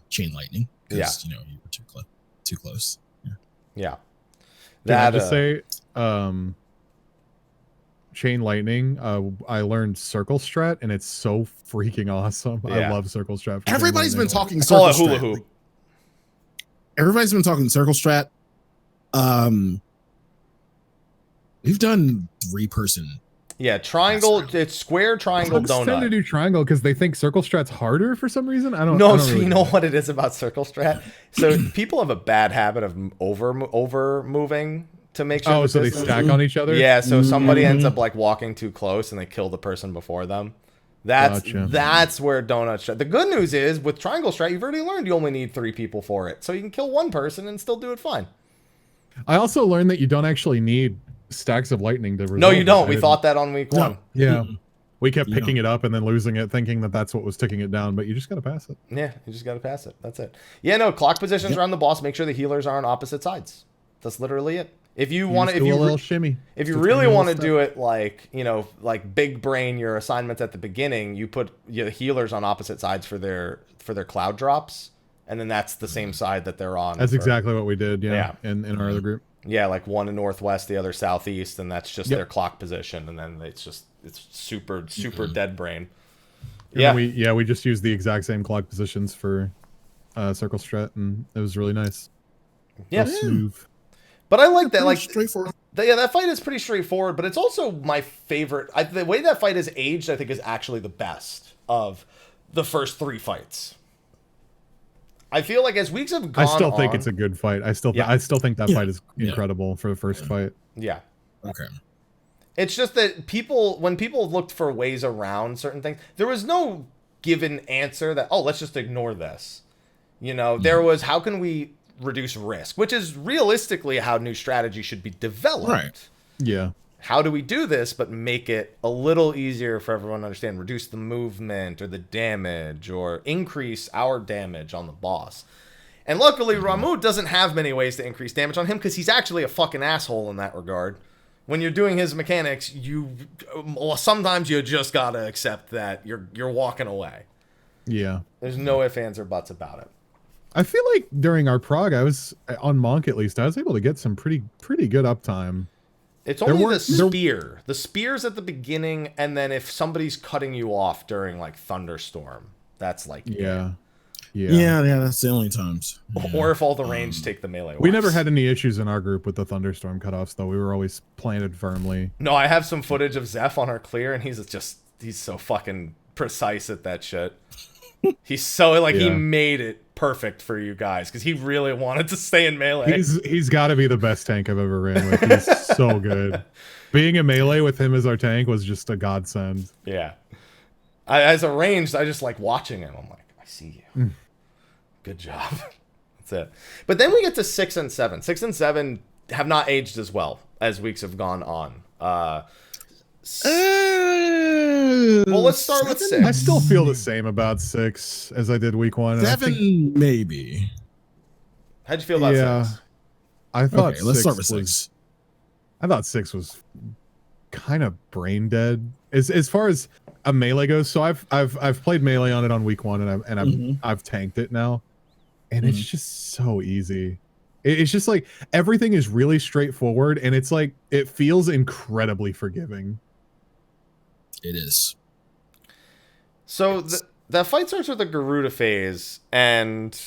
Speaker 2: chain lightning because, you know, you were too close.
Speaker 1: Yeah.
Speaker 3: Can I just say, chain lightning, I learned circle strat and it's so freaking awesome. I love circle strat.
Speaker 2: Everybody's been talking circle strat. Hula hoop. Everybody's been talking circle strat. We've done 3-person.
Speaker 1: Yeah, triangle. It's square, triangle, donut.
Speaker 3: Tend to do triangle because they think circle strat's harder for some reason. I don't.
Speaker 1: No,
Speaker 3: I don't
Speaker 1: so
Speaker 3: really
Speaker 1: you know what it is about circle strat. So people have a bad habit of over moving. To make sure
Speaker 3: so they stack on each other.
Speaker 1: Yeah, so somebody ends up like walking too close and they kill the person before them. That's where donut strat. The good news is with triangle strat, you've already learned you only need 3 people for it, so you can kill one person and still do it fine.
Speaker 3: I also learned that you don't actually need stacks of lightning to resolve.
Speaker 1: No, you don't. We thought that on week 1.
Speaker 3: Yeah. We kept picking it up and then losing it, thinking that that's what was ticking it down, but you just got to pass it.
Speaker 1: Yeah, you just got to pass it. That's it. Yeah, no, clock positions around the boss. Make sure the healers are on opposite sides. That's literally it. If you want to, if you really want to do it like, you know, like big brain your assignments at the beginning, you put the healers on opposite sides for their cloud drops, and then that's the same side that they're on.
Speaker 3: That's exactly what we did. Yeah. In our other group.
Speaker 1: Yeah, like one in northwest, the other southeast, and that's just their clock position, and then it's super dead brain.
Speaker 3: And we just used the exact same clock positions for circle strat, and it was really nice.
Speaker 1: Yeah,
Speaker 3: smooth.
Speaker 1: But I like that, like
Speaker 2: straightforward.
Speaker 1: That fight is pretty straightforward, but it's also my favorite. The way that fight is aged, I think, is actually the best of the first 3 fights. I feel like as weeks have gone on...
Speaker 3: I still think it's a good fight. I still think that fight is incredible for the first fight.
Speaker 1: Yeah.
Speaker 2: Okay.
Speaker 1: It's just that when people looked for ways around certain things, there was no given answer that, oh, let's just ignore this. You know, there was, how can we reduce risk, which is realistically how new strategy should be developed.
Speaker 2: Right.
Speaker 3: Yeah.
Speaker 1: How do we do this, but make it a little easier for everyone to understand? Reduce the movement or the damage or increase our damage on the boss. And luckily, Ramuh doesn't have many ways to increase damage on him because he's actually a fucking asshole in that regard. When you're doing his mechanics, sometimes you just gotta accept that you're walking away.
Speaker 3: Yeah.
Speaker 1: There's no ifs, ands, or buts about it.
Speaker 3: I feel like during our prog, I was on Monk at least. I was able to get some pretty good uptime.
Speaker 1: It's only the spear. The spear's at the beginning, and then if somebody's cutting you off during like thunderstorm, that's like
Speaker 2: yeah, that's the only times.
Speaker 1: Or if all the range take the melee.
Speaker 3: We never had any issues in our group with the thunderstorm cutoffs, though. We were always planted firmly.
Speaker 1: No, I have some footage of Zeph on our clear, and he's so fucking precise at that shit. He's so he made it perfect for you guys because he really wanted to stay in melee.
Speaker 3: He's got to be the best tank I've ever ran with. He's so good. Being a melee with him as our tank was just a godsend.
Speaker 1: Yeah. As a ranged, I just like watching him. I'm like, I see you. Good job. That's it. But then we get to 6 and 7. 6 and 7 have not aged as well as weeks have gone on. Well, let's start with 6.
Speaker 3: I still feel the same about 6 as I did week 1.
Speaker 2: 7, maybe.
Speaker 1: How'd you feel about 6?
Speaker 3: I thought
Speaker 2: Okay, let's start with
Speaker 3: was,
Speaker 2: 6.
Speaker 3: I thought 6 was kind of brain dead as far as a melee goes. So I've played melee on it on week 1, and I've tanked it now, and it's just so easy. It's just like everything is really straightforward, and it's like it feels incredibly forgiving.
Speaker 2: It is.
Speaker 1: So the fight starts with the Garuda phase, and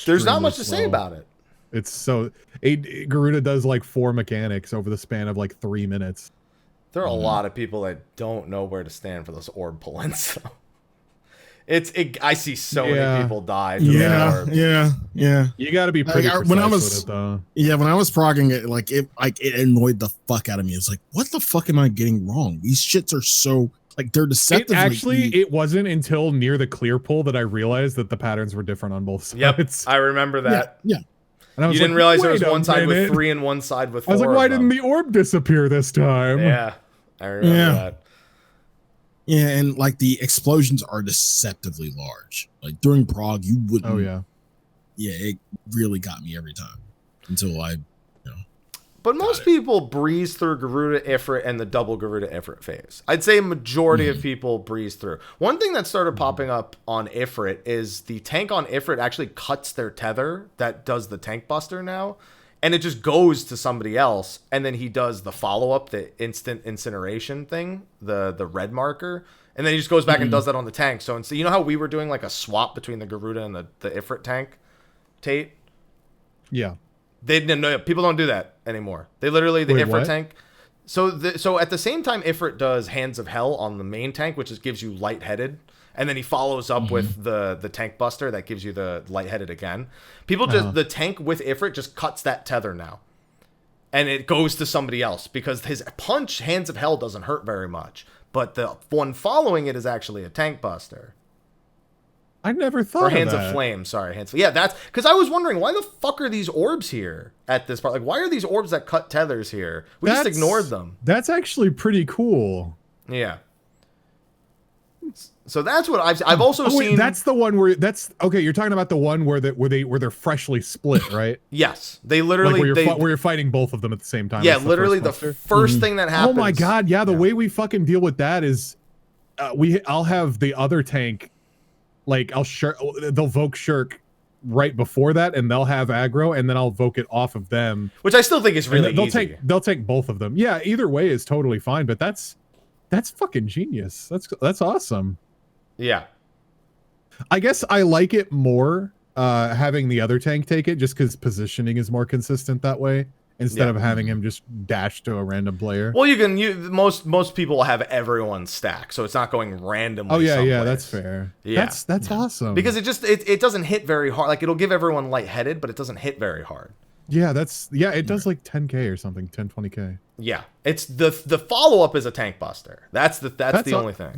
Speaker 1: there's not much to say about it.
Speaker 3: It's so Garuda does like 4 mechanics over the span of like 3 minutes.
Speaker 1: There are a lot of people that don't know where to stand for those orb pull-ins. I see so many people die. To
Speaker 2: Yeah.
Speaker 3: You got to be pretty precise with it, though.
Speaker 2: Yeah, when I was progging it, it annoyed the fuck out of me. It's like, what the fuck am I getting wrong? These shits are so they're deceptive.
Speaker 3: It wasn't until near the clear pull that I realized that the patterns were different on both sides.
Speaker 1: Yep, I remember that.
Speaker 2: Yeah.
Speaker 3: And I was
Speaker 1: you didn't realize there was one side with 3 and one side with 4.
Speaker 3: I was like, why didn't the orb disappear this time?
Speaker 1: Yeah, I remember that.
Speaker 2: Yeah, and like the explosions are deceptively large. Like during Prague, you wouldn't.
Speaker 3: Oh yeah.
Speaker 2: Yeah, it really got me every time until I.
Speaker 1: But most people breeze through Garuda Ifrit and the double Garuda Ifrit phase. I'd say a majority of people breeze through. One thing that started popping up on Ifrit is the tank on Ifrit actually cuts their tether that does the tank buster now. And it just goes to somebody else. And then he does the follow-up, the instant incineration thing, the red marker. And then he just goes back and does that on the tank. So you know how we were doing like a swap between the Garuda and the Ifrit tank, Tate?
Speaker 3: Yeah.
Speaker 1: People don't do that anymore. They literally the
Speaker 3: Wait,
Speaker 1: Ifrit
Speaker 3: what?
Speaker 1: tank. So at the same time, Ifrit does Hands of Hell on the main tank, which gives you lightheaded, and then he follows up with the tank buster that gives you the lightheaded again. People just the tank with Ifrit just cuts that tether now, and it goes to somebody else because his punch Hands of Hell doesn't hurt very much, but the one following it is actually a tank buster.
Speaker 3: I never thought
Speaker 1: Or Hands
Speaker 3: of that.
Speaker 1: of Flame, sorry. Yeah, that's because I was wondering why the fuck are these orbs here at this part? Like, why are these orbs that cut tethers here? We just ignored them.
Speaker 3: That's actually pretty cool.
Speaker 1: Yeah. So that's what I've also seen.
Speaker 3: That's the one where okay. You're talking about the one where they're freshly split, right?
Speaker 1: Yes, they literally
Speaker 3: like where you're fighting both of them at the same time.
Speaker 1: Yeah,
Speaker 3: That's
Speaker 1: literally the first thing that happens.
Speaker 3: Oh my god, yeah. The way we fucking deal with that is, I'll have the other tank. Like they'll Voke Shirk right before that, and they'll have aggro, and then I'll Voke it off of them.
Speaker 1: Which I still think is really easy.
Speaker 3: They'll take both of them. Yeah, either way is totally fine. But that's fucking genius. That's awesome.
Speaker 1: Yeah.
Speaker 3: I guess I like it more having the other tank take it, just because positioning is more consistent that way. Instead of having him just dash to a random player.
Speaker 1: Well, most people have everyone stack, so it's not going randomly.
Speaker 3: Oh yeah,
Speaker 1: someplace.
Speaker 3: That's fair.
Speaker 1: Yeah,
Speaker 3: that's awesome.
Speaker 1: Because it doesn't hit very hard. Like it'll give everyone lightheaded, but it doesn't hit very hard.
Speaker 3: Yeah, it does like 10k or something, 10-20k.
Speaker 1: Yeah, it's the follow up is a tank buster. That's the only thing.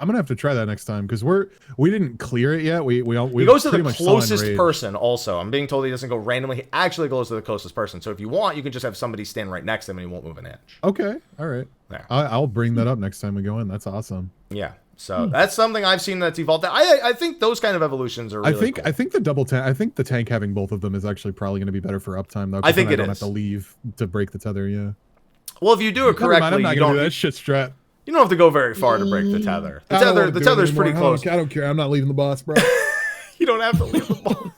Speaker 3: I'm gonna have to try that next time because we didn't clear it yet. We
Speaker 1: goes to the closest person. Also, I'm being told he doesn't go randomly. He actually goes to the closest person. So if you want, you can just have somebody stand right next to him and he won't move an inch.
Speaker 3: Okay, all right.
Speaker 1: Yeah.
Speaker 3: I'll bring that up next time we go in. That's awesome.
Speaker 1: Yeah. So that's something I've seen that's evolved. I think those kind of evolutions are really cool.
Speaker 3: I think the double tank. I think the tank having both of them is actually probably going to be better for uptime though.
Speaker 1: I think
Speaker 3: I don't have to leave to break the tether. Yeah.
Speaker 1: Well, if you do it correctly,
Speaker 3: I'm not going to do that shit strat.
Speaker 1: You don't have to go very far to break the tether. The tether's pretty close.
Speaker 3: I don't care. I'm not leaving the boss, bro.
Speaker 1: You don't have to leave the boss.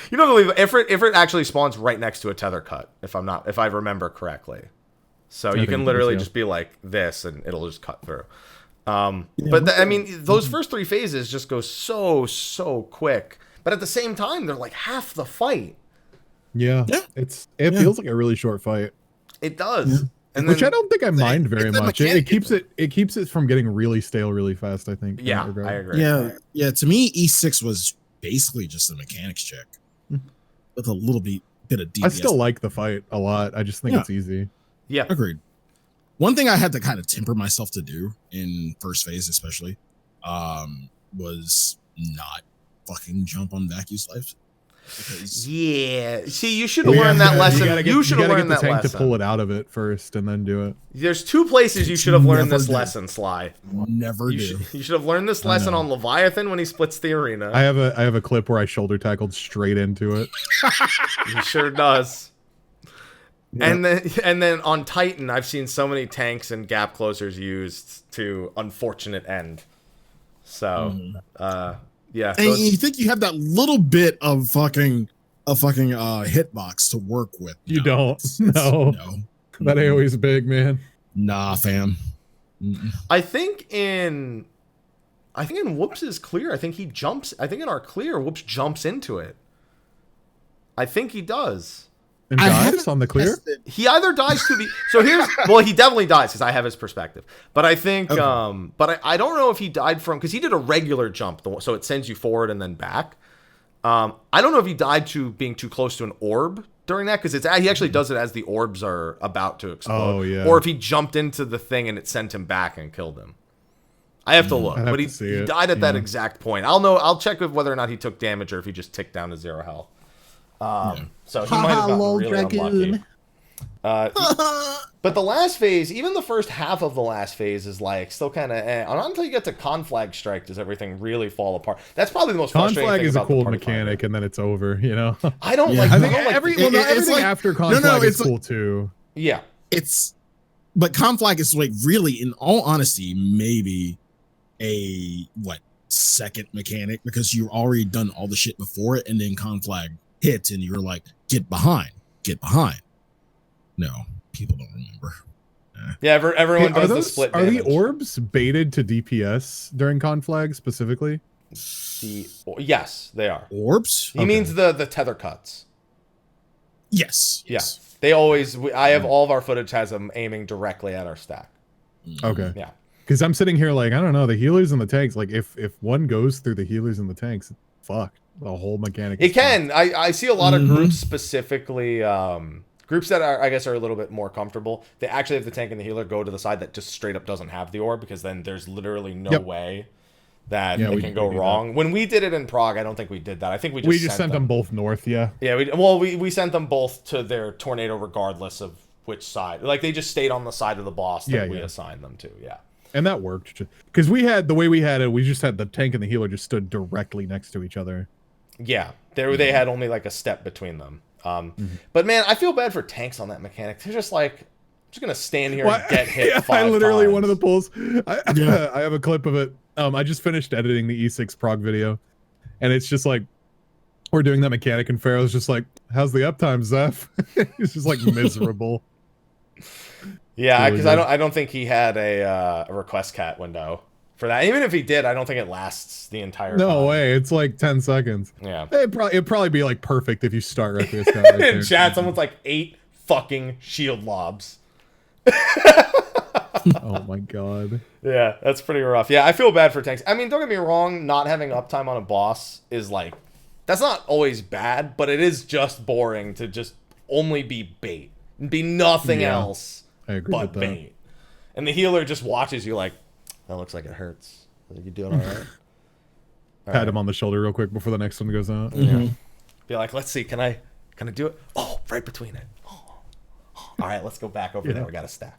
Speaker 1: You don't have to leave. If it actually spawns right next to a tether cut, if I remember correctly. So you can literally just be like this, and it'll just cut through. Those first 3 phases just go so quick. But at the same time, they're like half the fight.
Speaker 3: Yeah. It feels like a really short fight.
Speaker 1: It does.
Speaker 3: Yeah. Which I don't think I mind very much. It keeps it from getting really stale really fast, I think.
Speaker 1: Yeah, I agree.
Speaker 2: Yeah. To me, E6 was basically just a mechanics check with a little bit of DPS.
Speaker 3: I still like the fight a lot. I just think it's easy.
Speaker 1: Yeah,
Speaker 2: agreed. One thing I had to kind of temper myself to do in first phase, especially, was not fucking jump on vacuum slice.
Speaker 1: Yeah. See, you should have learned that lesson. You should have learned that lesson.
Speaker 3: To pull it out of it first and then do it.
Speaker 1: There's 2 places you should have learned this lesson, Sly.
Speaker 2: Never do.
Speaker 1: You should have learned this lesson on Leviathan when he splits the arena.
Speaker 3: I have a clip where I shoulder tackled straight into it.
Speaker 1: He sure does. Yep. And then on Titan, I've seen so many tanks and gap closers used to unfortunate end. So, yeah.
Speaker 2: And you think you have that little bit of fucking hitbox to work with?
Speaker 3: You don't. No. That AoE's big, man.
Speaker 2: Nah, fam.
Speaker 1: I think in Whoops' clear, I think in our clear, Whoops jumps into it. I think he does.
Speaker 3: And dies on the clear?
Speaker 1: He either dies to the... So he definitely dies because I have his perspective. But I think... Okay. But I don't know if he died from... Because he did a regular jump, so it sends you forward and then back. I don't know if he died to being too close to an orb during that, because he actually does it as the orbs are about to explode.
Speaker 3: Oh, yeah.
Speaker 1: Or if he jumped into the thing and it sent him back and killed him. I have to look. But he died at that exact point. I'll check with whether or not he took damage or if he just ticked down to 0 health. So he might have gotten really unlucky. But the last phase, even the first half of the last phase is like still kind of not until you get to Conflag Strike does everything really fall apart. That's probably the most frustrating thing about the
Speaker 3: Conflag is a cool mechanic, and then it's over, you know?
Speaker 1: I don't like... I think
Speaker 3: everything after Conflag is cool too.
Speaker 1: Yeah.
Speaker 2: But Conflag is like really, in all honesty, maybe a, second mechanic, because you've already done all the shit before it, and then Conflag hits, and you're like, get behind. No, people don't remember.
Speaker 1: Yeah, everyone does the split damage.
Speaker 3: Are the orbs baited to DPS during Conflag specifically?
Speaker 1: Yes, they are.
Speaker 2: Orbs?
Speaker 1: He means the tether cuts.
Speaker 2: Yes.
Speaker 1: Yeah. They always... I have all of our footage has them aiming directly at our stack.
Speaker 3: Okay.
Speaker 1: Yeah.
Speaker 3: Because I'm sitting here like, I don't know, the healers and the tanks, like if one goes through the healers and the tanks, fuck. The whole mechanic.
Speaker 1: It can. I see a lot of groups specifically... groups that are, I guess, are a little bit more comfortable. They actually have the tank and the healer go to the side that just straight up doesn't have the orb, because then there's literally no way that it can go wrong. When we did it in Prague, I don't think we did that. I think we just
Speaker 3: sent them both north. Yeah.
Speaker 1: Yeah. We sent them both to their tornado regardless of which side. Like they just stayed on the side of the boss that we assigned them to. Yeah. And
Speaker 3: that worked because we had we just had the tank and the healer just stood directly next to each other.
Speaker 1: Yeah. They had only like a step between them. But man, I feel bad for tanks on that mechanic. They're just like, I'm just gonna stand here and get hit 5
Speaker 3: I literally
Speaker 1: times.
Speaker 3: One of the pulls. I have a clip of it. I just finished editing the E6 Prague video, and it's just like we're doing that mechanic, and Pharaoh's just like, "How's the uptime, Zeph?" He's just like miserable.
Speaker 1: Yeah, because I don't think he had a request cat window for that. Even if he did, I don't think it lasts the entire time.
Speaker 3: No way. It's like 10 seconds.
Speaker 1: Yeah.
Speaker 3: It'd probably be like perfect if you start right there.
Speaker 1: In chat, someone's like 8 fucking shield lobs.
Speaker 3: Oh my god.
Speaker 1: Yeah, that's pretty rough. Yeah, I feel bad for tanks. I mean, don't get me wrong, not having uptime on a boss is like, that's not always bad, but it is just boring to just only be bait. And be nothing else but bait. And the healer just watches you like, that looks like it hurts. Are you doing all right?
Speaker 3: Pat him on the shoulder real quick before the next one goes out.
Speaker 1: Be like, let's see, can I do it? Oh, right between it. Oh. All right, let's go back over there. We got a stack.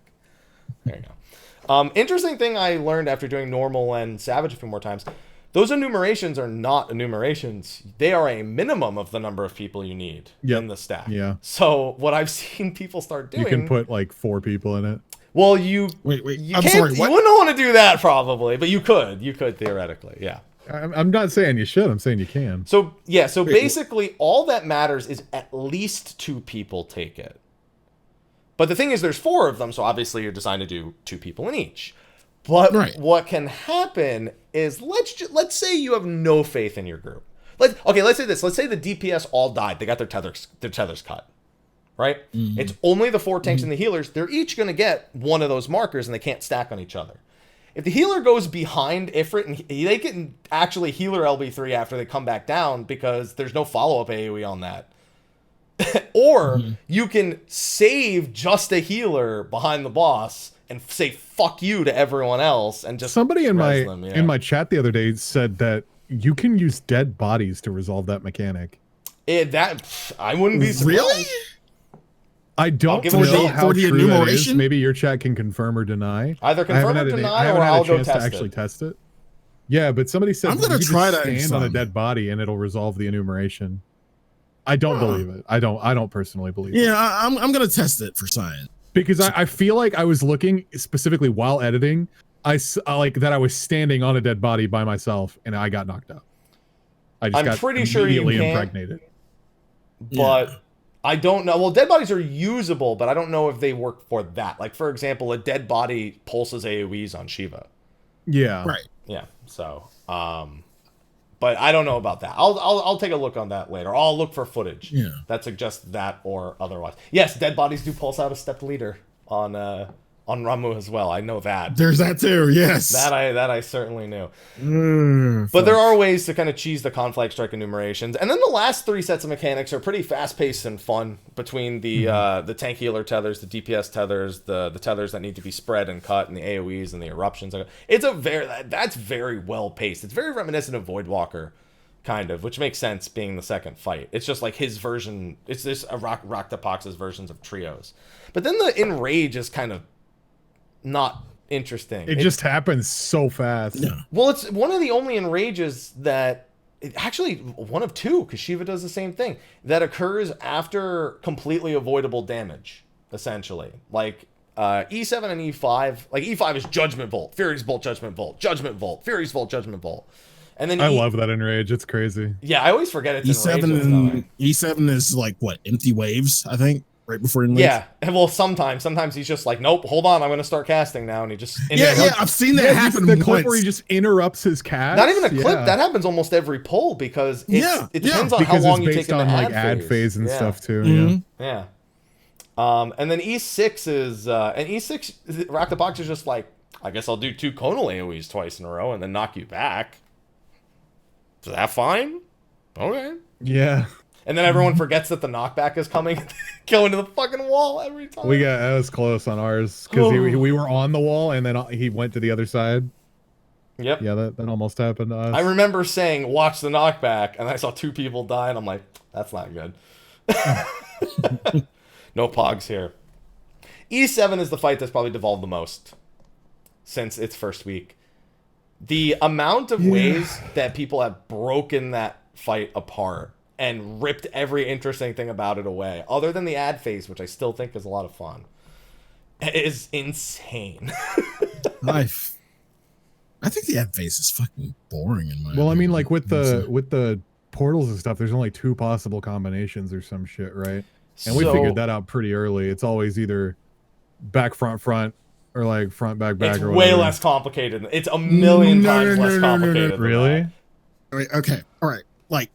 Speaker 1: There you go. Interesting thing I learned after doing normal and savage a few more times. Those enumerations are not enumerations. They are a minimum of the number of people you need in the stack.
Speaker 3: Yeah.
Speaker 1: So what I've seen people start doing...
Speaker 3: You can put like 4 people in it.
Speaker 1: Well, you...
Speaker 2: Wait.
Speaker 1: I'm sorry, what? You wouldn't want to do that probably, but you could. You could theoretically, yeah.
Speaker 3: I'm not saying you should. I'm saying you can.
Speaker 1: So, yeah. So basically, all that matters is at least 2 people take it. But the thing is, there's 4 of them, so obviously you're designed to do 2 people in each. But what can happen is, let's say you have no faith in your group. Let's say this. Let's say the DPS all died. They got their tethers cut. Right? It's only the 4 tanks and the healers. They're each going to get one of those markers, and they can't stack on each other. If the healer goes behind Ifrit, and they can actually healer LB3 after they come back down because there's no follow-up AoE on that. Or you can save just a healer behind the boss and say fuck you to everyone else and just
Speaker 3: somebody in my chat the other day said that you can use dead bodies to resolve that mechanic.
Speaker 1: I wouldn't be surprised.
Speaker 2: Really?
Speaker 3: I don't
Speaker 1: give it a
Speaker 3: know
Speaker 1: shot.
Speaker 3: how
Speaker 2: For the
Speaker 3: true that is.
Speaker 2: enumeration?
Speaker 3: Maybe your chat can confirm or deny.
Speaker 1: Either
Speaker 3: I haven't
Speaker 1: confirm or
Speaker 3: had
Speaker 1: deny,
Speaker 3: I haven't
Speaker 1: or
Speaker 3: had
Speaker 1: I'll
Speaker 3: a
Speaker 1: go
Speaker 3: chance to
Speaker 1: test
Speaker 3: actually
Speaker 1: it.
Speaker 3: test it. Yeah, but somebody said
Speaker 2: I'm gonna
Speaker 3: you
Speaker 2: try
Speaker 3: just
Speaker 2: that
Speaker 3: stand on a
Speaker 2: some.
Speaker 3: dead body and it'll resolve the enumeration. I don't believe it. I don't personally believe it.
Speaker 2: Yeah, I'm gonna test it for science.
Speaker 3: Because I feel like I was looking specifically while editing. I like that I was standing on a dead body by myself and I got knocked out. I just
Speaker 1: I'm
Speaker 3: got
Speaker 1: pretty sure you
Speaker 3: immediately
Speaker 1: can.
Speaker 3: impregnated.
Speaker 1: But
Speaker 2: Yeah.
Speaker 1: I don't know. Well, dead bodies are usable, but I don't know if they work for that. Like, for example, a dead body pulses AoEs on Shiva.
Speaker 3: Yeah.
Speaker 2: Right.
Speaker 1: Yeah. So, but I don't know about that. I'll take a look on that later. I'll look for footage that suggests that or otherwise. Yes, dead bodies do pulse out a stepped leader on Ramu as well. I know that.
Speaker 2: There's that too. Yes.
Speaker 1: That I certainly knew. But there are ways to kind of cheese the conflict strike enumerations. And then the last 3 sets of mechanics are pretty fast-paced and fun between the tank healer tethers, the DPS tethers, the tethers that need to be spread and cut, and the AoEs and the eruptions. That's very well-paced. It's very reminiscent of Voidwalker, kind of, which makes sense being the second fight. It's just like his version. It's this Raktapox's versions of trios. But then the Enrage is kind of not interesting.
Speaker 3: It just happens so fast.
Speaker 2: Yeah.
Speaker 1: Well, it's one of the only enrages that, actually one of 2, because Shiva does the same thing, that occurs after completely avoidable damage, essentially. Like E7 and E5, like E5 is Judgment Bolt, Fury's Bolt, Judgment Bolt, Judgment Bolt, Fury's Bolt, Judgment Bolt. And then
Speaker 3: I love that Enrage. It's crazy.
Speaker 1: Yeah, I always forget it's
Speaker 2: E7
Speaker 1: Enrage.
Speaker 2: and E7 is like what, empty waves, I think, right before Enrage.
Speaker 1: Yeah, and well, sometimes he's just like, nope, hold on, I'm going to start casting now, and he just
Speaker 2: I've seen that happen
Speaker 3: The
Speaker 2: once.
Speaker 3: clip where he just interrupts his cast.
Speaker 1: Not even a clip. That happens almost every pull because it depends on how long you take in the
Speaker 3: ad phase and stuff too.
Speaker 1: Yeah. And then E6 is and E6 Raktapox is just like, I guess I'll do 2 conal AoEs twice in a row and then knock you back. Is that fine? Okay.
Speaker 3: Yeah.
Speaker 1: And then everyone forgets that the knockback is coming, go into the fucking wall every time.
Speaker 3: That was close on ours because we were on the wall and then he went to the other side.
Speaker 1: Yep.
Speaker 3: Yeah, that almost happened to us.
Speaker 1: I remember saying, watch the knockback, and I saw 2 people die, and I'm like, that's not good. No pogs here. E7 is the fight that's probably devolved the most since its first week. The amount of ways that people have broken that fight apart and ripped every interesting thing about it away, other than the ad phase, which I still think is a lot of fun, is insane.
Speaker 2: I think the ad phase is fucking boring in my
Speaker 3: Well, I mean,
Speaker 2: opinion.
Speaker 3: like with the portals and stuff, there's only 2 possible combinations or some shit, right? And we figured that out pretty early. It's always either back, front, or like front, back,
Speaker 1: It's
Speaker 3: or
Speaker 1: way
Speaker 3: whatever.
Speaker 1: less complicated. It's a million times less complicated. than
Speaker 3: Really?
Speaker 1: that.
Speaker 2: Wait, okay, all right. Like,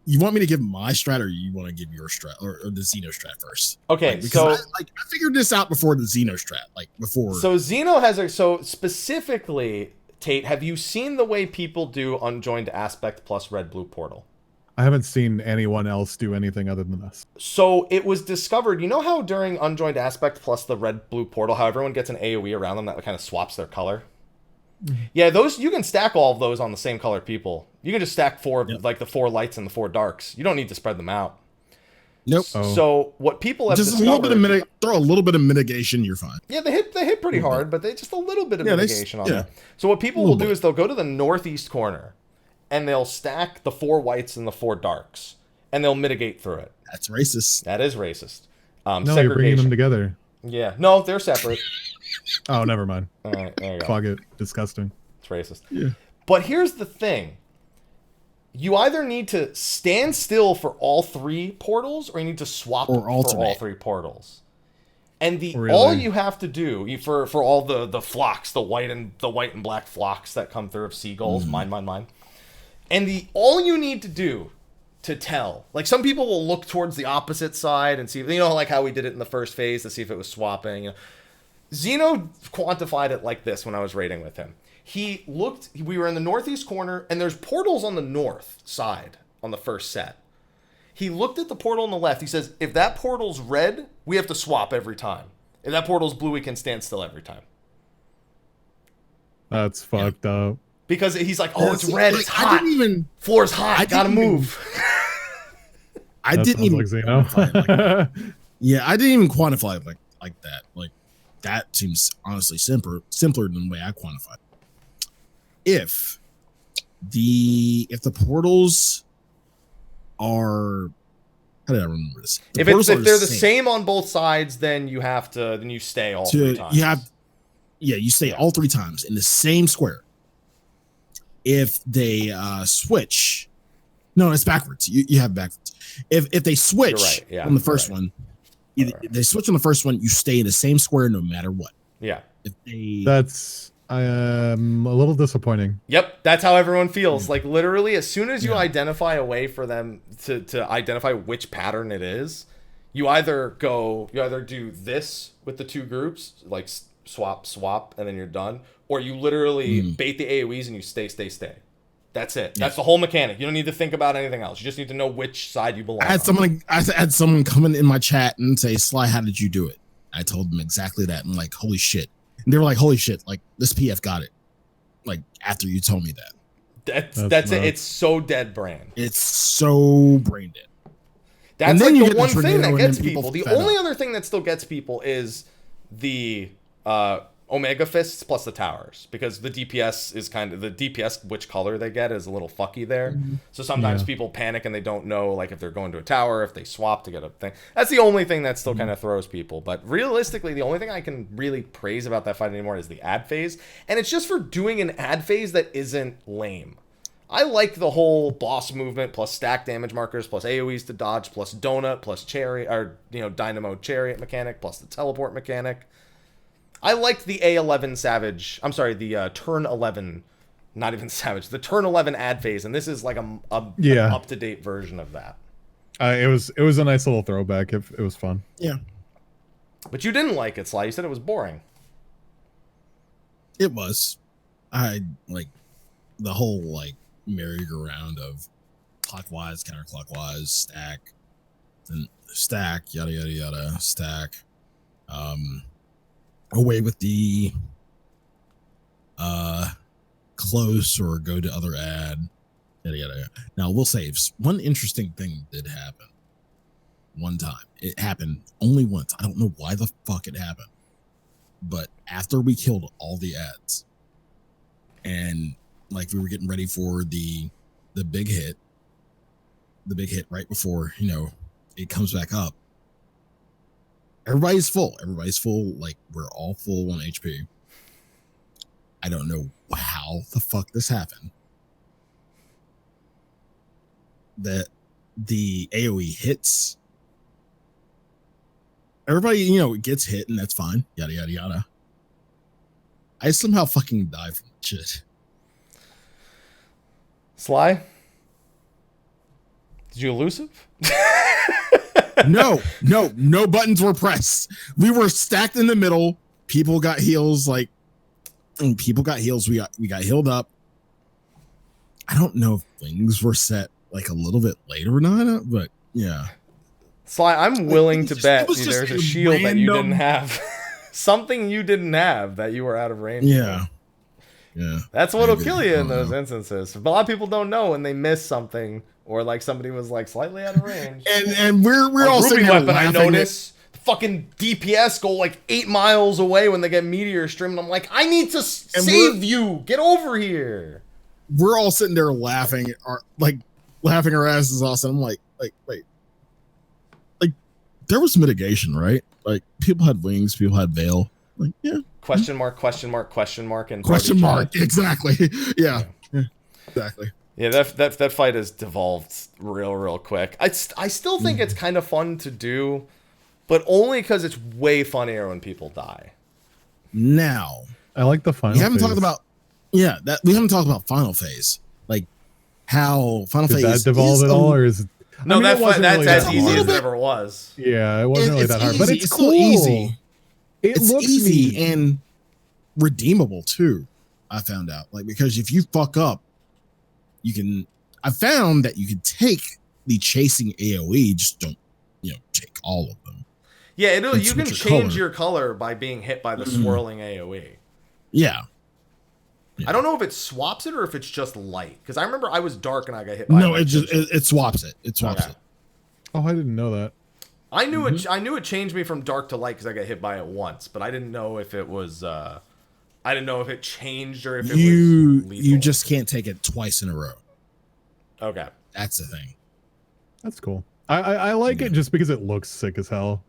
Speaker 2: you want me to give my strat, or you want to give your strat, or the Xeno strat first?
Speaker 1: Okay,
Speaker 2: Like, because
Speaker 1: so
Speaker 2: I figured this out before the Xeno strat, like before.
Speaker 1: So Xeno has so specifically, Tate, have you seen the way people do unjoined aspect plus red blue portal?
Speaker 3: I haven't seen anyone else do anything other than us.
Speaker 1: So it was discovered, you know how during unjoined aspect plus the red blue portal, how everyone gets an AoE around them that kind of swaps their color? Yeah, those you can stack all of those on the same color people. You can just stack 4 like the 4 lights and the 4 darks. You don't need to spread them out.
Speaker 2: Nope.
Speaker 1: So what people have
Speaker 2: Just
Speaker 1: discovered,
Speaker 2: a little bit of throw a little bit of mitigation, you're fine.
Speaker 1: yeah, they hit pretty hard, but they just a little bit of mitigation on
Speaker 2: yeah.
Speaker 1: there. So what people will do is they'll go to the northeast corner and they'll stack the 4 whites and the 4 darks and they'll mitigate through it.
Speaker 2: That's racist.
Speaker 1: That is racist.
Speaker 3: No, you're bringing them together.
Speaker 1: Yeah. No, they're separate.
Speaker 3: Oh, never mind.
Speaker 1: All right, there you go.
Speaker 3: Fuck it. Disgusting.
Speaker 1: It's racist.
Speaker 2: Yeah.
Speaker 1: But here's the thing. You either need to stand still for all 3 portals or you need to swap
Speaker 2: Or
Speaker 1: for all
Speaker 2: alternate.
Speaker 1: 3 portals. And
Speaker 3: Really?
Speaker 1: all you have to do for all the flocks, the white and black flocks that come through of seagulls, mine. And all you need to do to tell, like some people will look towards the opposite side and see, like how we did it in the first phase to see if it was swapping. Xeno quantified it like this when I was raiding with him. He looked, we were in the northeast corner and there's portals on the north side on the first set. He looked at the portal on the left. He says, if that portal's red, we have to swap every time. If that portal's blue, we can stand still every time.
Speaker 3: That's fucked up.
Speaker 1: Because he's like, oh, it's red, it's
Speaker 2: I
Speaker 1: hot.
Speaker 2: didn't even.
Speaker 1: Floor's hot,
Speaker 2: I
Speaker 1: gotta
Speaker 2: didn't even-
Speaker 1: move.
Speaker 2: I didn't even quantify it I didn't even quantify it like that. Like that seems honestly simpler than the way I quantify it. If the portals are, how did I remember this?
Speaker 1: If they're the same on both sides, then you stay all 3 times.
Speaker 2: You stay all 3 times in the same square. If they switch, no, it's backwards. You have backwards. If they switch on the first one, they switch on the first one, you stay in the same square no matter what.
Speaker 1: Yeah.
Speaker 3: That's a little disappointing.
Speaker 1: Yep, that's how everyone feels. Like literally, as soon as you identify a way for them to identify which pattern it is, you either do this with the 2 groups, like swap, and then you're done, or you literally bait the AoEs and you stay. That's it. That's the whole mechanic. You don't need to think about anything else. You just need to know which side you belong. I
Speaker 2: had someone come in my chat and say, "Sly, how did you do it?" I told them exactly that. I'm like, "Holy shit!" And they were like, "Holy shit!" Like this PF got it. Like after you told me that.
Speaker 1: That's it. It's so dead brain.
Speaker 2: It's so brain dead.
Speaker 1: That's like the one thing that gets people. The only other thing that still gets people is the Omega Fists plus the towers, because the DPS is kind of the DPS, which color they get is a little fucky there. So sometimes people panic and they don't know, like, if they're going to a tower, if they swap to get a thing. That's the only thing that still kind of throws people. But realistically, the only thing I can really praise about that fight anymore is the ad phase, and it's just for doing an ad phase that isn't lame. I like the whole boss movement plus stack damage markers plus AoEs to dodge plus donut plus chariot, or dynamo chariot mechanic plus the teleport mechanic. I liked the A11 Savage. I'm sorry, the turn 11, not even Savage, the turn 11 ad phase, and this is like an up-to-date version of that.
Speaker 3: It was a nice little throwback. It was fun.
Speaker 2: Yeah.
Speaker 1: But you didn't like it, Sly. You said it was boring.
Speaker 2: It was. I like the whole merry-go-round of clockwise, counterclockwise, stack, then stack, yada yada yada, stack. Away with the close or go to other ad, yada yada yada. Now we'll say one interesting thing did happen one time. It happened only once. I don't know why the fuck it happened, but after we killed all the ads and we were getting ready for the big hit right before it comes back up. Everybody's full. We're all full on HP. I don't know how the fuck this happened. That the AoE hits. Everybody, gets hit, and that's fine. Yada, yada, yada. I somehow fucking die from shit.
Speaker 1: Sly? Did you elusive?
Speaker 2: No buttons were pressed. We were stacked in the middle. People got heals. We got healed up. I don't know if things were set a little bit later or not, but yeah.
Speaker 1: Sly, I'm willing to bet there's a shield that you didn't have. Something you didn't have that you were out of range.
Speaker 2: Yeah.
Speaker 1: That's what'll kill you in those instances. A lot of people don't know when they miss something, or somebody was slightly out of range.
Speaker 2: And we're all sitting there laughing.
Speaker 1: I notice the fucking DPS go 8 miles away when they get meteor stream, and I'm like, I need to save you. Get over here.
Speaker 2: We're all sitting there laughing our asses off. And I'm like, wait. There was mitigation, right? People had wings, people had veil. Yeah.
Speaker 1: Question mark, question mark, question mark, and
Speaker 2: question mark. Exactly. Yeah. Exactly.
Speaker 1: Yeah, that fight has devolved real quick. I still think it's kind of fun to do, but only because it's way funnier when people die.
Speaker 2: Now,
Speaker 3: I like the final.
Speaker 2: We haven't talked about final phase, how final phase
Speaker 3: that devolve at all, or is it?
Speaker 1: No, that's as easy as it ever was.
Speaker 3: Yeah, it wasn't really that hard, but it's cool.
Speaker 2: Still easy.
Speaker 3: It's
Speaker 2: easy
Speaker 3: neat.
Speaker 2: and redeemable too. I found out because if you fuck up, I found that you can take the chasing AoE, just don't take all of them.
Speaker 1: Yeah, you can change your color by being hit by the swirling AoE.
Speaker 2: Yeah.
Speaker 1: I don't know if it swaps it or if it's just light, because I remember I was dark and I got hit by
Speaker 2: it swaps it. It swaps it.
Speaker 3: Oh, I didn't know that.
Speaker 1: I knew it changed me from dark to light because I got hit by it once, but I didn't know if it was. I didn't know if it changed or if it was lethal.
Speaker 2: You just can't take it twice in a row.
Speaker 1: Okay,
Speaker 2: that's the thing.
Speaker 3: That's cool. I like it just because it looks sick as hell.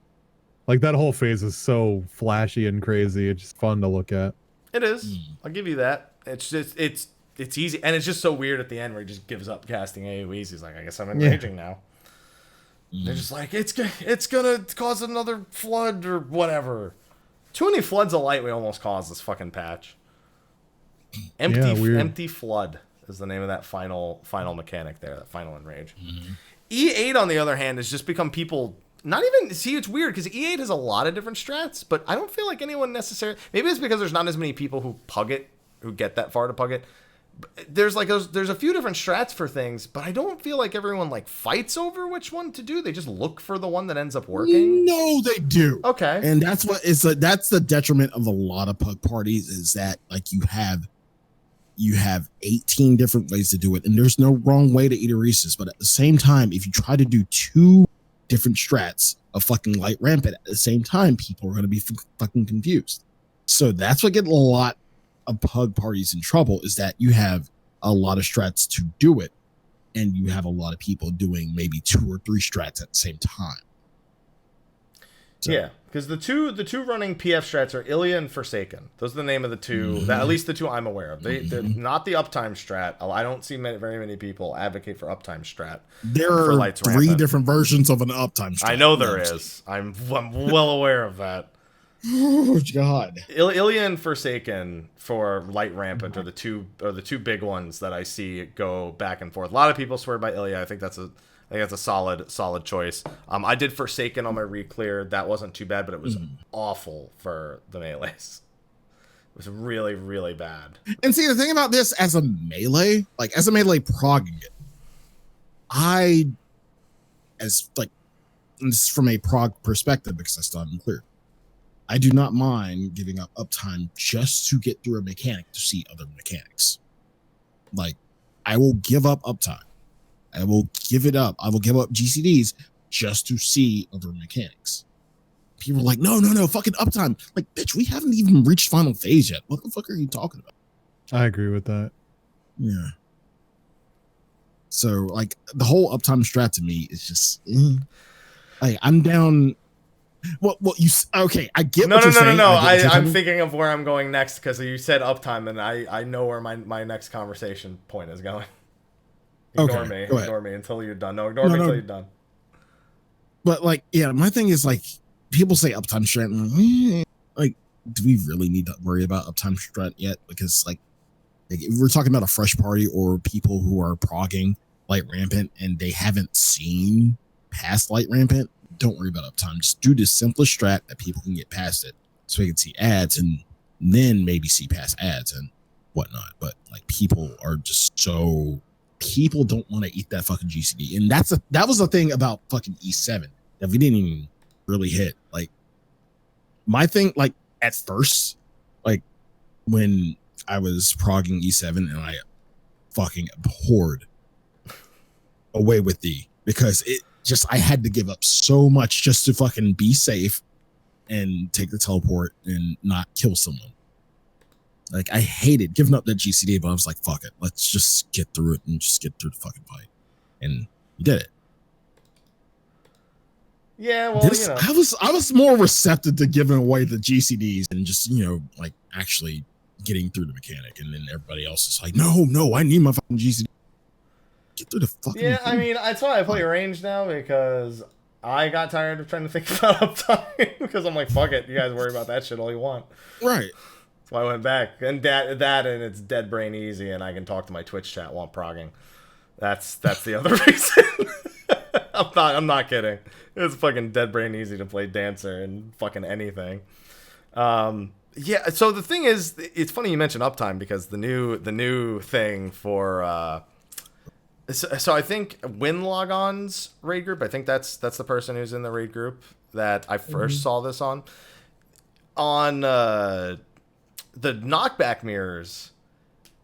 Speaker 3: Like that whole phase is so flashy and crazy. It's just fun to look at.
Speaker 1: It is. I'll give you that. It's just it's easy, and it's just so weird at the end where he just gives up casting AoEs. He's like, I guess I'm enraging now. They're just like, it's gonna cause another flood or whatever. Too many floods of light we almost caused this fucking patch. Empty flood is the name of that final mechanic there, that final enrage. E8 on the other hand has just become people not even see. It's weird because E8 has a lot of different strats, but I don't feel like anyone necessarily. Maybe it's because there's not as many people who pug it, who get that far to pug it. There's a few different strats for things, but I don't feel like everyone like fights over which one to do. They just look for the one that ends up working.
Speaker 2: No, they do.
Speaker 1: Okay,
Speaker 2: and that's what that's the detriment of a lot of pug parties is that like you have 18 different ways to do it, and there's no wrong way to eat a Reese's. But at the same time, if you try to do two different strats of fucking light rampant at the same time, people are going to be fucking confused. So that's what gets a lot of pug parties in trouble, is that you have a lot of strats to do it, and you have a lot of people doing maybe 2 or 3 strats at the same time.
Speaker 1: So. Yeah, because the two running PF strats are Ilya and Forsaken. Those are the name of the two, that, at least the two I'm aware of. They're not the uptime strat. I don't see very many people advocate for uptime strat.
Speaker 2: There are 3 different versions of an uptime strat.
Speaker 1: I know there is. I'm well aware of that.
Speaker 2: Oh God!
Speaker 1: Ilya and Forsaken for light rampant are the two big ones that I see go back and forth. A lot of people swear by Ilya. I think that's a solid choice. I did Forsaken on my re-clear. That wasn't too bad, but it was awful for the melees. It was really, really bad.
Speaker 2: And see, the thing about this as a melee progging it, this is from a prog perspective because I still haven't cleared. I do not mind giving up uptime just to get through a mechanic to see other mechanics. Like, I will give up uptime. I will give it up. I will give up GCDs just to see other mechanics. People are like, no, fucking uptime. Like, bitch, we haven't even reached final phase yet. What the fuck are you talking about?
Speaker 3: I agree with that.
Speaker 2: Yeah. So, like, the whole uptime strat to me is just, like, I'm down. Okay, I get what you're saying.
Speaker 1: No. I'm thinking of where I'm going next because you said uptime, and I know where my next conversation point is going. Ignore me until you're done. No, ignore me until you're done.
Speaker 2: But like, yeah, my thing is like, people say uptime strat, like, do we really need to worry about uptime strat yet? Because like if we're talking about a fresh party or people who are progging light rampant and they haven't seen past light rampant, don't worry about uptime. Just do the simplest strat that people can get past it, so we can see ads and then maybe see past ads and whatnot. But like, people don't want to eat that fucking GCD, and that was the thing about fucking E7 that we didn't even really hit. Like, my thing, like at first, like when I was progging E7 and I fucking abhorred Away with Thee because I had to give up so much just to fucking be safe and take the teleport and not kill someone. Like, I hated giving up that GCD, but I was like, fuck it. Let's just get through it and just get through the fucking fight. And you did it.
Speaker 1: Yeah, well,
Speaker 2: I was more receptive to giving away the GCDs and just, like actually getting through the mechanic. And then everybody else is like, no, I need my fucking GCD. Get through the fucking
Speaker 1: thing. I mean, that's why I play range now, because I got tired of trying to think about uptime because I'm like, fuck it, you guys worry about that shit all you want.
Speaker 2: Right.
Speaker 1: So I went back, and that and it's dead brain easy, and I can talk to my Twitch chat while I'm progging. That's the other reason. I'm not kidding. It's fucking dead brain easy to play Dancer and fucking anything. Yeah. So the thing is, it's funny you mentioned uptime because the new thing for so I think Win Logon's raid group. I think that's the person who's in the raid group that I first saw this on. On the knockback mirrors,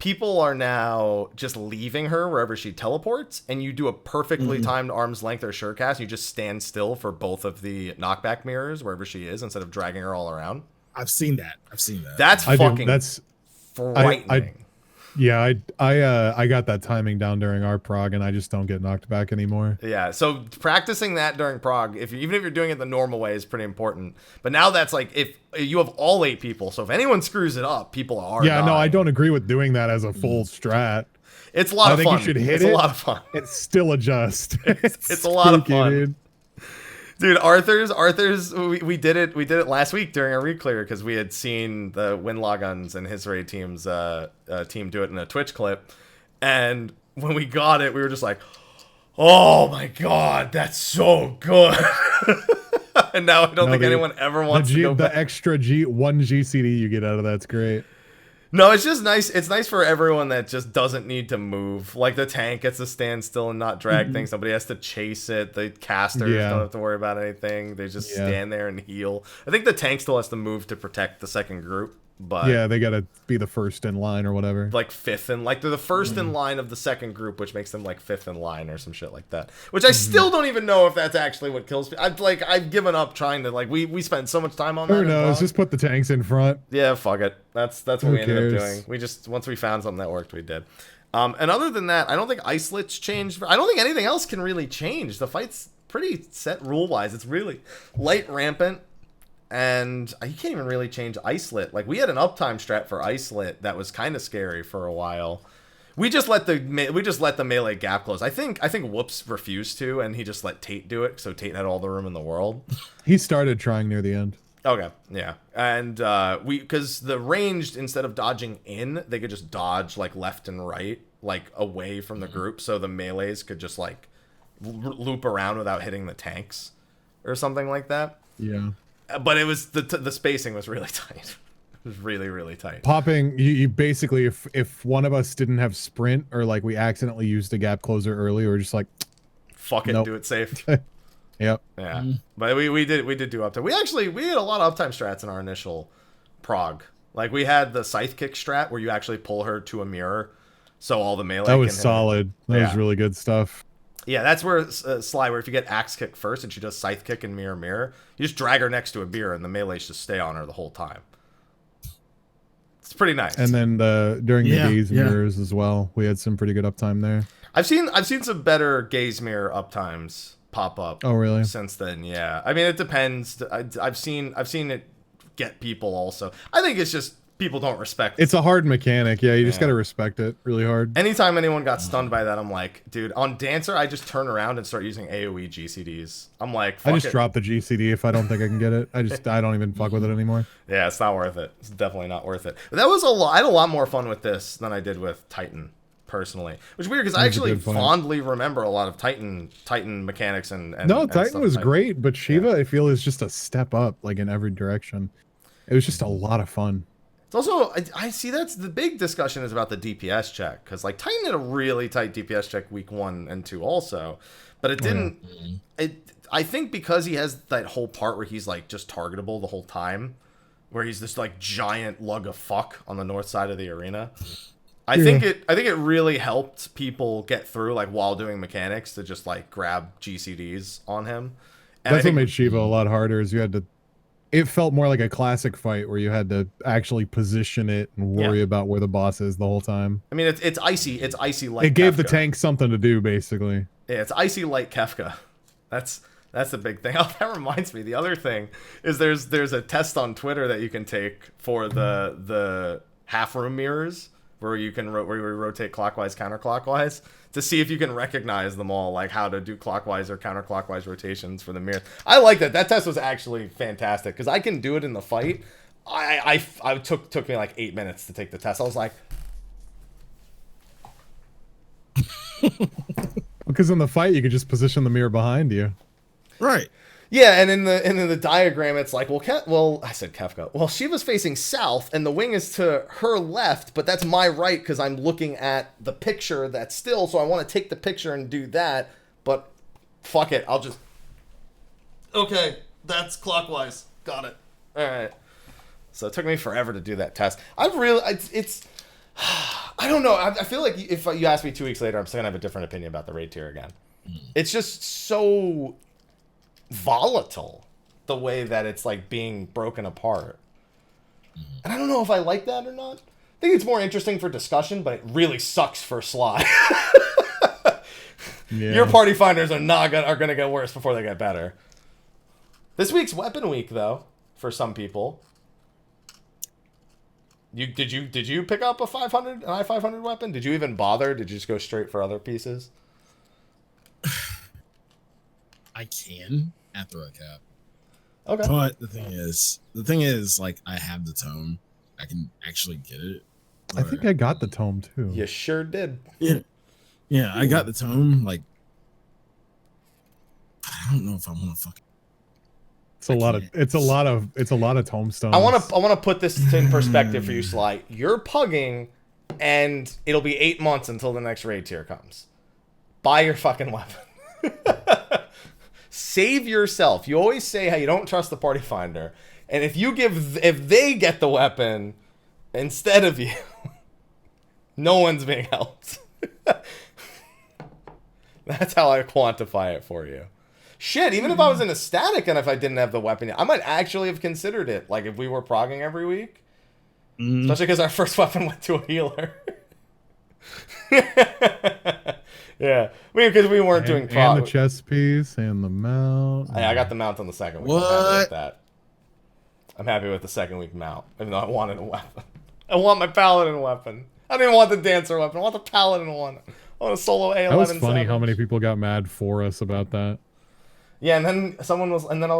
Speaker 1: people are now just leaving her wherever she teleports, and you do a perfectly timed arm's length or surecast, and you just stand still for both of the knockback mirrors wherever she is instead of dragging her all around.
Speaker 2: I've seen that.
Speaker 1: That's fucking frightening.
Speaker 3: Yeah, I got that timing down during our prog, and I just don't get knocked back anymore.
Speaker 1: Yeah, so practicing that during prog, even if you're doing it the normal way, is pretty important. But now that's like, if you have all 8 people, so if anyone screws it up, people are dying.
Speaker 3: No, I don't agree with doing that as a full strat.
Speaker 1: It's a lot of fun.
Speaker 3: I think you should hit it.
Speaker 1: It's a lot of fun.
Speaker 3: And still adjust.
Speaker 1: It's a lot of fun.
Speaker 3: Dude.
Speaker 1: Arthur's we did it last week during our reclear because we had seen the Win Loguns and his raid team's team do it in a Twitch clip, and when we got it, we were just like, oh my god, that's so good. And now I don't think anyone ever wants to go back.
Speaker 3: The extra one GCD you get out of that's great.
Speaker 1: No, it's just nice. It's nice for everyone that just doesn't need to move. Like the tank gets to stand still and not drag things. Somebody has to chase it. The casters don't have to worry about anything. They just stand there and heal. I think the tank still has to move to protect the second group. But
Speaker 3: yeah, they gotta be the first in line or whatever.
Speaker 1: Like fifth in, like they're the first in line of the second group, which makes them like fifth in line or some shit like that. Which I still don't even know if that's actually what kills me. I've given up trying to we spent so much time on that.
Speaker 3: Who knows? Just put the tanks in front.
Speaker 1: Yeah, fuck it. That's what we ended up doing. We just once we found something that worked, we did. And other than that, I don't think islets changed. I don't think anything else can really change. The fight's pretty set rule wise. It's really light rampant. And you can't even really change Icelet. Like, we had an uptime strat for Icelet that was kind of scary for a while. We just let the melee gap close. I think Whoops refused to, and he just let Tate do it, so Tate had all the room in the world.
Speaker 3: He started trying near the end.
Speaker 1: Okay, yeah. And because the ranged, instead of dodging in, they could just dodge, like, left and right, like, away from the group, so the melees could just, like, loop around without hitting the tanks or something like that.
Speaker 3: Yeah.
Speaker 1: But it was the spacing was really tight. It was really, really tight.
Speaker 3: Popping, you basically, if one of us didn't have sprint, or like we accidentally used a gap closer early, or just like,
Speaker 1: fuck it,
Speaker 3: nope.
Speaker 1: Do it safe.
Speaker 3: Yep.
Speaker 1: Yeah. But we did do uptime. We had a lot of uptime strats in our initial prog. Like we had the scythe kick strat where you actually pull her to a mirror, so all the melee.
Speaker 3: That was solid. That was really good stuff.
Speaker 1: Yeah, that's where Sly, where if you get axe kick first and she does scythe kick and mirror, you just drag her next to a mirror and the melees just stay on her the whole time. It's pretty nice.
Speaker 3: And then during the gaze mirrors as well, we had some pretty good uptime there.
Speaker 1: I've seen some better gaze mirror uptimes pop up.
Speaker 3: Oh, really?
Speaker 1: Since then, yeah. I mean, it depends. I've seen it get people also. I think it's just people don't respect it.
Speaker 3: It's a hard mechanic. Yeah, you just got to respect it really hard.
Speaker 1: Anytime anyone got stunned by that, I'm like, dude, on Dancer, I just turn around and start using AoE GCDs. I'm like, fuck
Speaker 3: I just drop the GCD if I don't think I can get it. I don't even fuck with it anymore.
Speaker 1: Yeah, it's not worth it. It's definitely not worth it. But that was I had a lot more fun with this than I did with Titan, personally. Which is weird because I actually fondly remember a lot of Titan mechanics and
Speaker 3: Titan was great, but Shiva, I feel, is just a step up, like in every direction. It was just a lot of fun.
Speaker 1: It's also, I see that's the big discussion is about the DPS check. Because, like, Titan had a really tight DPS check week 1 and 2 also. But it didn't... I think because he has that whole part where he's, like, just targetable the whole time. Where he's this, like, giant lug of fuck on the north side of the arena. I think it really helped people get through, like, while doing mechanics to just, like, grab GCDs on him. And
Speaker 3: that's what made Shiva a lot harder, is you had to... It felt more like a classic fight where you had to actually position it and worry about where the boss is the whole time.
Speaker 1: I mean, it's icy. It's icy light.
Speaker 3: It gave
Speaker 1: Kefka.
Speaker 3: The tank something to do, basically.
Speaker 1: Yeah, it's icy light Kefka. That's the big thing. Oh, that reminds me. The other thing is there's a test on Twitter that you can take for the half room mirrors where you can rotate clockwise, counterclockwise to see if you can recognize them all, like how to do clockwise or counterclockwise rotations for the mirror. I like that. That test was actually fantastic because I can do it in the fight. I took me like 8 minutes to take the test. I was like,
Speaker 3: because in the fight you could just position the mirror behind you.
Speaker 2: Right.
Speaker 1: Yeah, and in the diagram, it's like, I said Kefka. Well, Shiva's facing south, and the wing is to her left, but that's my right because I'm looking at the picture that's still, so I want to take the picture and do that, but fuck it, I'll just... Okay, that's clockwise. Got it. All right. So it took me forever to do that test. I I don't know. I feel like if you ask me 2 weeks later, I'm still gonna have a different opinion about the raid tier again. It's just so volatile, the way that it's like being broken apart. And I don't know if I like that or not. I think it's more interesting for discussion, but it really sucks for Sly. Your party finders are gonna get worse before they get better. This week's weapon week, though, for some people. Did you pick up an I-500 weapon? Did you even bother? Did you just go straight for other pieces?
Speaker 2: I can after a cap.
Speaker 1: Okay.
Speaker 2: But the thing is, like, I have the tome. I can actually get it.
Speaker 3: I think I got the tome too.
Speaker 1: You sure did.
Speaker 2: Yeah, I got the tome. Like, I don't know if I want to fucking.
Speaker 3: It's a lot of tombstones.
Speaker 1: I want to put this in perspective for you, Sly. You're pugging, and it'll be 8 months until the next raid tier comes. Buy your fucking weapon. Save yourself. You always say how you don't trust the party finder, and if they get the weapon instead of you, no one's being helped. That's how I quantify it for you. Shit, even if I was in a static and if I didn't have the weapon yet, I might actually have considered it. Like if we were progging every week. Especially because our first weapon went to a healer. Yeah. I mean, because we weren't doing prog.
Speaker 3: And the chest piece and the mount.
Speaker 1: I got the mount on the second week.
Speaker 2: What?
Speaker 1: I'm happy with that. I'm happy with the second week mount, even though I wanted a weapon. I want my paladin weapon. I don't even want the dancer weapon. I want the paladin one. I want a solo A11.
Speaker 3: That was funny how many people got mad for us about that.
Speaker 1: Yeah, and then I was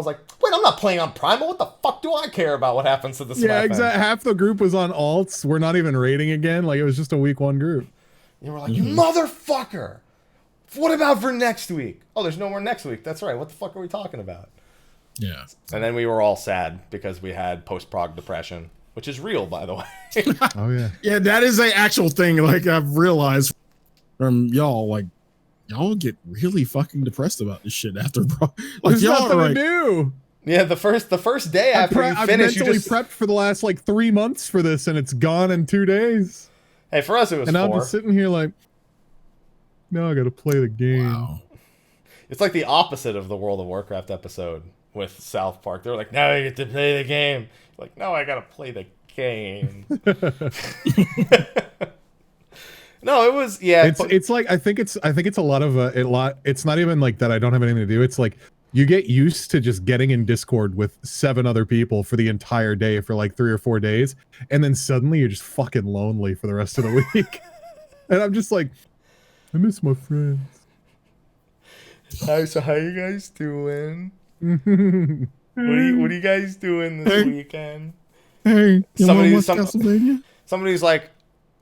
Speaker 1: like, wait, I'm not playing on Primal. What the fuck do I care about what happens to this weapon?
Speaker 3: Yeah, exactly. Half the group was on alts. We're not even raiding again. Like, it was just a week 1 group.
Speaker 1: You were like, you motherfucker. What about for next week? Oh, there's no more next week. That's right. What the fuck are we talking about?
Speaker 2: Yeah.
Speaker 1: And then we were all sad because we had post-prog depression, which is real, by the way.
Speaker 3: Oh, yeah.
Speaker 2: Yeah, that is an actual thing. Like, I've realized from y'all, like, y'all get really fucking depressed about this shit after like
Speaker 3: There's
Speaker 2: y'all
Speaker 3: nothing
Speaker 2: are
Speaker 3: to
Speaker 2: like,
Speaker 3: do.
Speaker 1: Yeah, the first day after you finish, you
Speaker 3: mentally
Speaker 1: just
Speaker 3: prepped for the last like 3 months for this, and it's gone in 2 days.
Speaker 1: Hey, for us it was
Speaker 3: and
Speaker 1: 4.
Speaker 3: I'm just sitting here like, no, I gotta play the game.
Speaker 2: wow.
Speaker 1: It's like the opposite of the World of Warcraft episode with South Park. They're like, now you get to play the game. Like, no, I gotta play the game. No, it was
Speaker 3: It's like I think it's a lot of It's not even like that I don't have anything to do. It's like you get used to just getting in Discord with 7 other people for the entire day for like 3 or 4 days, and then suddenly you're just fucking lonely for the rest of the week. And I'm just like, I miss my friends.
Speaker 1: So how you guys doing? What are you guys doing this weekend?
Speaker 2: Hey, you want to watch Castlevania?
Speaker 1: Somebody's like,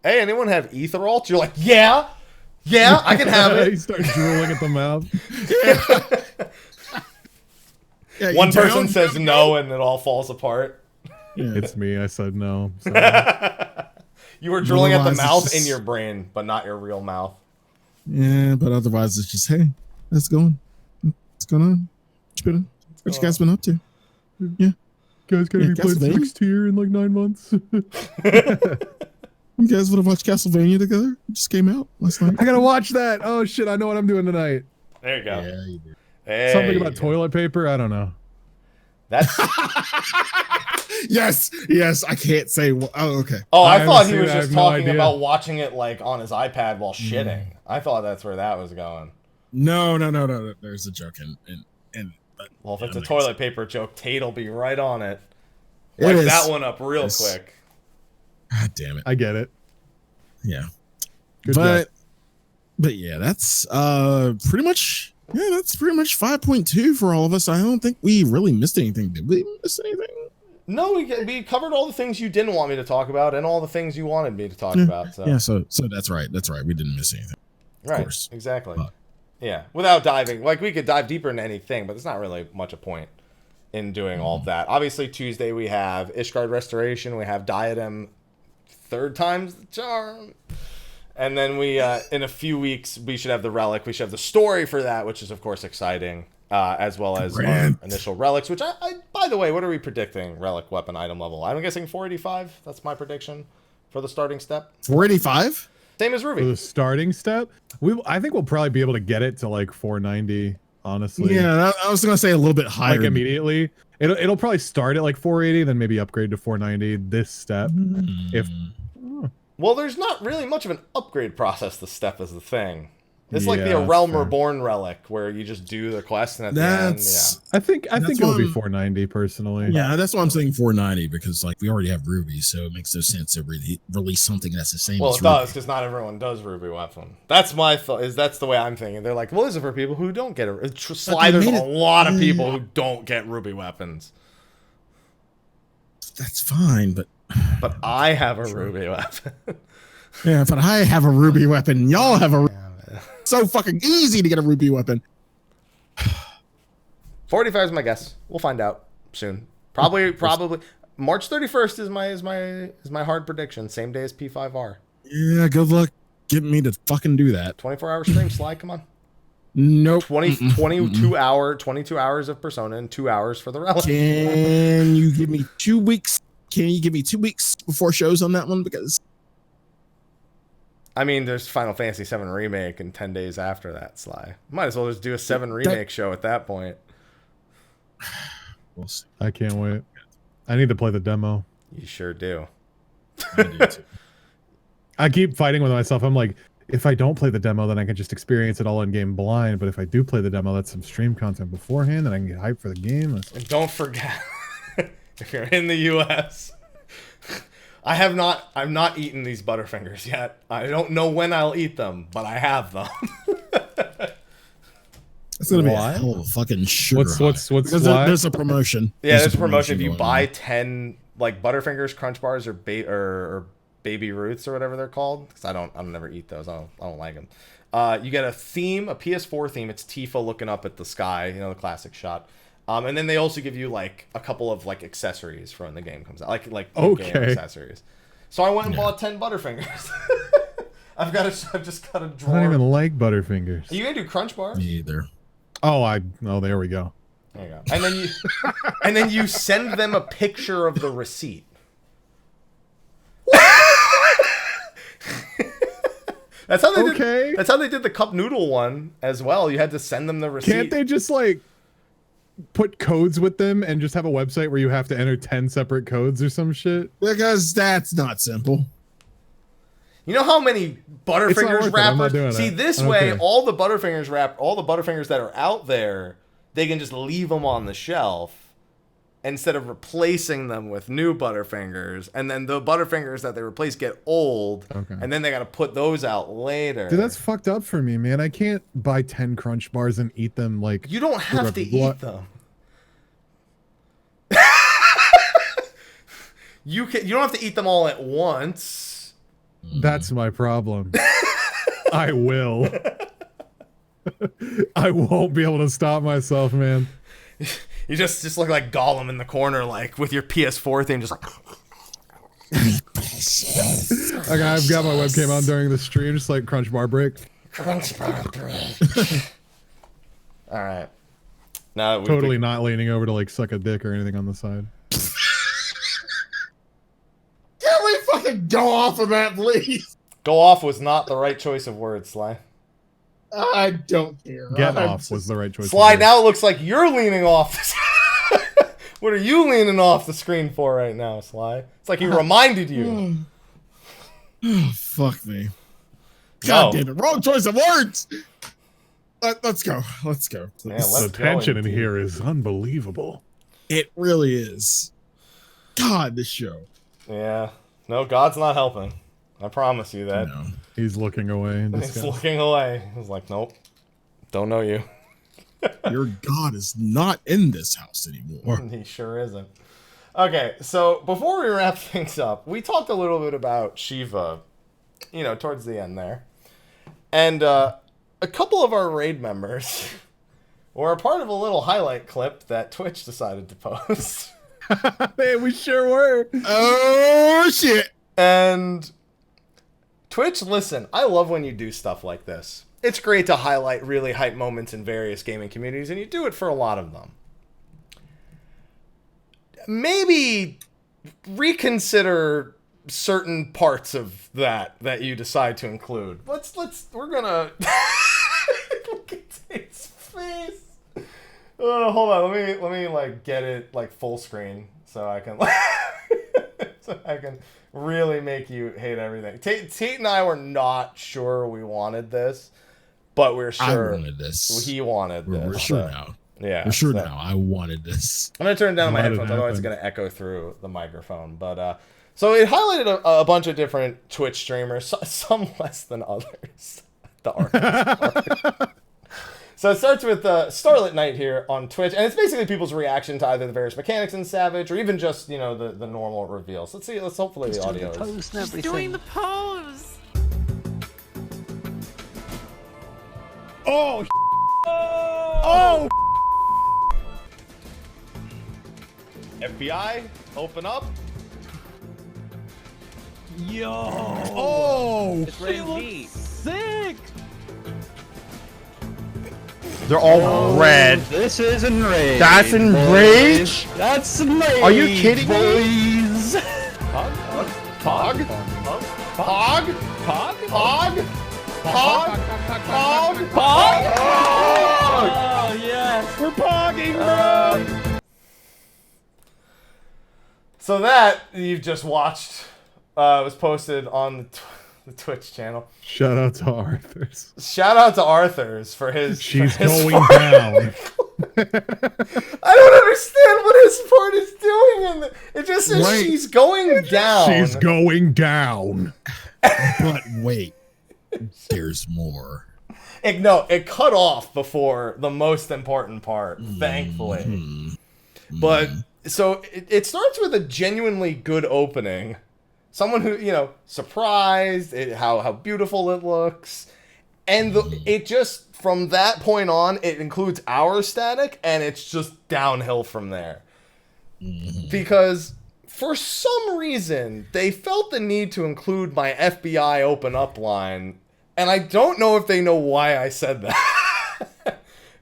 Speaker 1: hey, anyone have ether alt? You're like, yeah, I can have it.
Speaker 3: You start drooling at the mouth.
Speaker 2: Yeah,
Speaker 1: One person says no, and it all falls apart.
Speaker 2: Yeah.
Speaker 3: It's me. I said no.
Speaker 1: You were drooling at the
Speaker 2: Otherwise, it's
Speaker 1: mouth
Speaker 2: just-
Speaker 1: in your brain, but not your real mouth.
Speaker 2: Yeah, but otherwise it's just, hey, what's going on? What you guys been up to? Yeah.
Speaker 3: Guys gonna be playing
Speaker 2: Castlevania?
Speaker 3: 6 tier in like 9 months.
Speaker 2: You guys would have watched Castlevania together? It just came out last night.
Speaker 3: I gotta watch that. Oh shit, I know what I'm doing tonight.
Speaker 1: There you go.
Speaker 2: Yeah, you did.
Speaker 1: Hey,
Speaker 3: Something about toilet paper? I don't know.
Speaker 1: That's.
Speaker 2: Yes, I can't say. Oh, okay.
Speaker 1: Oh, I
Speaker 3: I
Speaker 1: thought
Speaker 3: haven't
Speaker 1: he was
Speaker 3: seen it. I
Speaker 1: just
Speaker 3: have no
Speaker 1: talking
Speaker 3: idea.
Speaker 1: about watching it like on his iPad while shitting. I thought that's where that was going.
Speaker 2: No. There's a joke and
Speaker 1: Well, if it's a
Speaker 2: like
Speaker 1: toilet paper joke, Tate will be right on it.
Speaker 2: It
Speaker 1: Wipe
Speaker 2: is.
Speaker 1: that one up real
Speaker 2: Yes.
Speaker 1: quick.
Speaker 2: God damn it.
Speaker 3: I get it.
Speaker 2: Yeah.
Speaker 3: Good
Speaker 2: but
Speaker 3: job.
Speaker 2: yeah, that's pretty much 5.2 for all of us. I don't think we really missed anything. Did we miss anything?
Speaker 1: No, we covered all the things you didn't want me to talk about and all the things you wanted me to talk about. So.
Speaker 2: Yeah, so that's right. We didn't miss anything.
Speaker 1: Right,
Speaker 2: course.
Speaker 1: exactly.
Speaker 2: But-
Speaker 1: Yeah, without diving, like we could dive deeper into anything, but there's not really much a point in doing all of that. Obviously, Tuesday we have Ishgard Restoration, we have Diadem, 3rd time's the charm, and then we in a few weeks we should have the Relic. We should have the story for that, which is of course exciting, as well as our initial relics. Which I by the way, what are we predicting? Relic weapon item level? I'm guessing 485. That's my prediction. for the starting step.
Speaker 2: 485?
Speaker 1: Same as
Speaker 3: For
Speaker 1: Ruby.
Speaker 3: the starting step, I think we'll probably be able to get it to like 490. Honestly,
Speaker 2: Yeah, I was gonna say a little bit higher.
Speaker 3: like immediately. It'll probably start at like 480, then maybe upgrade to 490 this step. If
Speaker 1: Well, there's not really much of an upgrade process. The step is the thing. It's like the
Speaker 3: Yeah,
Speaker 1: A Realm
Speaker 3: fair.
Speaker 1: Reborn relic, where you just do the quest and at the end,
Speaker 2: That's
Speaker 3: I think
Speaker 2: That's
Speaker 3: it'll be
Speaker 2: one-
Speaker 3: 490 personally.
Speaker 2: yeah, that's why I'm saying 490 because like we already have Ruby, so it makes no sense to release something that's the same.
Speaker 1: Well,
Speaker 2: as
Speaker 1: it does,
Speaker 2: Ruby.
Speaker 1: because not everyone does Ruby Weapon. That's my thought. That's the way I'm thinking. They're like, well, this is for people who don't get it. Sly, there's
Speaker 2: made
Speaker 1: a
Speaker 2: it-
Speaker 1: lot of people who don't get Ruby Weapons.
Speaker 2: That's fine, but
Speaker 1: But I have a Ruby Weapon.
Speaker 2: yeah, but I have a Ruby weapon. Y'all have a so fucking easy to get a Ruby weapon.
Speaker 1: 45 is my guess. We'll find out soon. Probably March 31st is my hard prediction. Same day as P5R.
Speaker 2: Yeah, good luck getting me to fucking do that.
Speaker 1: 24-hour stream, Sly, come on.
Speaker 2: Nope.
Speaker 1: 22 hours of Persona and 2 hours for the Relic.
Speaker 2: Can you give me 2 weeks? Can you give me 2 weeks before shows on that one? Because
Speaker 1: I mean, there's Final Fantasy VII Remake and 10 days after that, Sly. Might as well just do a 7 Remake show at that point.
Speaker 2: we'll see.
Speaker 3: I can't wait. I need to play the demo.
Speaker 1: You sure do.
Speaker 2: I do too.
Speaker 3: I keep fighting with myself. I'm like, if I don't play the demo, then I can just experience it all in game blind. But if I do play the demo, that's some stream content beforehand, and I can get hyped for the game.
Speaker 1: And don't forget, if you're in the U.S., I'm not eaten these Butterfingers yet. I don't know when I'll eat them, but I have them.
Speaker 2: It's gonna be
Speaker 3: Why?
Speaker 2: a hell of a fucking sugar
Speaker 3: What's
Speaker 2: high. Because
Speaker 3: why?
Speaker 2: there's a promotion.
Speaker 1: Yeah, there's a promotion. If you
Speaker 2: going
Speaker 1: buy
Speaker 2: on.
Speaker 1: 10 like Butterfingers, Crunch Bars, or Baby Roots or whatever they're called, because I don't never eat those. I don't like them. You get a theme, a PS4 theme. It's Tifa looking up at the sky, you know, the classic shot. And then they also give you like a couple of like accessories for when the game comes out, like
Speaker 3: Okay.
Speaker 1: game accessories. So I went and bought 10 Butterfingers. I've just got a
Speaker 3: I
Speaker 1: drawer.
Speaker 3: don't even like Butterfingers.
Speaker 1: Are you gonna do Crunch Bars?
Speaker 2: Me either.
Speaker 3: Oh, there we go.
Speaker 1: There you go. And then you send them a picture of the receipt. That's how they
Speaker 3: Okay.
Speaker 1: That's how they did the cup noodle one as well. You had to send them the receipt.
Speaker 3: Can't they just like put codes with them and just have a website where you have to enter 10 separate codes or some shit?
Speaker 2: Because that's not simple.
Speaker 1: You know how many
Speaker 3: worth
Speaker 1: Butterfingers
Speaker 3: it. I'm not
Speaker 1: wrappers?
Speaker 3: doing
Speaker 1: See,
Speaker 3: it.
Speaker 1: this
Speaker 3: I don't
Speaker 1: way,
Speaker 3: care.
Speaker 1: all the Butterfingers that are out there, they can just leave them on the shelf instead of replacing them with new Butterfingers. And then the Butterfingers that they replace get old,
Speaker 3: Okay.
Speaker 1: and then they got to put those out later.
Speaker 3: Dude, that's fucked up for me, man. I can't buy 10 Crunch Bars and eat them like...
Speaker 1: You don't have
Speaker 3: With
Speaker 1: to
Speaker 3: a blo-
Speaker 1: eat them. You don't have to eat them all at once.
Speaker 3: That's my problem. I will. I won't be able to stop myself, man.
Speaker 1: You just look like Gollum in the corner, like with your PS4 thing, just like.
Speaker 3: Like I've got my webcam on during the stream, just like Crunch Bar break.
Speaker 1: Crunch bar break. All right. Now that
Speaker 3: Totally not leaning over to like suck a dick or anything on the side.
Speaker 2: Can we fucking go off of that, please?
Speaker 1: Go off was not the right choice of words, Sly.
Speaker 2: I don't care.
Speaker 3: Get
Speaker 2: I'm
Speaker 3: off
Speaker 2: just-
Speaker 3: was the right choice.
Speaker 1: Sly,
Speaker 3: of words.
Speaker 1: now it looks like you're leaning off. What are you leaning off the screen for right now, Sly? It's like he reminded you.
Speaker 2: Oh, fuck me. God
Speaker 1: No.
Speaker 2: damn it. Wrong choice of words. Let's go. Let's go.
Speaker 1: Yeah,
Speaker 2: please.
Speaker 1: let's
Speaker 3: The tension in
Speaker 1: go,
Speaker 3: here is unbelievable.
Speaker 2: It really is. God, this show.
Speaker 1: Yeah. No, God's not helping. I promise you that.
Speaker 2: No.
Speaker 3: He's looking away in
Speaker 1: He's
Speaker 3: disgust.
Speaker 1: looking away. He's like, nope. Don't know you.
Speaker 2: Your God is not in this house anymore.
Speaker 1: He sure isn't. Okay, so before we wrap things up, we talked a little bit about Shiva, you know, towards the end there. And a couple of our raid members were a part of a little highlight clip that Twitch decided to post.
Speaker 3: Hey, we sure were.
Speaker 2: Oh, shit.
Speaker 1: And Twitch, listen, I love when you do stuff like this. It's great to highlight really hype moments in various gaming communities, and you do it for a lot of them. Maybe reconsider certain parts of that you decide to include. We're gonna look at Tate's face. Hold on, let me like get it like full screen so I can really make you hate everything. Tate and I were not sure we wanted this, but we're sure
Speaker 2: I wanted this.
Speaker 1: He wanted this.
Speaker 2: We're sure now.
Speaker 1: Yeah,
Speaker 2: we're sure now. I wanted this.
Speaker 1: I'm gonna turn down my headphones, otherwise it's gonna echo through the microphone. But so it highlighted a bunch of different Twitch streamers, some less than others. The artist. So it starts with Starlit Knight here on Twitch, and it's basically people's reaction to either the various mechanics in Savage or even just, you know, the normal reveals. Let's see. Let's hopefully the audio is.
Speaker 5: She's doing the pose.
Speaker 3: Oh.
Speaker 1: Oh. FBI, open up.
Speaker 5: Yo.
Speaker 3: Oh.
Speaker 5: It's Rendil.
Speaker 3: Sick.
Speaker 1: They're all red.
Speaker 5: This is enrage.
Speaker 1: That's enrage?
Speaker 5: That's enrage.
Speaker 1: Are you kidding me?
Speaker 5: boys?
Speaker 1: Pog? Pog? Pog? Pog? Pog? Pog? Pog?
Speaker 5: Oh, yes.
Speaker 3: We're pogging, bro.
Speaker 1: So that you've just watched was posted on the Twitch channel.
Speaker 3: Shout out to Arthur's.
Speaker 1: Shout out to Arthur's for his.
Speaker 3: She's
Speaker 1: for his
Speaker 3: going
Speaker 1: part.
Speaker 3: down.
Speaker 1: I don't understand what his part is doing. In it just says
Speaker 2: Right.
Speaker 1: she's going down.
Speaker 3: She's going down.
Speaker 2: But wait, there's more.
Speaker 1: It cut off before the most important part, thankfully.
Speaker 2: Mm-hmm.
Speaker 1: But so it starts with a genuinely good opening. Someone who, you know, surprised how beautiful it looks. And it just, from that point on, it includes our static, and it's just downhill from there. Because for some reason, they felt the need to include my FBI open up line. And I don't know if they know why I said that.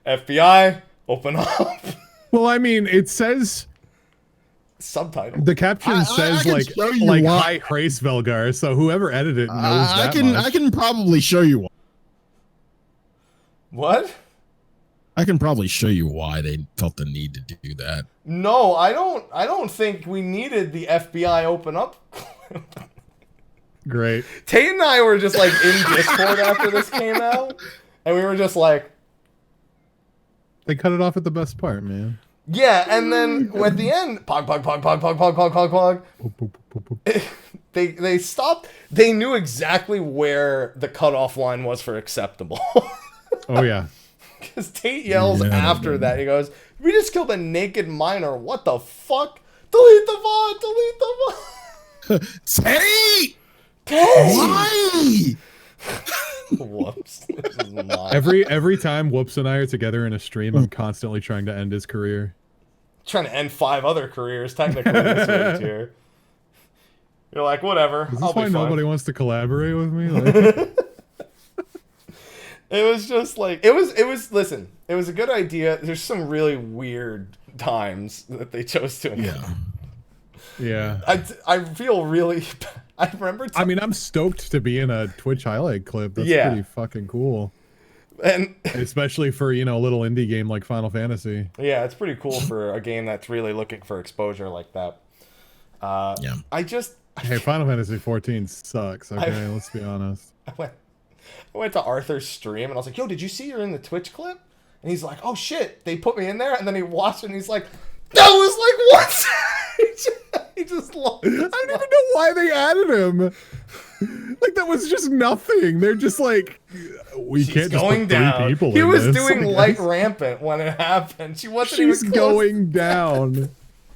Speaker 1: FBI, open up.
Speaker 3: Well, I mean, it says
Speaker 1: Subtitle.
Speaker 3: the caption says
Speaker 2: can
Speaker 3: like
Speaker 2: show you why.
Speaker 3: high praise Velgar, so whoever edited it knows that much.
Speaker 2: I can probably show you.
Speaker 1: What?
Speaker 2: I can probably show you why they felt the need to do that.
Speaker 1: No, I don't think we needed the FBI open up.
Speaker 3: Great.
Speaker 1: Tate and I were just like in Discord after this came out, and we were just like,
Speaker 3: They cut it off at the best part, man.
Speaker 1: yeah, and then at the end, pog, pog, pog, pog, pog, pog, pog, pog, pog.
Speaker 3: Boop, boop, boop, boop, boop.
Speaker 1: They stopped. They knew exactly where the cutoff line was for acceptable.
Speaker 3: Oh yeah.
Speaker 1: Because Tate yells after that. He goes, "We just killed a naked miner. What the fuck? Delete the VOD. Delete the VOD."
Speaker 2: Tate!
Speaker 1: Tate!
Speaker 2: Why?
Speaker 1: Whoops. This is not.
Speaker 3: Every time Whoops and I are together in a stream, I'm constantly trying to end his career.
Speaker 1: Trying to end 5 other careers technically this week here. You're like, whatever.
Speaker 3: Is this
Speaker 1: I'll be
Speaker 3: why
Speaker 1: fine.
Speaker 3: nobody wants to collaborate with me? Like,
Speaker 1: It was just like it was. Listen, it was a good idea. There's some really weird times that they chose to.
Speaker 2: Yeah.
Speaker 3: yeah.
Speaker 1: I feel really. I remember.
Speaker 3: I mean, I'm stoked to be in a Twitch highlight clip. That's
Speaker 1: Yeah.
Speaker 3: pretty fucking cool.
Speaker 1: And
Speaker 3: Especially for, you know, a little indie game like Final Fantasy.
Speaker 1: yeah, it's pretty cool for a game that's really looking for exposure like that.
Speaker 2: Yeah.
Speaker 1: I just.
Speaker 3: Hey, Final Fantasy 14 sucks. Okay, let's be honest.
Speaker 1: I went to Arthur's stream and I was like, "Yo, did you see you're in the Twitch clip?" And he's like, "Oh shit, they put me in there." And then he watched it and he's like, "That was like what?" He just lost.
Speaker 3: I don't even know why they added him. Like, that was just nothing. They're just like, we
Speaker 1: She's
Speaker 3: can't just
Speaker 1: going
Speaker 3: put 3
Speaker 1: down.
Speaker 3: people
Speaker 1: He
Speaker 3: in
Speaker 1: was
Speaker 3: this.
Speaker 1: doing
Speaker 3: Like,
Speaker 1: light rampant when it happened. She wasn't
Speaker 3: She's
Speaker 1: even close.
Speaker 3: going down.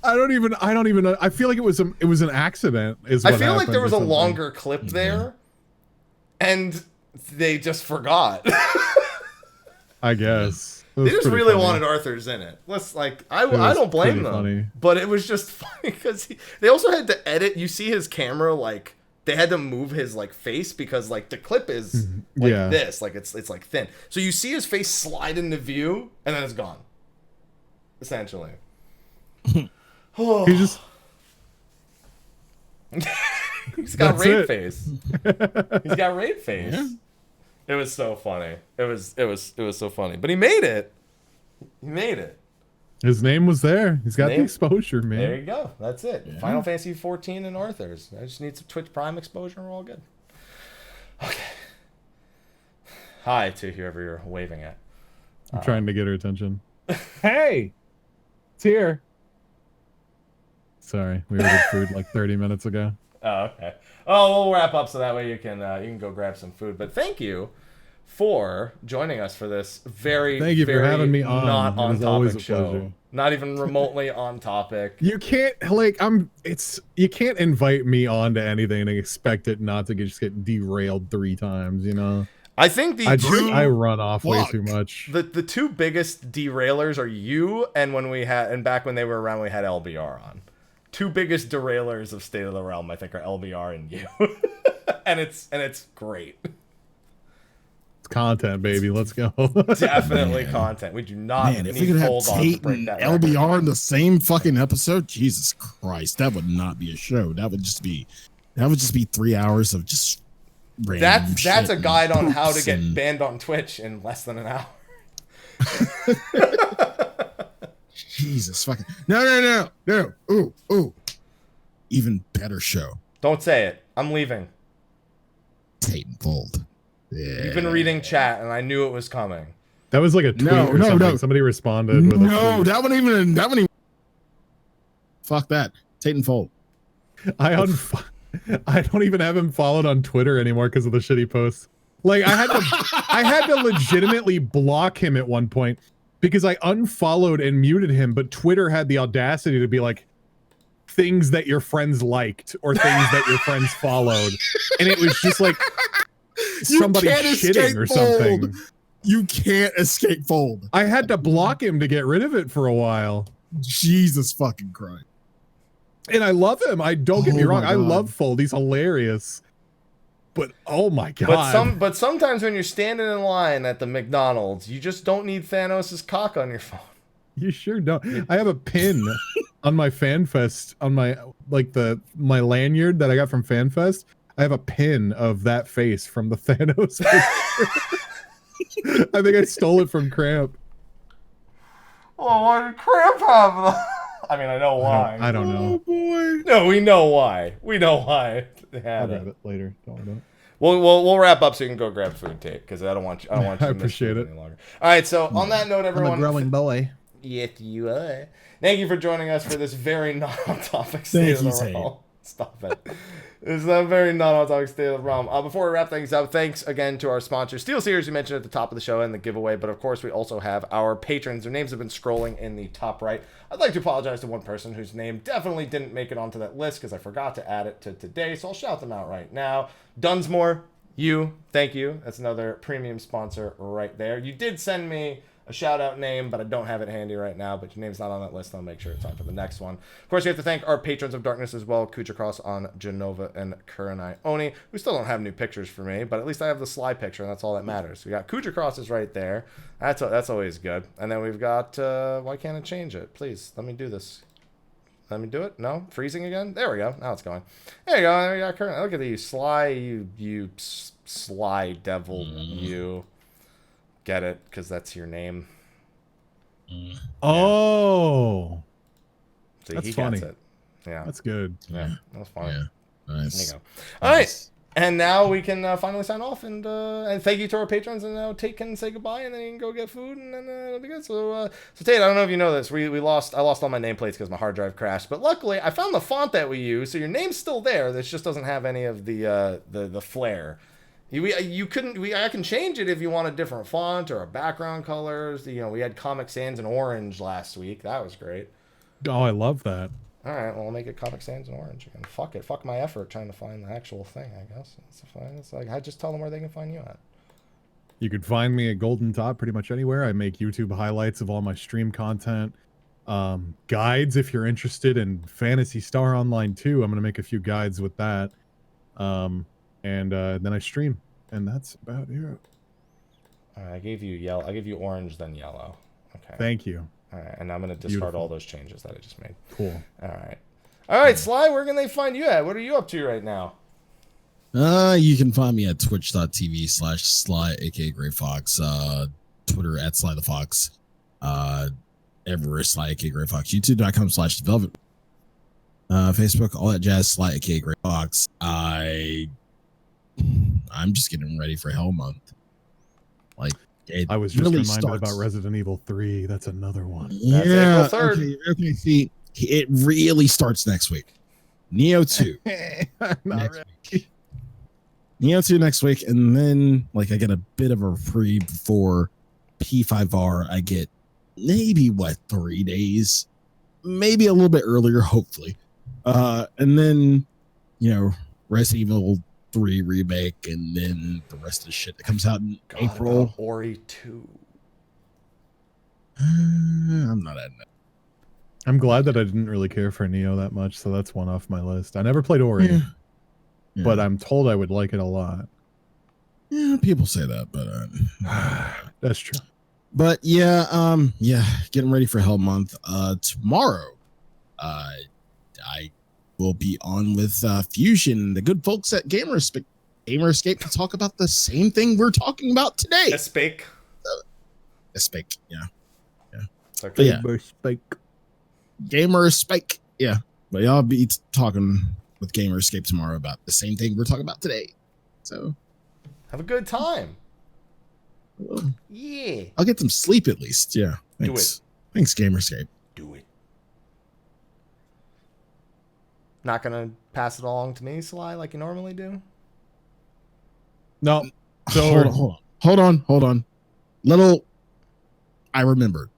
Speaker 3: I don't even know. I feel like it was an accident. Is what
Speaker 1: I feel like there
Speaker 3: happened
Speaker 1: was
Speaker 3: or
Speaker 1: a
Speaker 3: something.
Speaker 1: longer clip there, and they just forgot.
Speaker 3: I guess. It
Speaker 1: They
Speaker 3: was
Speaker 1: just
Speaker 3: pretty
Speaker 1: really
Speaker 3: funny.
Speaker 1: wanted Arthur's in it. Let's like, I
Speaker 3: was
Speaker 1: don't blame
Speaker 3: pretty
Speaker 1: them,
Speaker 3: funny.
Speaker 1: but it was just funny because they also had to edit. You see his camera, like they had to move his like face because like the clip is like
Speaker 3: Yeah.
Speaker 1: this, like it's like thin. So you see his face slide into view, and then it's gone. Essentially.
Speaker 3: He just
Speaker 1: He's got
Speaker 3: That's
Speaker 1: raid
Speaker 3: it.
Speaker 1: face. He's got raid face.
Speaker 2: Yeah.
Speaker 1: It was so funny. It was so funny. But he made it. He made it.
Speaker 3: His name was there. He's got
Speaker 1: Name-
Speaker 3: the exposure, man.
Speaker 1: There you go. That's it.
Speaker 2: Yeah.
Speaker 1: Final Fantasy 14 and Arthur's. I just need some Twitch Prime exposure and we're all good. Okay. Hi to whoever you're waving at.
Speaker 3: I'm trying to get her attention. Hey! It's here. Sorry, we ordered food like 30 minutes ago.
Speaker 1: Oh, okay. Oh, we'll wrap up so that way you can go grab some food. But thank you for joining us for this very,
Speaker 3: Thank you for
Speaker 1: very
Speaker 3: having me on.
Speaker 1: not
Speaker 3: It
Speaker 1: on
Speaker 3: was always
Speaker 1: topic
Speaker 3: a
Speaker 1: show.
Speaker 3: pleasure.
Speaker 1: Not even remotely on topic.
Speaker 3: You can't you can't invite me on to anything and expect it not to just get derailed 3 times, you know?
Speaker 1: I think
Speaker 3: I run off way
Speaker 2: Fuck.
Speaker 3: too much.
Speaker 1: the two biggest derailers are you and back when they were around we had LBR on. Two biggest derailers of State of the Realm, I think, are LBR and you. and it's great.
Speaker 3: It's content, baby. Let's go.
Speaker 1: Definitely
Speaker 2: Man.
Speaker 1: content. We do not
Speaker 2: Man, if we
Speaker 1: need
Speaker 2: could have
Speaker 1: hold on to
Speaker 2: Tate
Speaker 1: break
Speaker 2: and
Speaker 1: that record.
Speaker 2: LBR in the same fucking episode, Jesus Christ, that would not be a show. That would just be 3 hours of just random
Speaker 1: That's a
Speaker 2: shit
Speaker 1: guide on
Speaker 2: and
Speaker 1: how to
Speaker 2: poops
Speaker 1: get
Speaker 2: and-
Speaker 1: banned on Twitch in less than an hour.
Speaker 2: Jesus fucking no. Ooh. Even better show.
Speaker 1: Don't say it. I'm leaving.
Speaker 2: Tate and Fold. Yeah.
Speaker 1: You've been reading chat, and I knew it was coming.
Speaker 3: That was like a tweet
Speaker 2: No,
Speaker 3: or
Speaker 2: no,
Speaker 3: something.
Speaker 2: no.
Speaker 3: Somebody responded with a
Speaker 2: No,
Speaker 3: tweet.
Speaker 2: that one even. Fuck that. Tate and Fold.
Speaker 3: I don't even have him followed on Twitter anymore because of the shitty posts. Like I had to legitimately block him at one point because I unfollowed and muted him, but Twitter had the audacity to be like things that your friends liked or things that your friends followed. And it was just like somebody
Speaker 2: can't
Speaker 3: shitting
Speaker 2: escape
Speaker 3: or something.
Speaker 2: Fold. You can't escape Fold.
Speaker 3: I had to block him to get rid of it for a while.
Speaker 2: Jesus fucking Christ.
Speaker 3: And I love him. I don't get me
Speaker 2: Oh
Speaker 3: wrong.
Speaker 2: my
Speaker 3: I
Speaker 2: God.
Speaker 3: love Fold. He's hilarious. But oh my god.
Speaker 1: But sometimes when you're standing in line at the McDonald's, you just don't need Thanos' cock on your phone.
Speaker 3: You sure don't. I have a pin on my FanFest on my my lanyard that I got from FanFest. I have a pin of that face from the Thanos picture. I think I stole it from Cramp.
Speaker 1: Oh, why did Cramp have that? I mean, I know why.
Speaker 3: I don't know.
Speaker 2: Boy.
Speaker 1: No, we know why. We know why they
Speaker 3: I'll
Speaker 1: had
Speaker 3: grab
Speaker 1: it.
Speaker 3: it later. Don't worry about it.
Speaker 1: We'll wrap up so you can go grab food, Tate, because I don't want you.
Speaker 3: I
Speaker 1: to
Speaker 3: appreciate
Speaker 1: miss food
Speaker 3: it.
Speaker 1: any longer. All right. So on that note,
Speaker 4: I'm a
Speaker 1: everyone.
Speaker 4: growing boy.
Speaker 1: Yes, you are. Thank you for joining us for this very non-topic State
Speaker 2: Thank
Speaker 1: of the
Speaker 2: you,
Speaker 1: Realm. Stop it. This is a very non-topic State of the Realm. Before we wrap things up, thanks again to our sponsor, Steel Series, we mentioned at the top of the show and the giveaway, but of course we also have our patrons. Their names have been scrolling in the top right. I'd like to apologize to one person whose name definitely didn't make it onto that list because I forgot to add it to today, so I'll shout them out right now. Dunsmore, thank you. That's another premium sponsor right there. You did send me a shout out name, but I don't have it handy right now, but your name's not on that list. I'll make sure it's on for the next one. Of course, we have to thank our patrons of darkness as well, Khuja Cross on Jenova and Kurenai Oni, who still don't have new pictures for me, but at least I have the Sly picture, and that's all that matters. We got Khuja Crosses right there. That's always good. And then we've got, why can't it change it? Please, let me do this. Let me do it. No? Freezing again? There we go. Now it's going. There you go. There you go. Look at these. Sly, you Sly devil, you. Get it? Because that's your name.
Speaker 3: Oh,
Speaker 1: See,
Speaker 3: That's
Speaker 1: he
Speaker 3: funny.
Speaker 1: gets it. Yeah.
Speaker 3: that's good.
Speaker 1: Yeah. That was funny.
Speaker 2: Yeah.
Speaker 1: There
Speaker 2: Nice.
Speaker 1: you go. All right. And now we can finally sign off and thank you to our patrons, and now Tate can say goodbye, and then you can go get food, and then it'll be good. So Tate, I don't know if you know this, I lost all my nameplates because my hard drive crashed, but luckily I found the font that we use, so your name's still there. This just doesn't have any of the flair. I can change it if you want a different font or a background colors. We had Comic Sans in orange last week. That was great.
Speaker 3: Oh, I love that.
Speaker 1: All right, well, I'll make it Comic Sans in orange again. Fuck it. Fuck my effort trying to find the actual thing, I guess. It's fine. It's like, I just tell them where they can find you at.
Speaker 3: You could find me at Goldentot pretty much anywhere. I make YouTube highlights of all my stream content. Guides if you're interested in Phantasy Star Online 2. I'm going to make a few guides with that. And then I stream. And that's about it.
Speaker 1: All right, I gave you yellow. I gave you orange, then yellow. Okay.
Speaker 3: Thank you.
Speaker 1: All right, and I'm going to discard
Speaker 3: Beautiful.
Speaker 1: all those changes that I just made.
Speaker 3: Cool.
Speaker 1: All right. All right, Sly, where can they find you at? What are you up to right now?
Speaker 2: You can find me at twitch.tv/Sly, aka Greyfox, Twitter at Slythefox, everywhere Sly, aka Greyfox, youtube.com/development, Facebook, all that jazz, Sly, aka Greyfox. I'm just getting ready for Hell Month. Like,
Speaker 3: I was just
Speaker 2: really
Speaker 3: reminded
Speaker 2: starts.
Speaker 3: about Resident Evil 3. That's another one.
Speaker 1: That's
Speaker 2: Yeah,
Speaker 1: April 3rd.
Speaker 2: okay, see, it really starts next week. Neo 2.
Speaker 3: Not
Speaker 2: next
Speaker 3: ready.
Speaker 2: week. Neo 2 next week, and then like I get a bit of a reprieve before P5R. I get maybe 3 days, maybe a little bit earlier, hopefully. And then Resident Evil 3 remake, and then the rest of the shit that comes out in April.
Speaker 1: Ori 2.
Speaker 2: I'm not adding that.
Speaker 3: I'm glad that I didn't really care for Neo that much, so that's one off my list. I never played Ori,
Speaker 2: Yeah.
Speaker 3: but I'm told I would like it a lot.
Speaker 2: Yeah, people say that, but
Speaker 3: That's true.
Speaker 2: but yeah, getting ready for Hell Month. Tomorrow, I will be on with Fusion, the good folks at Gamerscape to talk about the same thing we're talking about today.
Speaker 1: Espake.
Speaker 2: Espake, yeah.
Speaker 1: It's like,
Speaker 2: But yeah,
Speaker 4: Like,
Speaker 2: Gamerscape, yeah. But y'all be talking with Gamerscape tomorrow about the same thing we're talking about today. So
Speaker 1: have a good time.
Speaker 2: well,
Speaker 1: Yeah.
Speaker 2: I'll get some sleep at least. Yeah. Thanks. Thanks, Gamerscape.
Speaker 1: Do it. Not gonna pass it along to me, Sly, like you normally do.
Speaker 3: No. So
Speaker 2: Hold on. Little, I remembered.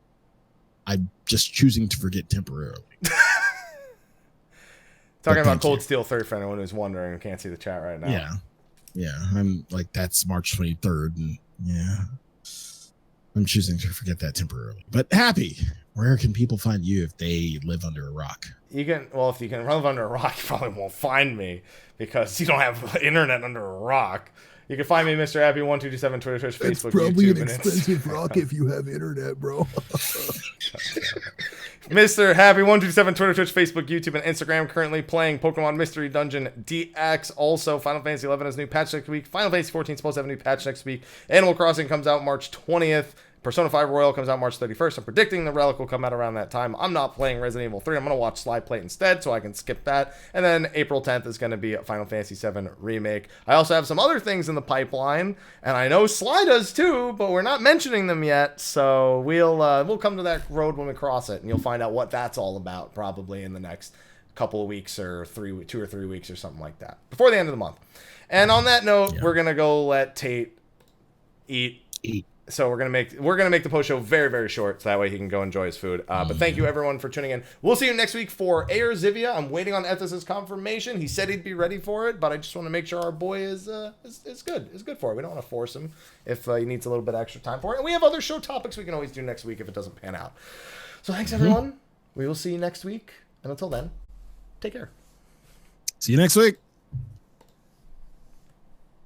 Speaker 2: I'm just choosing to forget temporarily.
Speaker 1: Talking about
Speaker 2: thank
Speaker 1: Cold
Speaker 2: you.
Speaker 1: Steel 3rd for anyone who's wondering and can't see the chat right now.
Speaker 2: Yeah. I'm like, that's March 23rd. And yeah, I'm choosing to forget that temporarily. But happy. Where can people find you if they live under a rock?
Speaker 1: If you can live under a rock, you probably won't find me because you don't have internet under a rock. You can find me, Mr. Happy1227, Twitter, Twitch, Facebook, YouTube, and Instagram.
Speaker 4: if you have internet, bro.
Speaker 1: Mr. Happy1227, Twitter, Twitch, Facebook, YouTube, and Instagram. Currently playing Pokemon Mystery Dungeon DX. Also, Final Fantasy 11 has a new patch next week. Final Fantasy 14 is supposed to have a new patch next week. Animal Crossing comes out March 20th. Persona 5 Royal comes out March 31st. I'm predicting the Relic will come out around that time. I'm not playing Resident Evil 3. I'm going to watch Sly play it instead so I can skip that. And then April 10th is going to be a Final Fantasy 7 Remake. I also have some other things in the pipeline, and I know Sly does too, but we're not mentioning them yet. So we'll come to that road when we cross it, and you'll find out what that's all about probably in the next couple of weeks or 2 or 3 weeks or something like that before the end of the month. And on that note, we're going to go let Tate eat. So we're gonna make the post show very, very short, so that way he can go enjoy his food. But thank you everyone for tuning in. We'll see you next week for Air Zivia. I'm waiting on Ethos' confirmation. He said he'd be ready for it, but I just want to make sure our boy is good for it. We don't want to force him if he needs a little bit extra time for it. And we have other show topics we can always do next week if it doesn't pan out. So thanks everyone. We will see you next week, and until then, take care.
Speaker 2: See you next week.